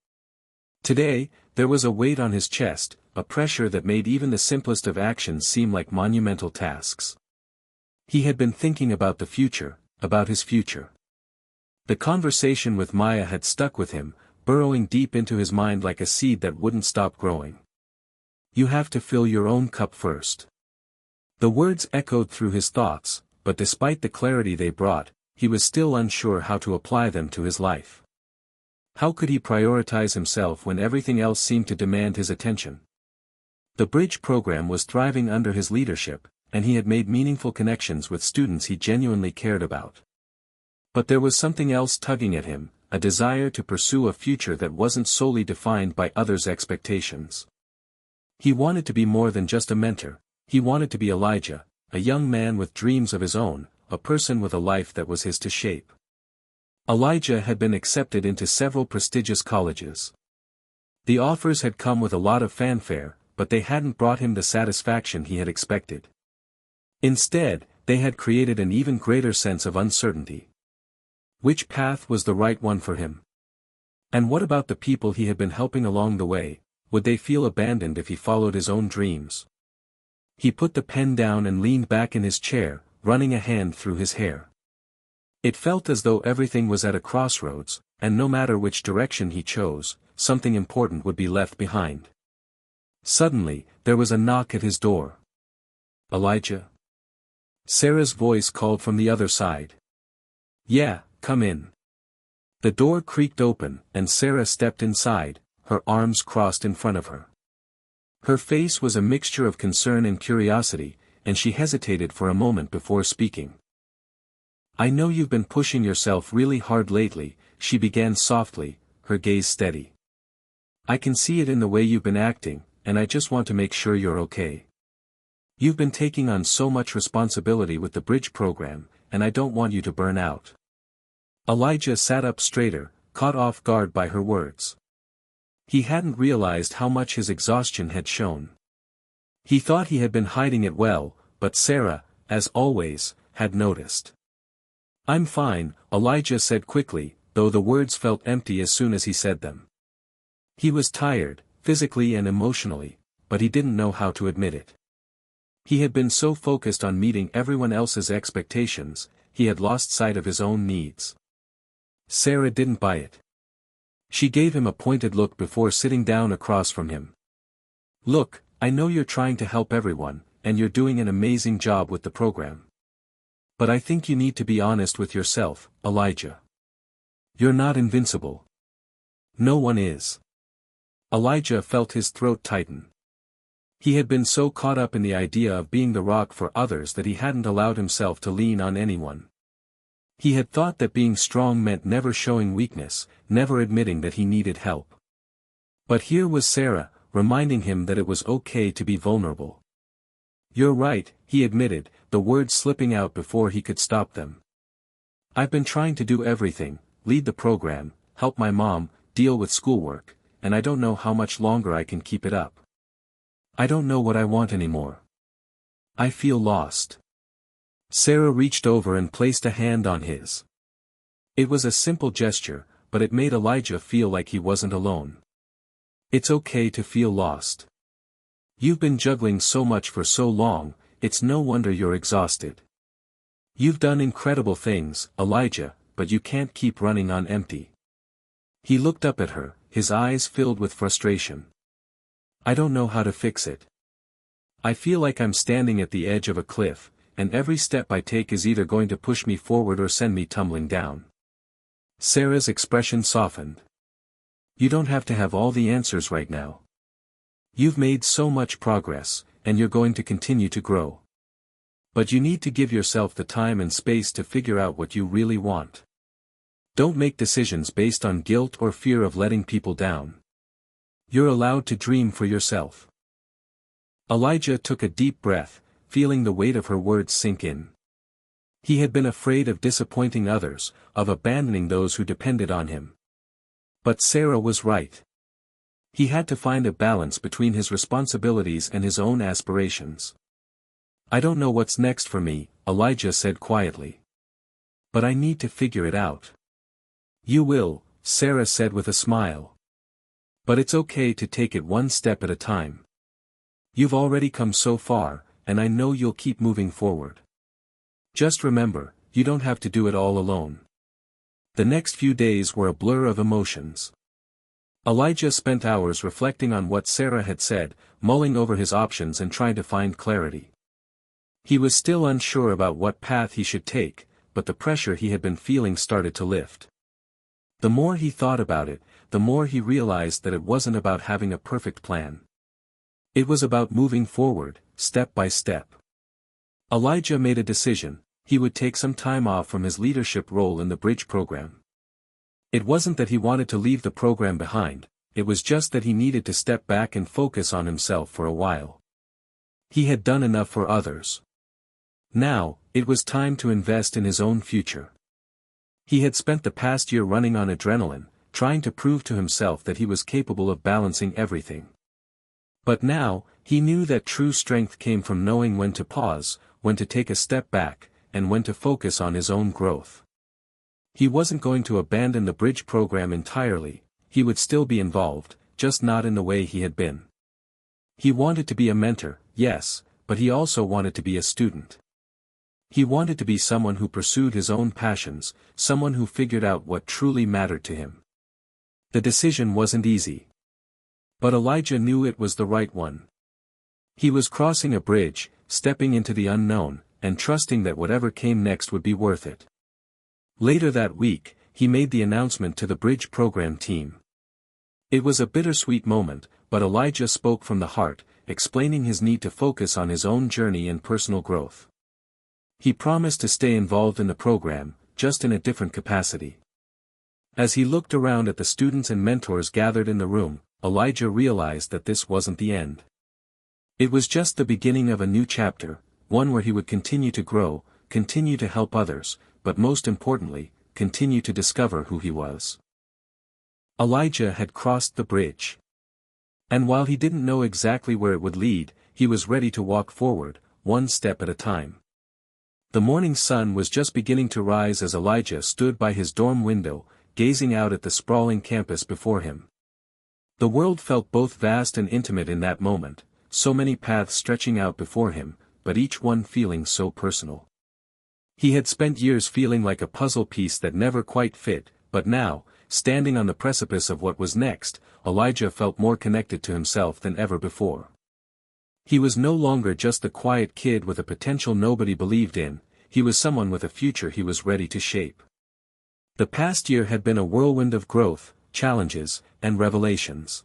Today, there was a weight on his chest, a pressure that made even the simplest of actions seem like monumental tasks. He had been thinking about the future, about his future. The conversation with Maya had stuck with him, burrowing deep into his mind like a seed that wouldn't stop growing. "You have to fill your own cup first." The words echoed through his thoughts, but despite the clarity they brought, he was still unsure how to apply them to his life. How could he prioritize himself when everything else seemed to demand his attention? The bridge program was thriving under his leadership, and he had made meaningful connections with students he genuinely cared about. But there was something else tugging at him, a desire to pursue a future that wasn't solely defined by others' expectations. He wanted to be more than just a mentor, he wanted to be Elijah, a young man with dreams of his own, a person with a life that was his to shape. Elijah had been accepted into several prestigious colleges. The offers had come with a lot of fanfare, but they hadn't brought him the satisfaction he had expected. Instead, they had created an even greater sense of uncertainty. Which path was the right one for him? And what about the people he had been helping along the way, would they feel abandoned if he followed his own dreams? He put the pen down and leaned back in his chair, running a hand through his hair. It felt as though everything was at a crossroads, and no matter which direction he chose, something important would be left behind. Suddenly, there was a knock at his door. "Elijah?" Sarah's voice called from the other side. "Yeah, come in." The door creaked open, and Sarah stepped inside, her arms crossed in front of her. Her face was a mixture of concern and curiosity, and she hesitated for a moment before speaking. "I know you've been pushing yourself really hard lately," she began softly, her gaze steady. "I can see it in the way you've been acting, and I just want to make sure you're okay. You've been taking on so much responsibility with the bridge program, and I don't want you to burn out." Elijah sat up straighter, caught off guard by her words. He hadn't realized how much his exhaustion had shown. He thought he had been hiding it well, but Sarah, as always, had noticed. "I'm fine," Elijah said quickly, though the words felt empty as soon as he said them. He was tired, physically and emotionally, but he didn't know how to admit it. He had been so focused on meeting everyone else's expectations, he had lost sight of his own needs. Sarah didn't buy it. She gave him a pointed look before sitting down across from him. "Look, I know you're trying to help everyone, and you're doing an amazing job with the program. But I think you need to be honest with yourself, Elijah. You're not invincible. No one is." Elijah felt his throat tighten. He had been so caught up in the idea of being the rock for others that he hadn't allowed himself to lean on anyone. He had thought that being strong meant never showing weakness, never admitting that he needed help. But here was Sarah, reminding him that it was okay to be vulnerable. "You're right," he admitted, the words slipping out before he could stop them. "I've been trying to do everything, lead the program, help my mom, deal with schoolwork, and I don't know how much longer I can keep it up. I don't know what I want anymore. I feel lost." Sarah reached over and placed a hand on his. It was a simple gesture, but it made Elijah feel like he wasn't alone. "It's okay to feel lost. You've been juggling so much for so long, it's no wonder you're exhausted. You've done incredible things, Elijah, but you can't keep running on empty." He looked up at her, his eyes filled with frustration. "I don't know how to fix it. I feel like I'm standing at the edge of a cliff, and every step I take is either going to push me forward or send me tumbling down." Sarah's expression softened. "You don't have to have all the answers right now. You've made so much progress, and you're going to continue to grow. But you need to give yourself the time and space to figure out what you really want. Don't make decisions based on guilt or fear of letting people down. You're allowed to dream for yourself." Elijah took a deep breath, feeling the weight of her words sink in. He had been afraid of disappointing others, of abandoning those who depended on him. But Sarah was right. He had to find a balance between his responsibilities and his own aspirations. "I don't know what's next for me," Elijah said quietly. "But I need to figure it out." "You will," Sarah said with a smile. "But it's okay to take it one step at a time. You've already come so far, and I know you'll keep moving forward. Just remember, you don't have to do it all alone." The next few days were a blur of emotions. Elijah spent hours reflecting on what Sarah had said, mulling over his options and trying to find clarity. He was still unsure about what path he should take, but the pressure he had been feeling started to lift. The more he thought about it, the more he realized that it wasn't about having a perfect plan. It was about moving forward, step by step. Elijah made a decision: he would take some time off from his leadership role in the bridge program. It wasn't that he wanted to leave the program behind, it was just that he needed to step back and focus on himself for a while. He had done enough for others. Now, it was time to invest in his own future. He had spent the past year running on adrenaline, trying to prove to himself that he was capable of balancing everything. But now, he knew that true strength came from knowing when to pause, when to take a step back, and when to focus on his own growth. He wasn't going to abandon the bridge program entirely, he would still be involved, just not in the way he had been. He wanted to be a mentor, yes, but he also wanted to be a student. He wanted to be someone who pursued his own passions, someone who figured out what truly mattered to him. The decision wasn't easy. But Elijah knew it was the right one. He was crossing a bridge, stepping into the unknown, and trusting that whatever came next would be worth it. Later that week, he made the announcement to the bridge program team. It was a bittersweet moment, but Elijah spoke from the heart, explaining his need to focus on his own journey and personal growth. He promised to stay involved in the program, just in a different capacity. As he looked around at the students and mentors gathered in the room, Elijah realized that this wasn't the end. It was just the beginning of a new chapter, one where he would continue to grow, continue to help others, but most importantly, continue to discover who he was. Elijah had crossed the bridge. And while he didn't know exactly where it would lead, he was ready to walk forward, one step at a time. The morning sun was just beginning to rise as Elijah stood by his dorm window, gazing out at the sprawling campus before him. The world felt both vast and intimate in that moment, so many paths stretching out before him, but each one feeling so personal. He had spent years feeling like a puzzle piece that never quite fit, but now, standing on the precipice of what was next, Elijah felt more connected to himself than ever before. He was no longer just the quiet kid with a potential nobody believed in, he was someone with a future he was ready to shape. The past year had been a whirlwind of growth, challenges, and revelations.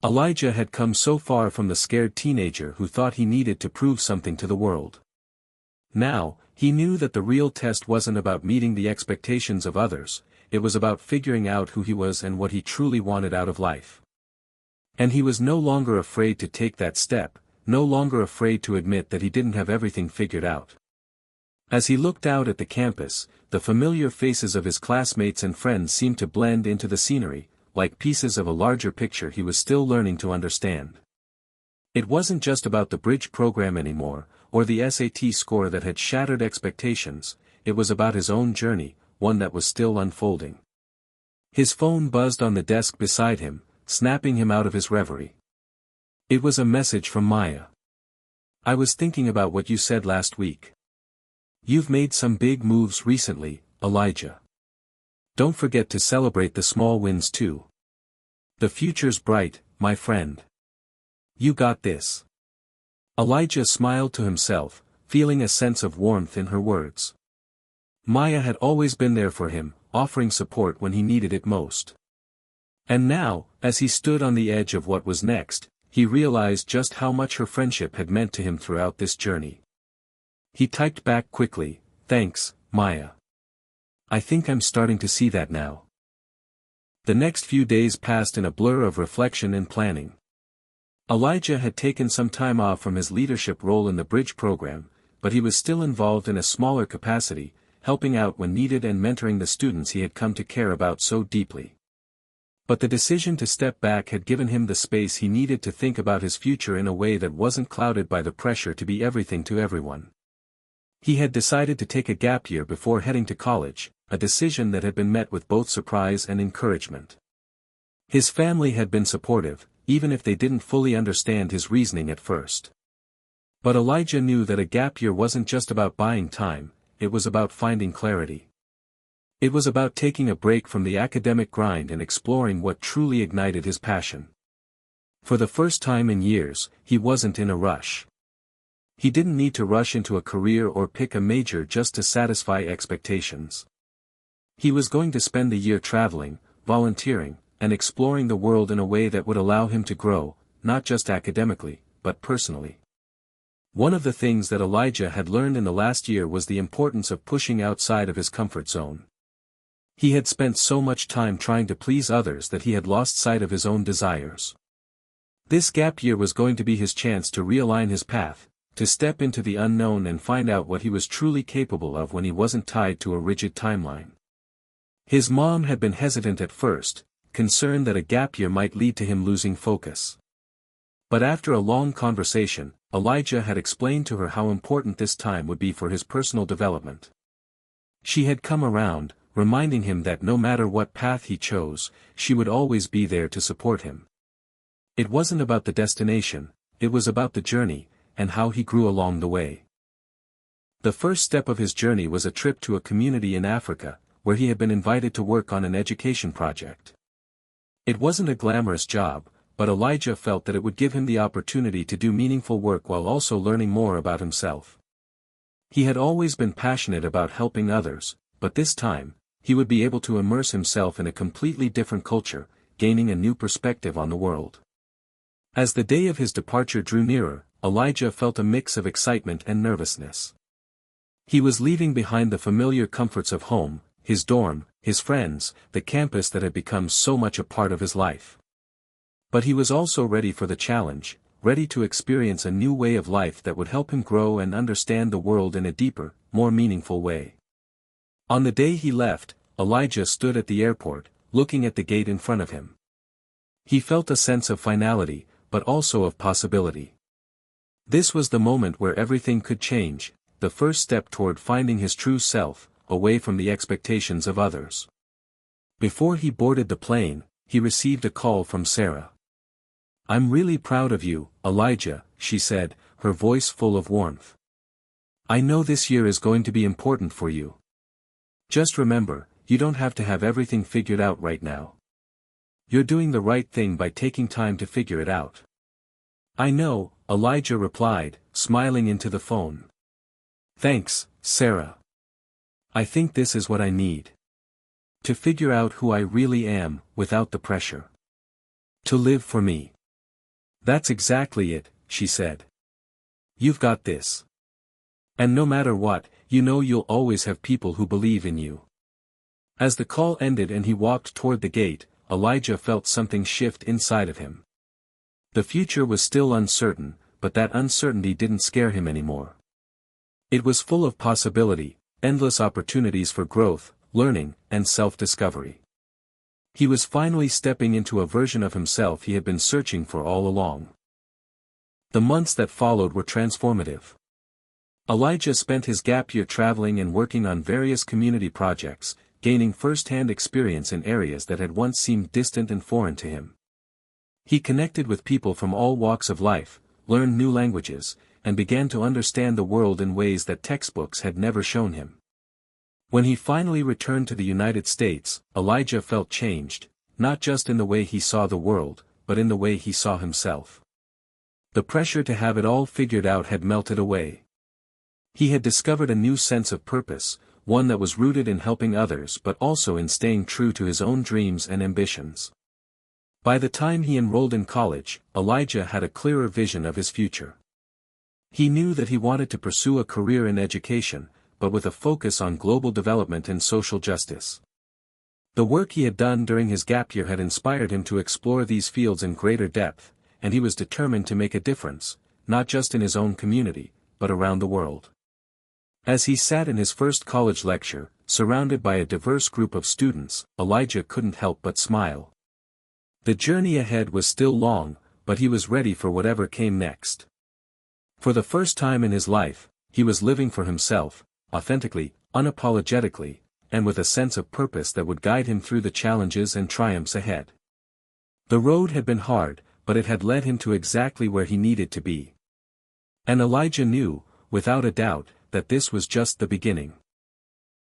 Elijah had come so far from the scared teenager who thought he needed to prove something to the world. Now, he knew that the real test wasn't about meeting the expectations of others, it was about figuring out who he was and what he truly wanted out of life. And he was no longer afraid to take that step, no longer afraid to admit that he didn't have everything figured out. As he looked out at the campus, the familiar faces of his classmates and friends seemed to blend into the scenery, like pieces of a larger picture he was still learning to understand. It wasn't just about the bridge program anymore, or the SAT score that had shattered expectations, it was about his own journey, one that was still unfolding. His phone buzzed on the desk beside him, snapping him out of his reverie. It was a message from Maya. "I was thinking about what you said last week. You've made some big moves recently, Elijah. Don't forget to celebrate the small wins too. The future's bright, my friend. You got this." Elijah smiled to himself, feeling a sense of warmth in her words. Maya had always been there for him, offering support when he needed it most. And now, as he stood on the edge of what was next, he realized just how much her friendship had meant to him throughout this journey. He typed back quickly, "Thanks, Maya. I think I'm starting to see that now." The next few days passed in a blur of reflection and planning. Elijah had taken some time off from his leadership role in the bridge program, but he was still involved in a smaller capacity, helping out when needed and mentoring the students he had come to care about so deeply. But the decision to step back had given him the space he needed to think about his future in a way that wasn't clouded by the pressure to be everything to everyone. He had decided to take a gap year before heading to college, a decision that had been met with both surprise and encouragement. His family had been supportive, even if they didn't fully understand his reasoning at first. But Elijah knew that a gap year wasn't just about buying time, it was about finding clarity. It was about taking a break from the academic grind and exploring what truly ignited his passion. For the first time in years, he wasn't in a rush. He didn't need to rush into a career or pick a major just to satisfy expectations. He was going to spend the year traveling, volunteering, and exploring the world in a way that would allow him to grow, not just academically, but personally. One of the things that Elijah had learned in the last year was the importance of pushing outside of his comfort zone. He had spent so much time trying to please others that he had lost sight of his own desires. This gap year was going to be his chance to realign his path, to step into the unknown and find out what he was truly capable of when he wasn't tied to a rigid timeline. His mom had been hesitant at first, concerned that a gap year might lead to him losing focus. But after a long conversation, Elijah had explained to her how important this time would be for his personal development. She had come around, reminding him that no matter what path he chose, she would always be there to support him. It wasn't about the destination, it was about the journey, and how he grew along the way. The first step of his journey was a trip to a community in Africa, where he had been invited to work on an education project. It wasn't a glamorous job, but Elijah felt that it would give him the opportunity to do meaningful work while also learning more about himself. He had always been passionate about helping others, but this time, he would be able to immerse himself in a completely different culture, gaining a new perspective on the world. As the day of his departure drew nearer, Elijah felt a mix of excitement and nervousness. He was leaving behind the familiar comforts of home, his dorm, his friends, the campus that had become so much a part of his life. But he was also ready for the challenge, ready to experience a new way of life that would help him grow and understand the world in a deeper, more meaningful way. On the day he left, Elijah stood at the airport, looking at the gate in front of him. He felt a sense of finality, but also of possibility. This was the moment where everything could change, the first step toward finding his true self, away from the expectations of others. Before he boarded the plane, he received a call from Sarah. "I'm really proud of you, Elijah," she said, her voice full of warmth. "I know this year is going to be important for you. Just remember, you don't have to have everything figured out right now. You're doing the right thing by taking time to figure it out." "I know," Elijah replied, smiling into the phone. "Thanks, Sarah. I think this is what I need. To figure out who I really am, without the pressure. To live for me." "That's exactly it," she said. "You've got this. And no matter what, you know you'll always have people who believe in you." As the call ended and he walked toward the gate, Elijah felt something shift inside of him. The future was still uncertain, but that uncertainty didn't scare him anymore. It was full of possibility, endless opportunities for growth, learning, and self-discovery. He was finally stepping into a version of himself he had been searching for all along. The months that followed were transformative. Elijah spent his gap year traveling and working on various community projects, gaining first-hand experience in areas that had once seemed distant and foreign to him. He connected with people from all walks of life, learned new languages, and began to understand the world in ways that textbooks had never shown him. When he finally returned to the United States, Elijah felt changed, not just in the way he saw the world, but in the way he saw himself. The pressure to have it all figured out had melted away. He had discovered a new sense of purpose, one that was rooted in helping others but also in staying true to his own dreams and ambitions. By the time he enrolled in college, Elijah had a clearer vision of his future. He knew that he wanted to pursue a career in education, but with a focus on global development and social justice. The work he had done during his gap year had inspired him to explore these fields in greater depth, and he was determined to make a difference, not just in his own community, but around the world. As he sat in his first college lecture, surrounded by a diverse group of students, Elijah couldn't help but smile. The journey ahead was still long, but he was ready for whatever came next. For the first time in his life, he was living for himself, authentically, unapologetically, and with a sense of purpose that would guide him through the challenges and triumphs ahead. The road had been hard, but it had led him to exactly where he needed to be. And Elijah knew, without a doubt, that this was just the beginning.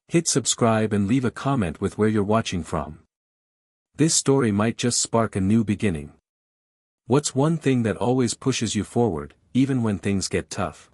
Hit subscribe and leave a comment with where you're watching from. This story might just spark a new beginning. What's one thing that always pushes you forward, even when things get tough?